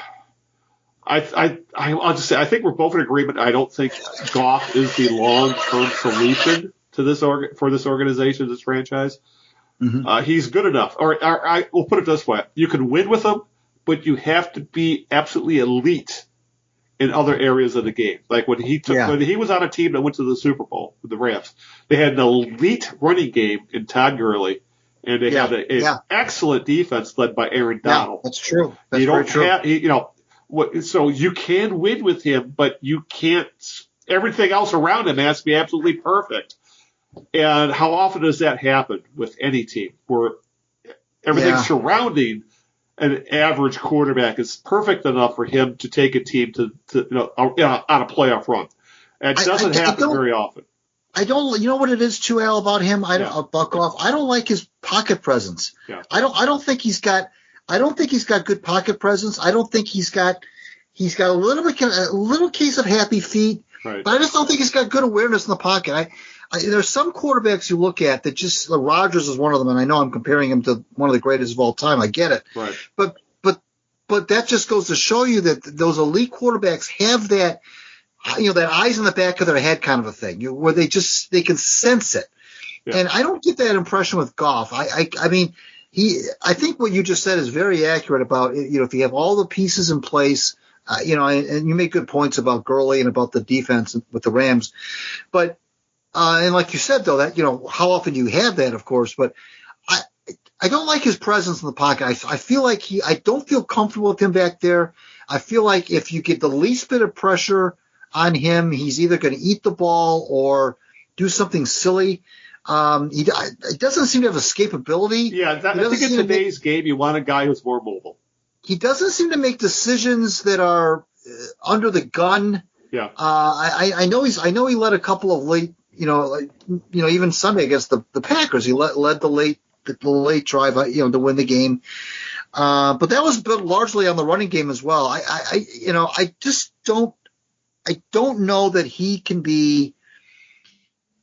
just say, I think we're both in agreement. I don't think Goff is the long-term solution to this for this organization, this franchise. Mm-hmm. He's good enough. We'll put it this way: you can win with him, but you have to be absolutely elite in other areas of the game. Like when he was on a team that went to the Super Bowl with the Rams, they had an elite running game in Todd Gurley, and they had an excellent defense led by Aaron Donald. That's true. That's you don't true. have, so you can win with him, but you can't. Everything else around him has to be absolutely perfect. And how often does that happen with any team where everything surrounding an average quarterback is perfect enough for him to take a team to on a playoff run? It doesn't happen very often. I don't. You know what it is too, Al, about him? About Goff. I don't like his pocket presence. Yeah. I don't think he's got good pocket presence. I don't think he's got a little case of happy feet. Right. But I just don't think he's got good awareness in the pocket. There's some quarterbacks you look at that just Rodgers is one of them, and I know I'm comparing him to one of the greatest of all time. I get it. Right. But that just goes to show you that those elite quarterbacks have that, that eyes in the back of their head kind of a thing, where they can sense it. Yeah. And I don't get that impression with Goff. I think what you just said is very accurate about, if you have all the pieces in place, and you make good points about Gurley and about the defense with the Rams, but. And like you said, though, that, how often you have that, of course, but I don't like his presence in the pocket. I feel like I don't feel comfortable with him back there. I feel like if you get the least bit of pressure on him, he's either going to eat the ball or do something silly. He doesn't seem to have escapability. Yeah, I think in today's game, you want a guy who's more mobile. He doesn't seem to make decisions that are under the gun. Yeah. I know he led a couple of late. Even Sunday against the Packers, he led the late drive, to win the game. But that was built largely on the running game as well. I just don't know that he can be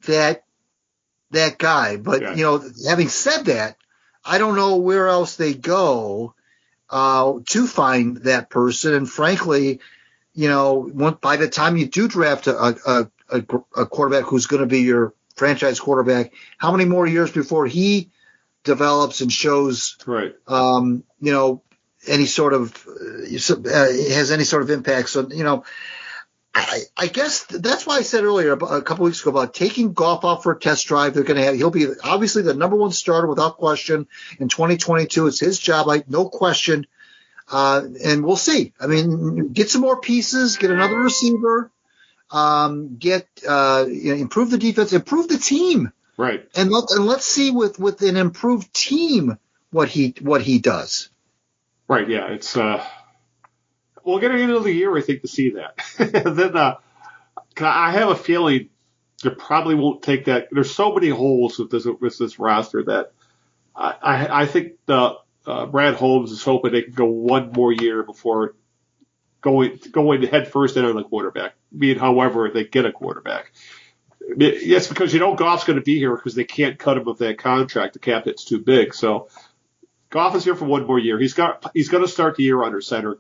that guy. But having said that, I don't know where else they go to find that person. And frankly, by the time you do draft a quarterback who's going to be your franchise quarterback, how many more years before he develops and shows, right? Any sort of has any sort of impact. So, I guess that's why I said earlier a couple weeks ago about taking Goff off for a test drive. He'll be obviously the number one starter without question in 2022. It's his job, no question. And we'll see. I mean, get some more pieces, get another receiver. Improve the defense, improve the team, right? And let's see with an improved team what he does. Right. Yeah. It's we'll get into the year, I think, to see that. Then I have a feeling they probably won't take that. There's so many holes with this roster that I think Brad Holmes is hoping they can go one more year before going head first in on the quarterback. However they get a quarterback. Yes, because Goff's going to be here because they can't cut him with that contract. The cap hit's too big. So Goff is here for one more year. He's going to start the year under center,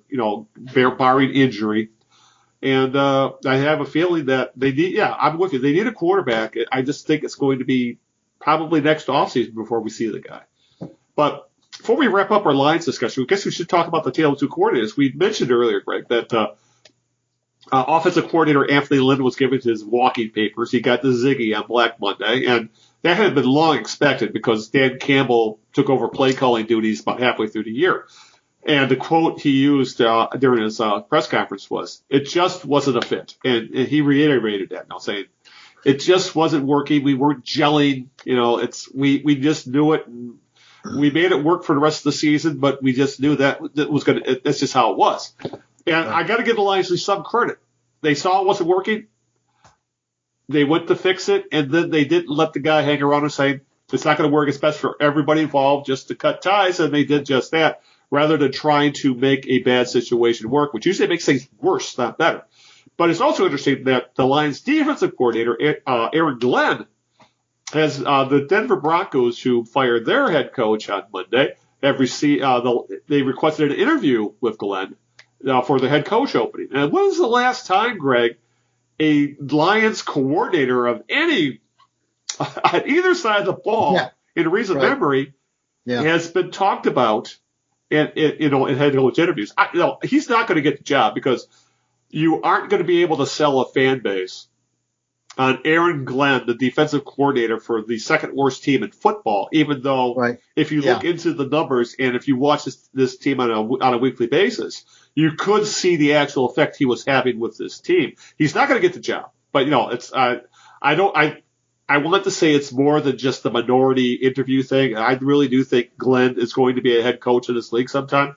barring injury. And I have a feeling that they need. Yeah, I'm with you. They need a quarterback. I just think it's going to be probably next offseason before we see the guy. But before we wrap up our Lions discussion, I guess we should talk about the tale of two coordinators. We mentioned earlier, Greg, that offensive coordinator Anthony Lynn was given his walking papers. He got the Ziggy on Black Monday, and that had been long expected because Dan Campbell took over play calling duties about halfway through the year. And the quote he used during his press conference was, "It just wasn't a fit." And he reiterated that, saying, "It just wasn't working. We weren't gelling. We just knew it. And we made it work for the rest of the season, but we just knew that was going to. That's just how it was." And I got to give the Lions some credit. They saw it wasn't working. They went to fix it, and then they didn't let the guy hang around and say, "It's not going to work. It's best for everybody involved just to cut ties," and they did just that, rather than trying to make a bad situation work, which usually makes things worse, not better. But it's also interesting that the Lions' defensive coordinator, Aaron Glenn, has the Denver Broncos, who fired their head coach on Monday, they requested an interview with Glenn for the head coach opening. And when was the last time, Greg, a Lions coordinator of any on either side of the ball in recent memory has been talked about in head coach interviews? He's not going to get the job because you aren't going to be able to sell a fan base on Aaron Glenn, the defensive coordinator for the second worst team in football, even though if you look into the numbers and if you watch this team on a weekly basis, you could see the actual effect he was having with this team. He's not going to get the job, but it's I want to say it's more than just the minority interview thing. I really do think Glenn is going to be a head coach in this league sometime,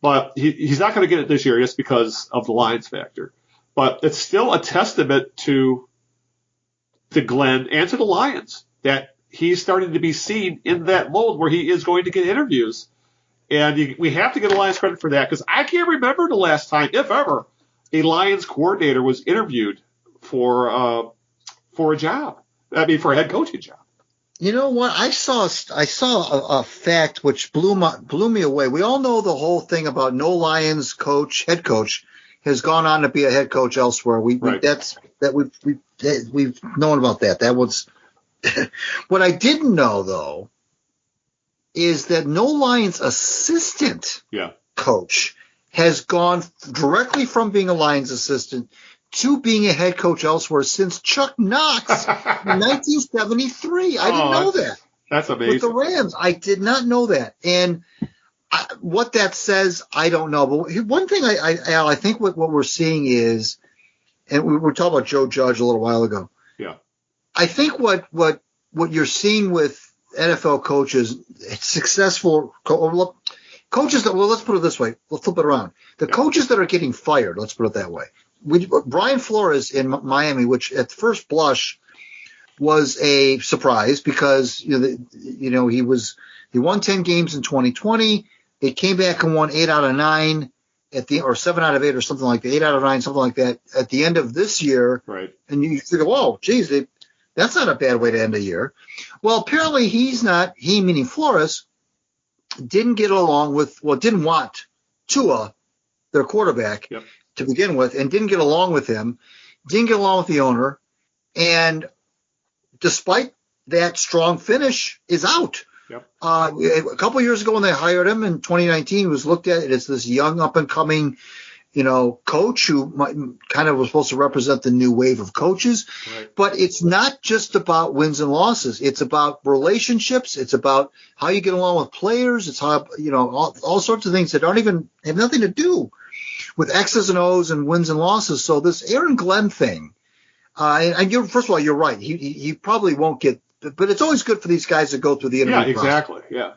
but he's not going to get it this year just because of the Lions factor. But it's still a testament to Glenn and to the Lions that he's starting to be seen in that mold where he is going to get interviews. And we have to give the Lions credit for that because I can't remember the last time, if ever, a Lions coordinator was interviewed for a job. For a head coaching job. You know what? I saw a fact which blew me away. We all know the whole thing about no Lions head coach has gone on to be a head coach elsewhere. We've known about that. That was what I didn't know though is that no Lions assistant coach has gone directly from being a Lions assistant to being a head coach elsewhere since Chuck Knox in 1973. I didn't know that. That's amazing. With the Rams, I did not know that. And what that says, I don't know. But one thing I think what we're seeing is, and we were talking about Joe Judge a little while ago. Yeah. I think what you're seeing with NFL coaches, successful coaches that, let's put it this way. We'll flip it around. The coaches that are getting fired, let's put it that way. Brian Flores in Miami, which at first blush was a surprise because he won 10 games in 2020. They came back and won 8 out of 9 or 7 out of 8 or something like that, 8 out of 9, something like that at the end of this year. Right. And you figure, whoa, geez, that's not a bad way to end a year. Well, apparently he meaning Flores, didn't want Tua, their quarterback, to begin with, and didn't get along with him, didn't get along with the owner, and despite that strong finish, is out. Yep. A couple of years ago when they hired him in 2019, he was looked at as this young up-and-coming, coach who kind of was supposed to represent the new wave of coaches. Right. But it's not just about wins and losses. It's about relationships. It's about how you get along with players. It's how, all sorts of things that have nothing to do with X's and O's and wins and losses. So this Aaron Glenn thing, first of all, you're right. He probably won't get, but it's always good for these guys to go through the interview process. Yeah, exactly. Yeah.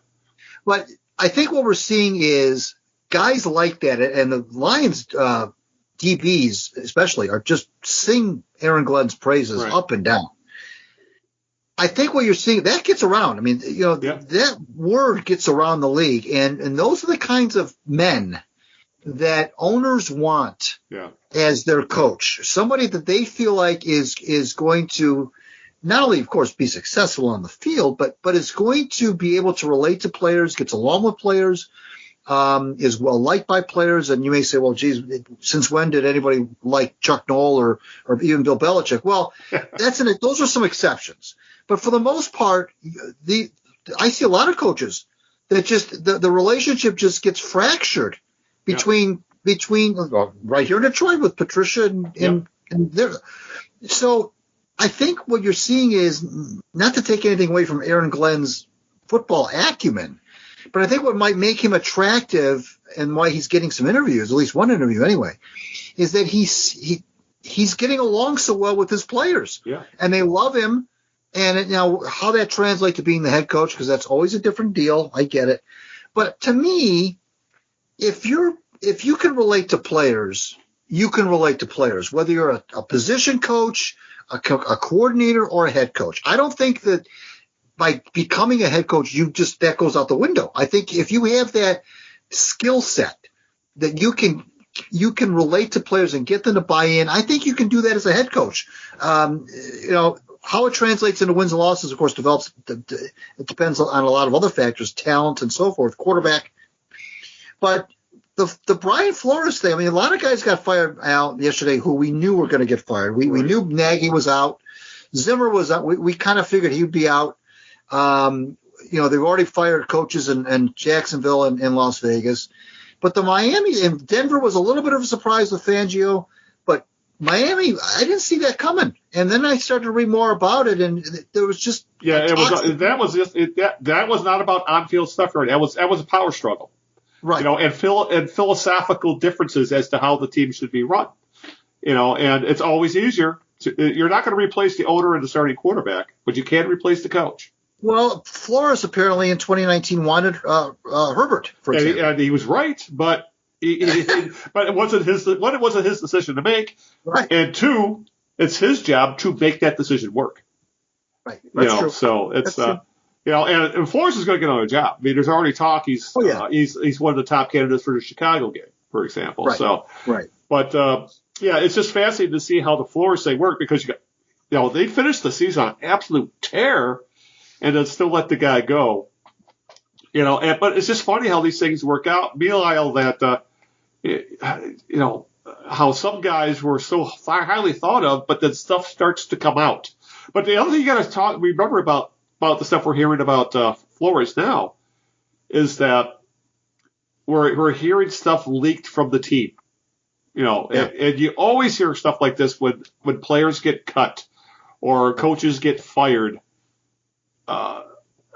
But I think what we're seeing is guys like that, and the Lions DBs especially are just sing Aaron Glenn's praises up and down. I think what you're seeing, that gets around. I mean, that word gets around the league, and those are the kinds of men that owners want as their coach. Somebody that they feel like is going to not only, of course, be successful on the field, but is going to be able to relate to players, gets along with players, is well liked by players. And you may say, well, geez, since when did anybody like Chuck Noll or even Bill Belichick? Well, those are some exceptions. But for the most part, I see a lot of coaches that just the relationship just gets fractured between right here in Detroit with Patricia and there. So I think what you're seeing is, not to take anything away from Aaron Glenn's football acumen, but I think what might make him attractive and why he's getting some interviews, at least one interview anyway, is that he's getting along so well with his players, and they love him. And now how that translates to being the head coach, because that's always a different deal. I get it. But to me, if you can relate to players, you can relate to players, whether you're a position coach, a coordinator, or a head coach. I don't think that by becoming a head coach, that goes out the window. I think if you have that skill set that you can relate to players and get them to buy in, I think you can do that as a head coach. How it translates into wins and losses, of course, it depends on a lot of other factors, talent and so forth, quarterback. But the Brian Flores thing, I mean, a lot of guys got fired out yesterday who we knew were going to get fired. We knew Nagy was out. Zimmer was out. We kind of figured he would be out. They've already fired coaches in Jacksonville and Las Vegas. But the Miami and Denver was a little bit of a surprise with Fangio. But Miami, I didn't see that coming. And then I started to read more about it, and there was just that was not about on-field stuff. Right? That was a power struggle. Right. And philosophical differences as to how the team should be run. And it's always easier. You're not going to replace the owner and the starting quarterback, but you can replace the coach. Well, Flores apparently in 2019 wanted Herbert, for example. And he was right, but but it wasn't his decision to make. Right. And two, it's his job to make that decision work. Right. That's true. So it's and Flores is going to get another job. I mean, there's already talk. He's one of the top candidates for the Chicago game, for example. Right. So but it's just fascinating to see how the Flores thing worked, because they finished the season on absolute tear, and then still let the guy go. But it's just funny how these things work out. Meanwhile, that how some guys were so highly thought of, but then stuff starts to come out. But the other thing you got to remember about the stuff we're hearing about Flores now is that we're hearing stuff leaked from the team. And you always hear stuff like this when players get cut or coaches get fired.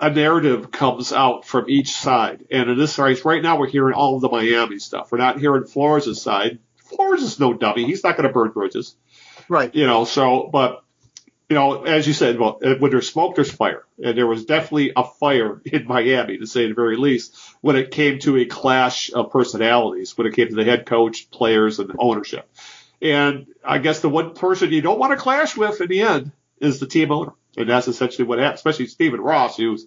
A narrative comes out from each side. And in this case, right now we're hearing all of the Miami stuff. We're not hearing Flores' side. Flores is no dummy. He's not going to burn bridges. Right. But as you said, well, when there's smoke, there's fire. And there was definitely a fire in Miami, to say the very least, when it came to a clash of personalities, when it came to the head coach, players, and ownership. And I guess the one person you don't want to clash with in the end is the team owner. And that's essentially what happened, especially Stephen Ross, who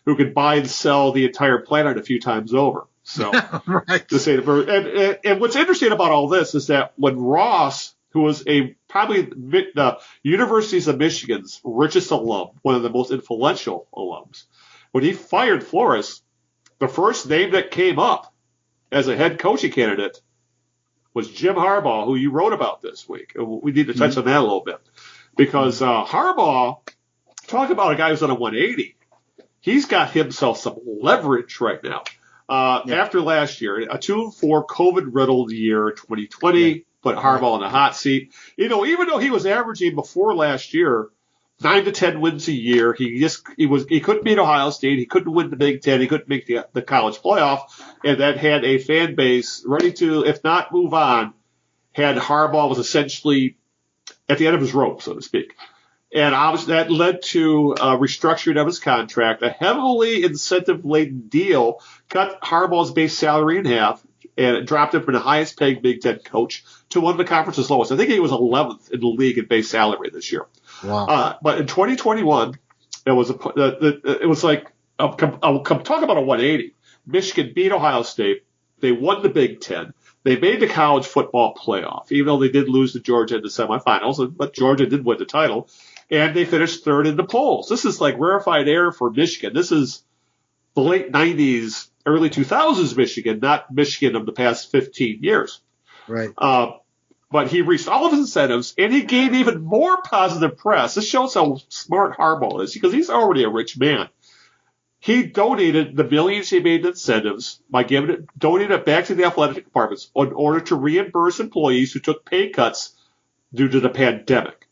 could buy and sell the entire planet a few times over. So, to say and what's interesting about all this is that when Ross, who was probably the University of Michigan's richest alum, one of the most influential alums, when he fired Flores, the first name that came up as a head coaching candidate was Jim Harbaugh, who you wrote about this week. We need to touch on that a little bit, because Harbaugh, talk about a guy who's on a 180. He's got himself some leverage right now. After last year, a 2-4 COVID-riddled year, 2020, put Harbaugh in the hot seat. Even though he was averaging before last year 9 to 10 wins a year, he couldn't beat Ohio State. He couldn't win the Big Ten. He couldn't make the college playoff, and that had a fan base ready to, if not move on, had Harbaugh was essentially at the end of his rope, so to speak. And obviously that led to restructuring of his contract. A heavily incentive-laden deal cut Harbaugh's base salary in half, and it dropped him from the highest-paid Big Ten coach to one of the conference's lowest. I think he was 11th in the league in base salary this year. Wow. But in 2021, it was like talk about a 180. Michigan beat Ohio State. They won the Big Ten. They made the college football playoff, even though they did lose to Georgia in the semifinals, but Georgia did win the title. And they finished third in the polls. This is like rarefied air for Michigan. This is the late 90s, early 2000s Michigan, not Michigan of the past 15 years. Right. But he reached all of his incentives, and he gained even more positive press. This shows how smart Harbaugh is, because he's already a rich man. He donated the millions he made in incentives by donating it back to the athletic departments in order to reimburse employees who took pay cuts due to the pandemic.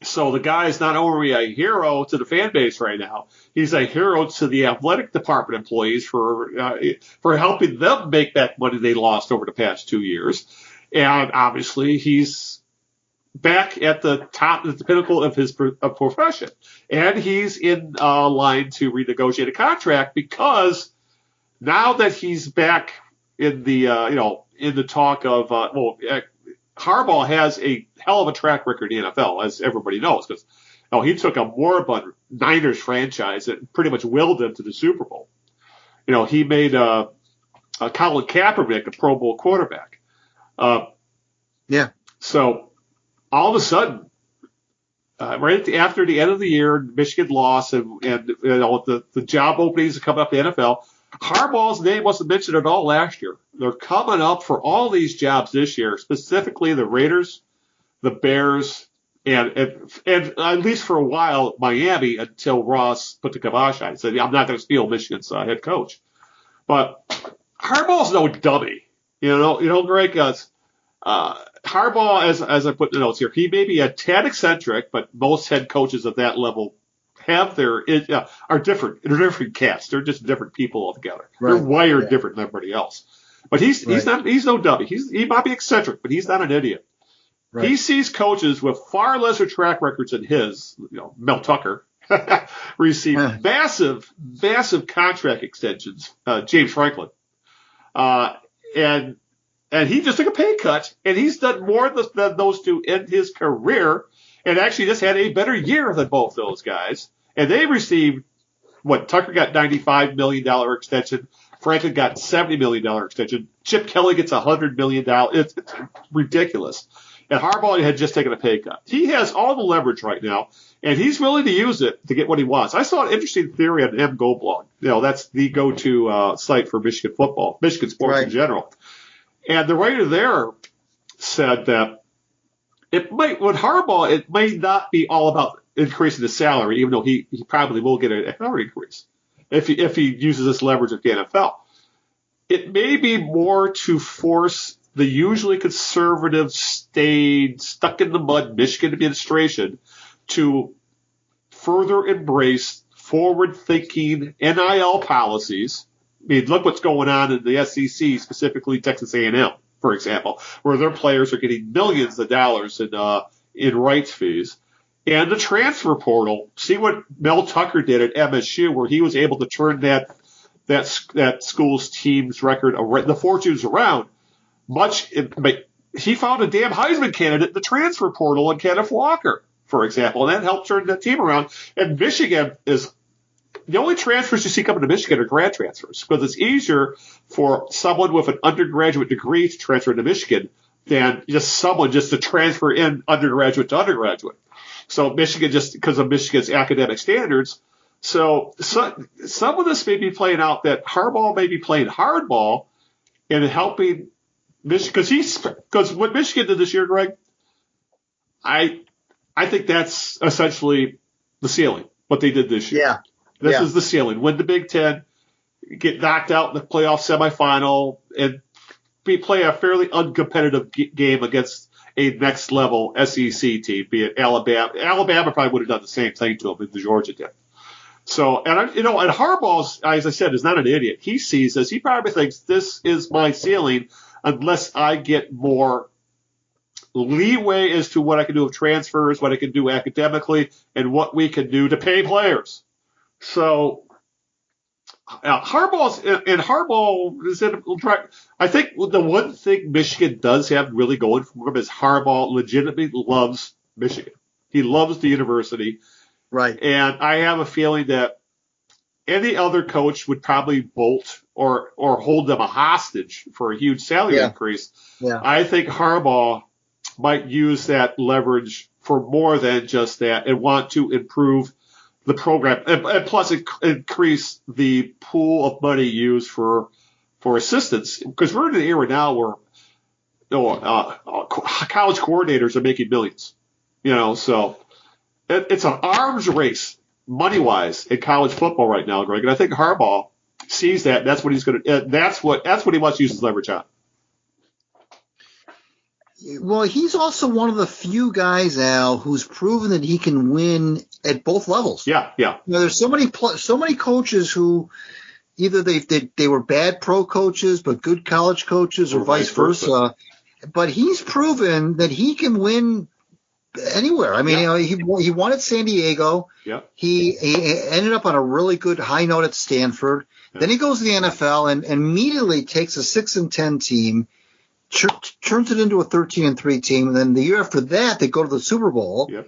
So the guy is not only a hero to the fan base right now, he's a hero to the athletic department employees for helping them make back money they lost over the past 2 years. And obviously he's back at the top, at the pinnacle of his profession. And he's in line to renegotiate a contract, because now that he's back in the, in the talk of, Harbaugh has a hell of a track record in the NFL, as everybody knows, because he took a moribund Niners franchise and pretty much willed them to the Super Bowl. He made Colin Kaepernick a Pro Bowl quarterback. So all of a sudden, right after the end of the year, Michigan lost, and the job openings are coming up in the NFL. Harbaugh's name wasn't mentioned at all last year. They're coming up for all these jobs this year, specifically the Raiders, the Bears, and at least for a while, Miami, until Ross put the kibosh on and said, I'm not going to steal Michigan's head coach. But Harbaugh's no dummy. Greg, Harbaugh, as I put in the notes here, he may be a tad eccentric, but most head coaches of that level are different. They're different casts. They're just different people altogether. Right. They're wired different than everybody else. But he's no dummy. He might be eccentric, but he's not an idiot. Right. He sees coaches with far lesser track records than his, Mel Tucker, receive massive contract extensions. James Franklin, and he just took a pay cut, and he's done more than those two in his career. And actually just had a better year than both those guys. And they received, Tucker got $95 million extension. Franklin got $70 million extension. Chip Kelly gets $100 million. It's ridiculous. And Harbaugh had just taken a pay cut. He has all the leverage right now, and he's willing to use it to get what he wants. I saw an interesting theory on MGoBlog. that's the go-to site for Michigan football, Michigan sports in general. And the writer there said that it may not be all about increasing the salary, even though he probably will get a salary increase if he uses this leverage at the NFL. It may be more to force the usually conservative, stuck in the mud Michigan administration to further embrace forward-thinking NIL policies. I mean, look what's going on in the SEC, specifically Texas A&M. For example, where their players are getting millions of dollars in rights fees. And the transfer portal, see what Mel Tucker did at MSU, where he was able to turn that school's team's record, the fortunes around. He found a damn Heisman candidate in the transfer portal in Kenneth Walker, for example, and that helped turn that team around. And Michigan is the only transfers you see coming to Michigan are grad transfers, because it's easier for someone with an undergraduate degree to transfer to Michigan than someone to transfer in undergraduate to undergraduate. So Michigan, just because of Michigan's academic standards. So some of this may be playing out that Harbaugh may be playing hardball and helping Michigan, because what Michigan did this year, Greg, I think that's essentially the ceiling, what they did this year. Yeah. This is the ceiling. Win the Big Ten, get knocked out in the playoff semifinal, and play a fairly uncompetitive game against a next-level SEC team, be it Alabama. Alabama probably would have done the same thing to them as Georgia did. So, and Harbaugh, as I said, is not an idiot. He sees this. He probably thinks this is my ceiling unless I get more leeway as to what I can do with transfers, what I can do academically, and what we can do to pay players. So Harbaugh is in. I think the one thing Michigan does have really going for him is Harbaugh legitimately loves Michigan. He loves the university. Right. And I have a feeling that any other coach would probably bolt or hold them a hostage for a huge salary increase. Yeah. I think Harbaugh might use that leverage for more than just that and want to improve the program and plus increase the pool of money used for assistants, because we're in an era now where college coordinators are making millions. So it's an arms race money-wise in college football right now, Greg. And I think Harbaugh sees that. And that's what he's going to. That's what he wants to use his leverage on. Well, he's also one of the few guys, Al, who's proven that he can win at both levels. Yeah. There's so many coaches who either they were bad pro coaches but good college coaches, or vice versa. But he's proven that he can win anywhere. I mean, he won at San Diego. Yeah. He ended up on a really good high note at Stanford. Yeah. Then he goes to the NFL and immediately takes a 6-10 team, turns it into a 13-3 team, and then the year after that they go to the Super Bowl. Yep.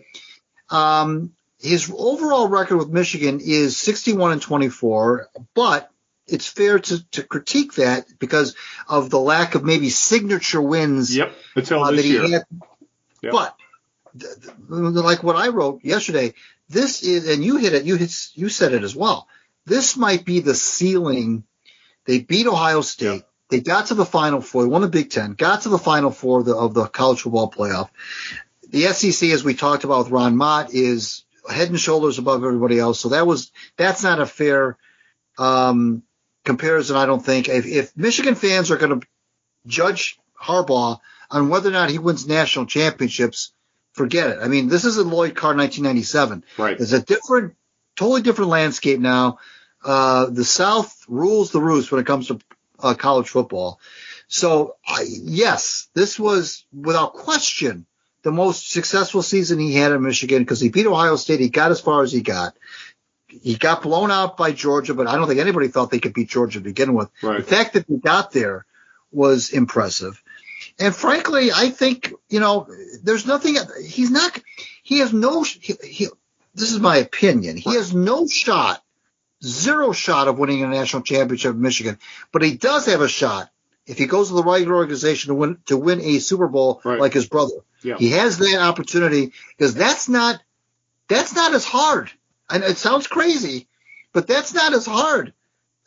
His overall record with Michigan is 61-24, but it's fair to critique that because of the lack of maybe signature wins. Yep. Until this year. Had. Yep. But like what I wrote yesterday, this is, and you hit it. You said it as well. This might be the ceiling. They beat Ohio State. Yep. They got to the Final Four. They won the Big Ten. Got to the Final Four of the college football playoff. The SEC, as we talked about with Ron Mott, is head and shoulders above everybody else. So that's not a fair comparison, I don't think. If Michigan fans are going to judge Harbaugh on whether or not he wins national championships, forget it. I mean, this isn't Lloyd Carr 1997. Right. It's a totally different landscape now. The South rules the roost when it comes to college football. So, yes, this was without question the most successful season he had in Michigan because he beat Ohio State. He got as far as he got. He got blown out by Georgia, but I don't think anybody thought they could beat Georgia to begin with. Right. The fact that he got there was impressive. And frankly, I think, there's nothing – he has no – this is my opinion. He has no shot, zero shot of winning a national championship in Michigan. But he does have a shot if he goes to the right organization to win a Super Bowl like his brother. Yeah. He has that opportunity because that's not as hard. And it sounds crazy, but that's not as hard.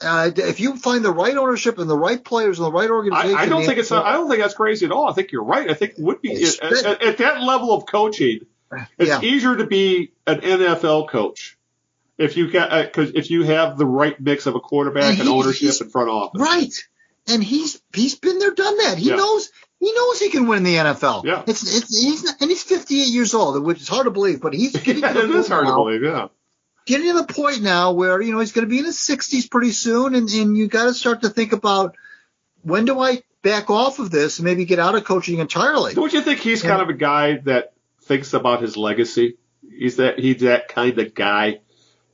If you find the right ownership and the right players and the right organization, I don't think that's crazy at all. I think you're right. I think it would be at that level of coaching. It's easier to be an NFL coach if you have the right mix of a quarterback and ownership and front office. Right, and he's been there, done that. He knows he can win in the NFL. Yeah, he's 58 years old, which is hard to believe, but he's getting to the it is hard to believe. Yeah. Getting to the point now where, he's going to be in his 60s pretty soon, and you got to start to think about when do I back off of this and maybe get out of coaching entirely. Don't you think he's kind of a guy that thinks about his legacy? He's that kind of guy,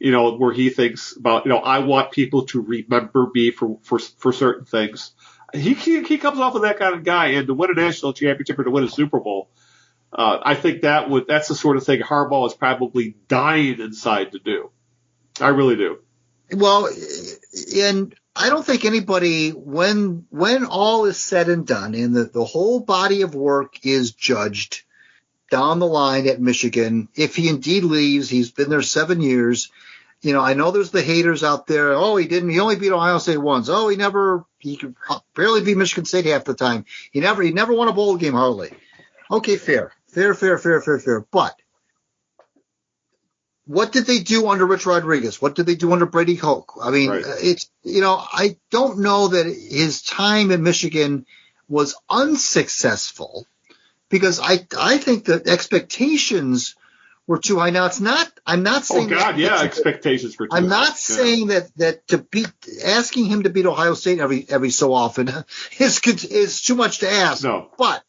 where he thinks about, I want people to remember me for certain things. He comes off of that kind of guy, and to win a national championship or to win a Super Bowl, I think that's the sort of thing Harbaugh is probably dying inside to do. I really do. Well, and I don't think anybody, when all is said and done and the whole body of work is judged down the line at Michigan, if he indeed leaves, he's been there 7 years. I know there's the haters out there. Oh, he only beat Ohio State once. Oh, he could barely beat Michigan State half the time. He never won a bowl game hardly. Okay, fair. But what did they do under Rich Rodriguez? What did they do under Brady Hoke? I mean, It's, I don't know that his time in Michigan was unsuccessful because I think the expectations were too high. Now, I'm not saying. Oh, God, expectations were too high. I'm not saying that asking him to beat Ohio State every so often is too much to ask. No. But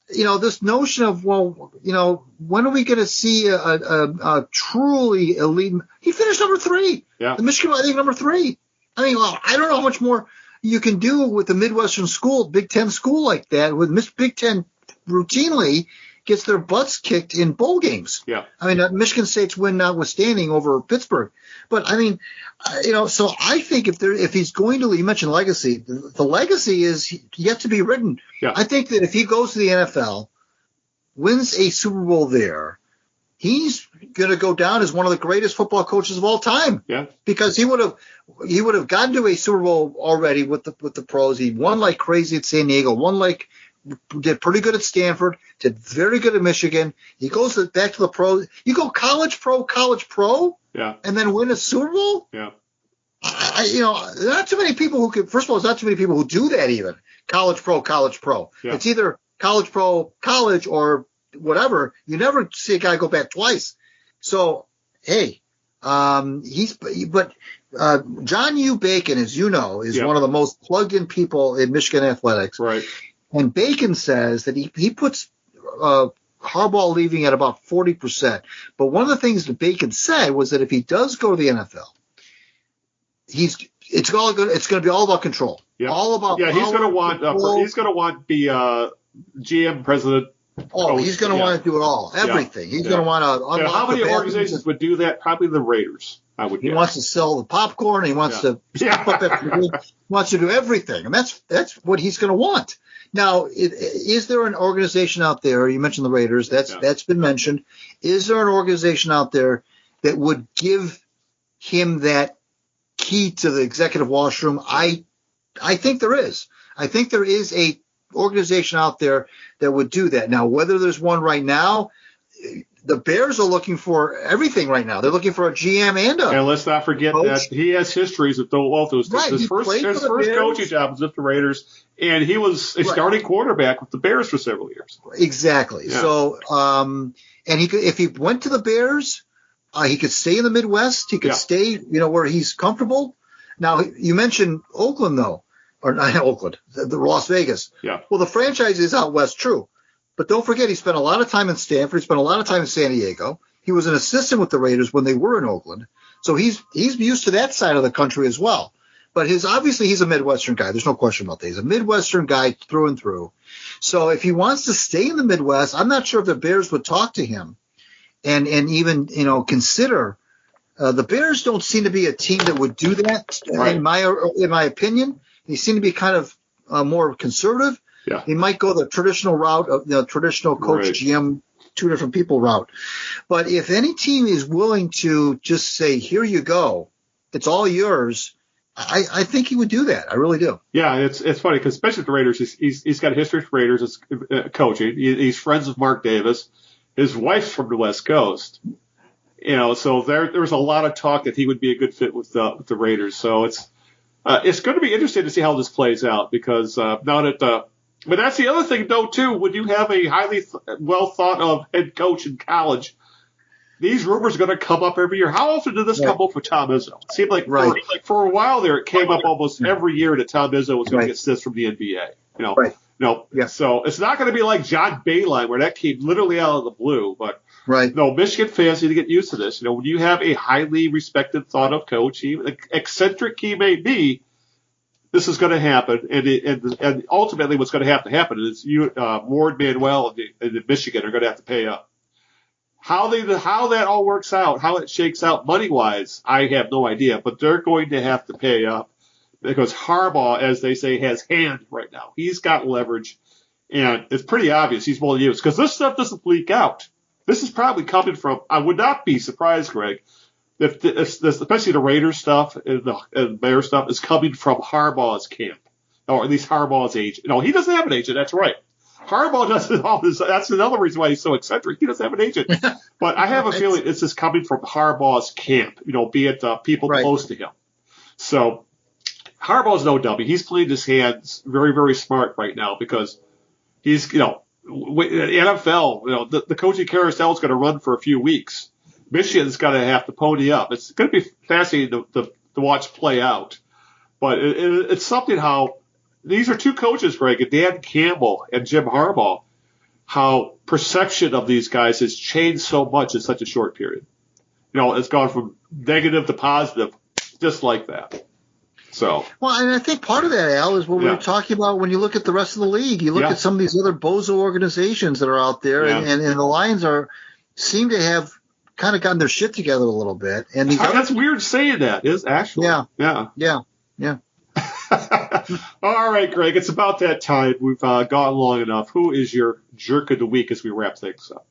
this notion of, when are we going to see a truly elite? He finished number 3. Yeah. The Michigan, I think, number 3. I mean, I don't know how much more you can do with a Midwestern school, Big Ten school like that. With Big Ten routinely gets their butts kicked in bowl games. Yeah. I mean, Michigan State's win notwithstanding over Pittsburgh. But I mean, so I think if he's going to, you mentioned legacy, the legacy is yet to be written. Yeah. I think that if he goes to the NFL, wins a Super Bowl there, he's going to go down as one of the greatest football coaches of all time. Yeah. Because he would have gotten to a Super Bowl already with the pros. He won like crazy at San Diego, did pretty good at Stanford, did very good at Michigan. He goes back to the pros. You go college pro, yeah, and then win a Super Bowl. Yeah. Not too many people who could. First of all, there's not too many people who do that even. College pro. Yeah. It's either college pro, college, or whatever. You never see a guy go back twice. So, hey, John U. Bacon, as you know, is one of the most plugged-in people in Michigan athletics. Right. And Bacon says that he puts Harbaugh leaving at about 40%. But one of the things that Bacon said was that if he does go to the NFL, it's going to be all about control. Yeah. All about he's going to want the GM president. Oh, he's going to want to do it all, everything. He's going to want to unlock how many the organizations would do that? Probably the Raiders, I would guess. He wants to sell the popcorn. He wants to step up he wants to do everything, and that's what he's going to want. Now, is there an organization out there? You mentioned the Raiders. That's been mentioned. Is there an organization out there that would give him that key to the executive washroom? I think there is. I think there is a organization out there that would do that. Now, whether there's one right now, the Bears are looking for everything right now. They're looking for a GM and let's not forget coach. That he has histories with both those teams. Right, His first coaching job was with the Raiders, and he was a starting quarterback with the Bears for several years. Exactly. Yeah. So, and if he went to the Bears, he could stay in the Midwest. He could stay, where he's comfortable. Now, you mentioned Oakland, though. Or not Oakland, the Las Vegas. Yeah. Well, the franchise is out west, true. But don't forget, he spent a lot of time in Stanford. He spent a lot of time in San Diego. He was an assistant with the Raiders when they were in Oakland. So he's used to that side of the country as well. But obviously he's a Midwestern guy. There's no question about that. He's a Midwestern guy through and through. So if he wants to stay in the Midwest, I'm not sure if the Bears would talk to him and even, consider. The Bears don't seem to be a team that would do that, in my opinion. They seem to be kind of more conservative. Yeah. He might go the traditional route of the traditional coach, GM, two different people route. But if any team is willing to just say, here you go, it's all yours, I think he would do that. I really do. Yeah, it's funny because especially with the Raiders, he's got a history with Raiders as coaching. He's friends with Mark Davis. His wife's from the West Coast. So there was a lot of talk that he would be a good fit with the Raiders. So it's going to be interesting to see how this plays out because now that but that's the other thing, though, too. When you have a highly well thought of head coach in college, these rumors are going to come up every year. How often did this come up for Tom Izzo? It seemed like for a while there, it came up almost every year that Tom Izzo was going to get assist from the NBA. So it's not going to be like John Beilein where that came literally out of the blue. But no, Michigan fans need to get used to this. When you have a highly respected, thought of coach, even eccentric he may be, this is going to happen, and ultimately what's going to have to happen is Ward, Manuel, and Michigan are going to have to pay up. How that all works out, how it shakes out money-wise, I have no idea, but they're going to have to pay up because Harbaugh, as they say, has hand right now. He's got leverage, and it's pretty obvious he's willing to use because this stuff doesn't leak out. This is probably coming from, I would not be surprised, Greg, if especially the Raiders stuff and the Bear stuff is coming from Harbaugh's camp, or at least Harbaugh's agent. He doesn't have an agent. That's right. Harbaugh doesn't all this. That's another reason why he's so eccentric. He doesn't have an agent. But I have a feeling this is coming from Harbaugh's camp. Be it people close to him. So Harbaugh's no dummy. He's playing his hands very, very smart right now because he's the NFL. The coaching carousel is going to run for a few weeks. Michigan's going to have to pony up. It's going to be fascinating to watch play out. But it's something how these are two coaches, Greg, Dan Campbell and Jim Harbaugh. how perception of these guys has changed so much in such a short period. It's gone from negative to positive just like that. So, well, and I think part of that, Al, is what we were talking about when you look at the rest of the league. You look at some of these other bozo organizations that are out there, and the Lions seem to have kind of gotten their shit together a little bit. And that's weird saying that, is actually. Yeah. All right, Greg, it's about that time. We've gone long enough. Who is your jerk of the week as we wrap things up?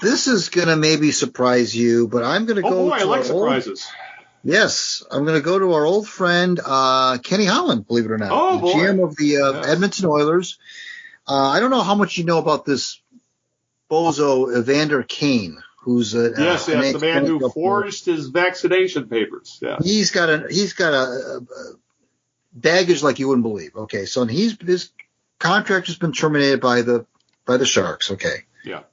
This is going to maybe surprise you, but I'm going to go. Oh, boy, I like surprises. Yes, I'm going to go to our old friend Kenny Holland, believe it or not. Oh, boy. GM of the Edmonton Oilers. I don't know how much you know about this bozo Evander Kane, who's the man who forged his vaccination papers. Yeah, he's got a baggage like you wouldn't believe. Okay, so his contract has been terminated by the Sharks. Okay. Yeah.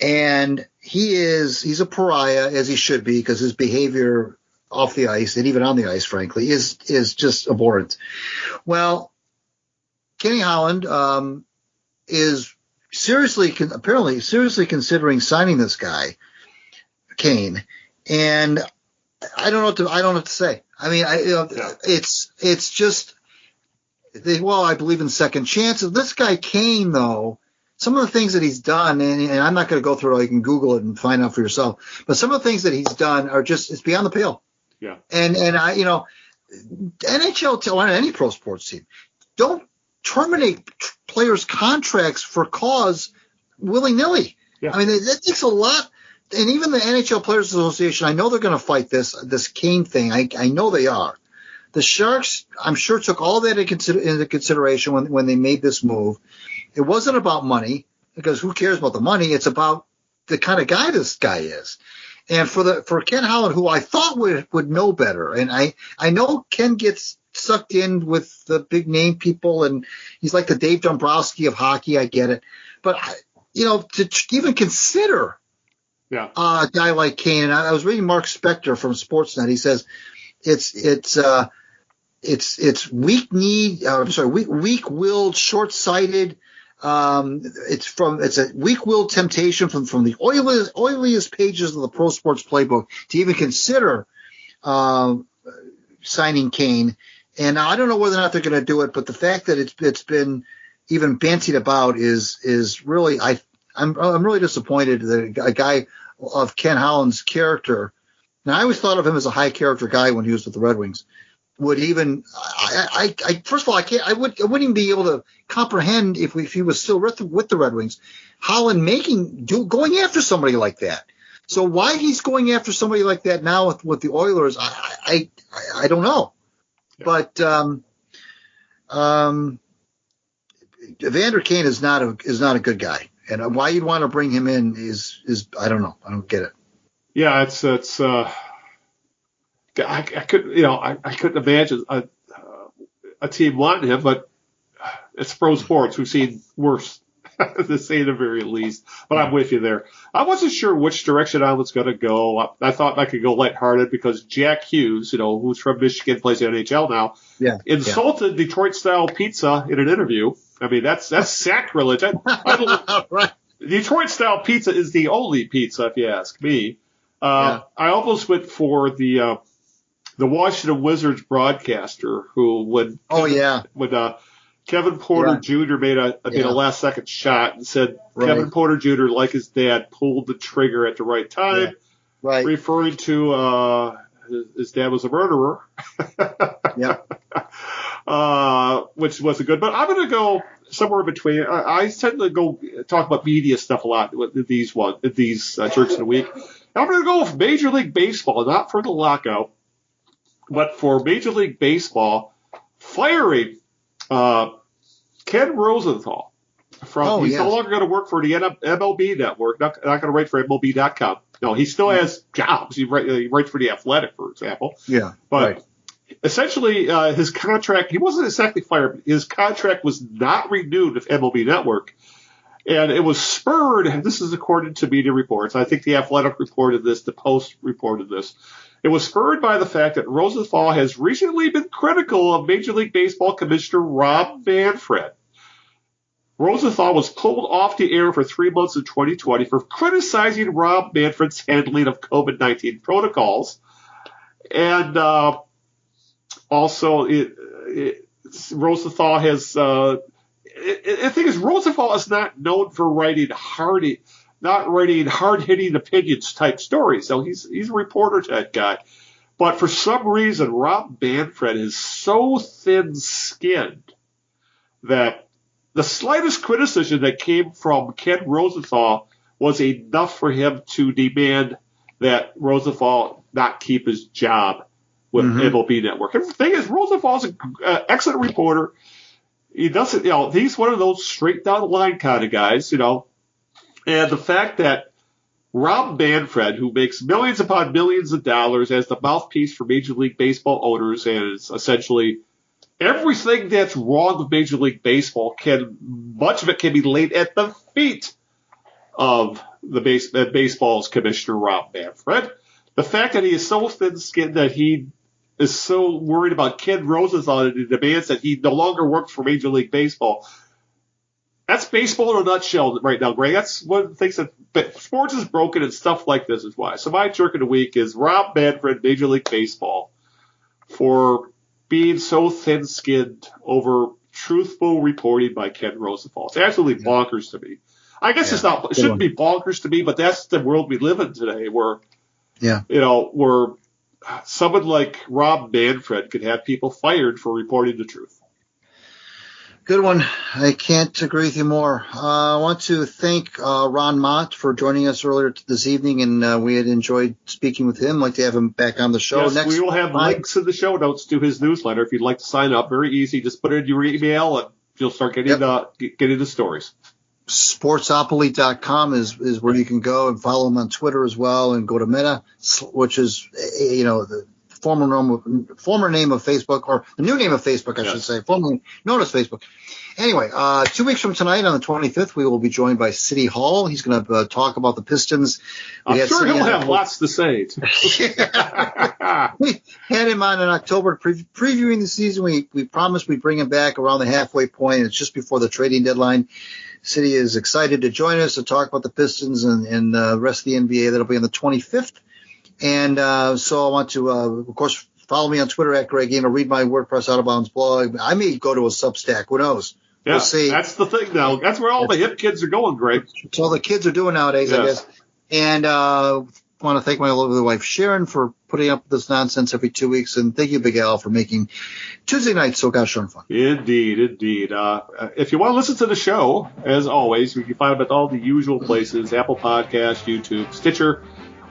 And he's a pariah, as he should be, because his behavior off the ice and even on the ice, frankly, is just abhorrent. Well, Kenny Holland is apparently seriously considering signing this guy, Kane, and I don't know what to say. I mean, it's just I believe in second chances. This guy Kane, though. Some of the things that he's done, and I'm not going to go through it. You can Google it and find out for yourself. But some of the things that he's done are it's beyond the pale. Yeah. And NHL or any pro sports team, don't terminate players' contracts for cause willy-nilly. Yeah. I mean, that takes a lot. And even the NHL Players Association, I know they're going to fight this Kane thing. I know they are. The Sharks, I'm sure, took all that into consideration when they made this move. It wasn't about money, because who cares about the money? It's about the kind of guy this guy is. And for Ken Holland, who I thought would know better, and I know Ken gets sucked in with the big name people, and he's like the Dave Dombrowski of hockey. I get it, but to even consider a guy like Kane, and I was reading Mark Spector from Sportsnet. He says it's weak-willed, short-sighted. It's a weak-willed temptation from the oiliest pages of the Pro Sports Playbook to even consider signing Kane. And I don't know whether or not they're going to do it, but the fact that it's been even bantied about is really I'm really disappointed that a guy of Ken Holland's character. Now, I always thought of him as a high character guy when he was with the Red Wings. Would even first of all, I wouldn't even be able to comprehend if he was still with the Red Wings, Holland going after somebody like that. So why he's going after somebody like that now with the Oilers, I don't know. Yeah. But Evander Kane is not a good guy, and why you'd want to bring him in is I don't know. I don't get it. Yeah, it's I couldn't imagine a team wanting him, but it's pro sports. We've seen worse, to say the very least. But I'm with you there. I wasn't sure which direction I was going to go. I thought I could go lighthearted because Jack Hughes, who's from Michigan, plays in the NHL now, insulted Detroit-style pizza in an interview. I mean, that's sacrilege. Right. Detroit-style pizza is the only pizza, if you ask me. I almost went for the Washington Wizards broadcaster who when Kevin Porter Jr. made a last second shot and said Kevin Porter Jr., like his dad, pulled the trigger at the right time, referring to his dad was a murderer, which wasn't good. But I'm going to go somewhere in between. I tend to go talk about media stuff a lot with these jerks of the week. I'm going to go with Major League Baseball, not for the lockout, but for Major League Baseball firing Ken Rosenthal. He's no longer going to work for the MLB network, not going to write for MLB.com. No, he still has jobs. He writes for The Athletic, for example. Yeah. But essentially, his contract, he wasn't exactly fired. His contract was not renewed with MLB Network. And it was spurred, and this is according to media reports. I think The Athletic reported this, the Post reported this. It was spurred by the fact that Rosenthal has recently been critical of Major League Baseball Commissioner Rob Manfred. Rosenthal was pulled off the air for 3 months in 2020 for criticizing Rob Manfred's handling of COVID-19 protocols. And also, Rosenthal has the thing is, Rosenthal is not known for writing hard-hitting opinions type stories. So he's a reporter type guy. But for some reason, Rob Manfred is so thin-skinned that the slightest criticism that came from Ken Rosenthal was enough for him to demand that Rosenthal not keep his job with MLB Network. And the thing is, Rosenthal's an excellent reporter. He doesn't, he's one of those straight down the line kind of guys, And the fact that Rob Manfred, who makes millions upon millions of dollars as the mouthpiece for Major League Baseball owners, and is essentially everything that's wrong with Major League Baseball, much of it can be laid at the feet of the baseball's commissioner, Rob Manfred. The fact that he is so thin-skinned that he is so worried about Ken Rosenthal and he demands that he no longer works for Major League Baseball. That's baseball in a nutshell right now, Greg. That's one of the things that sports is broken and stuff like this is why. So my jerk of the week is Rob Manfred, Major League Baseball, for being so thin-skinned over truthful reporting by Ken Rosenthal. It's absolutely bonkers to me. I guess it shouldn't be bonkers to me, but that's the world we live in today where, where someone like Rob Manfred could have people fired for reporting the truth. Good one. I can't agree with you more. I want to thank Ron Mott for joining us earlier this evening, and we had enjoyed speaking with him. I'd like to have him back on the show. Yes, we will have links in the show notes to his newsletter if you'd like to sign up. Very easy. Just put it in your email, and you'll start getting the stories. Sportsopoly.com is where you can go and follow him on Twitter as well, and go to Meta, which is, the former name of Facebook, or the new name of Facebook, I should say, formerly known as Facebook. Anyway, 2 weeks from tonight, on the 25th, we will be joined by City Hall. He's going to talk about the Pistons. I'm sure he'll have lots to say. We had him on in October previewing the season. We promised we'd bring him back around the halfway point. It's just before the trading deadline. City is excited to join us to talk about the Pistons and the rest of the NBA. That'll be on the 25th. And so I want to, of course, follow me on Twitter at Greg Gainer, read my WordPress Out of Bounds blog. I may go to a Substack. Who knows? Yeah, we'll see. That's the thing now. That's where all the hip kids are going, Greg. That's all the kids are doing nowadays, I guess. And I want to thank my lovely wife, Sharon, for putting up with this nonsense every 2 weeks. And thank you, Big Al, for making Tuesday night so gosh darn fun. Indeed. If you want to listen to the show, as always, you can find them at all the usual places: Apple Podcasts, YouTube, Stitcher,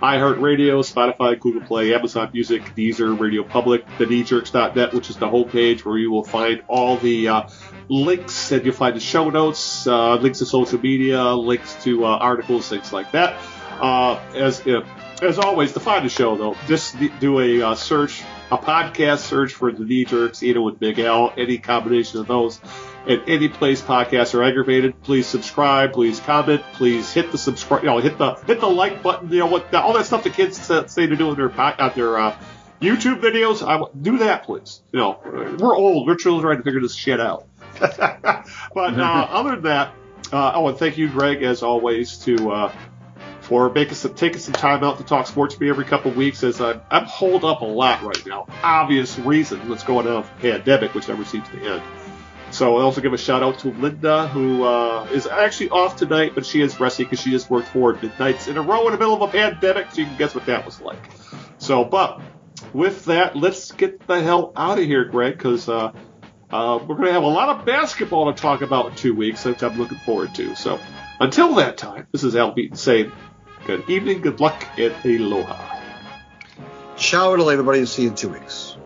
iHeartRadio, Spotify, Google Play, Amazon Music, Deezer, Radio Public, thekneejerks.net, which is the homepage where you will find all the links, and you'll find the show notes, links to social media, links to articles, things like that. As always, to find the show, though, just do a search, a podcast search for The Knee Jerks, Eno and Big Al, any combination of those. At any place podcasts are aggravated, please subscribe, please comment, please hit the subscribe, hit the like button, all that stuff the kids say to do on their YouTube videos. Do that, please. We're old, we're trying to figure this shit out. But other than that, and thank you, Greg, as always, for taking some time out to talk sports with me every couple of weeks, as I'm holed up a lot right now. Obvious reason what's going on with the pandemic, which never seems to end. So I also give a shout out to Linda, who is actually off tonight, but she is resting because she just worked 4 midnights in a row in the middle of a pandemic. So you can guess what that was like. So, but with that, let's get the hell out of here, Greg, because we're going to have a lot of basketball to talk about in 2 weeks, which I'm looking forward to. So until that time, this is Al Beaton saying good evening, good luck, and aloha. Ciao to everybody. See you in 2 weeks.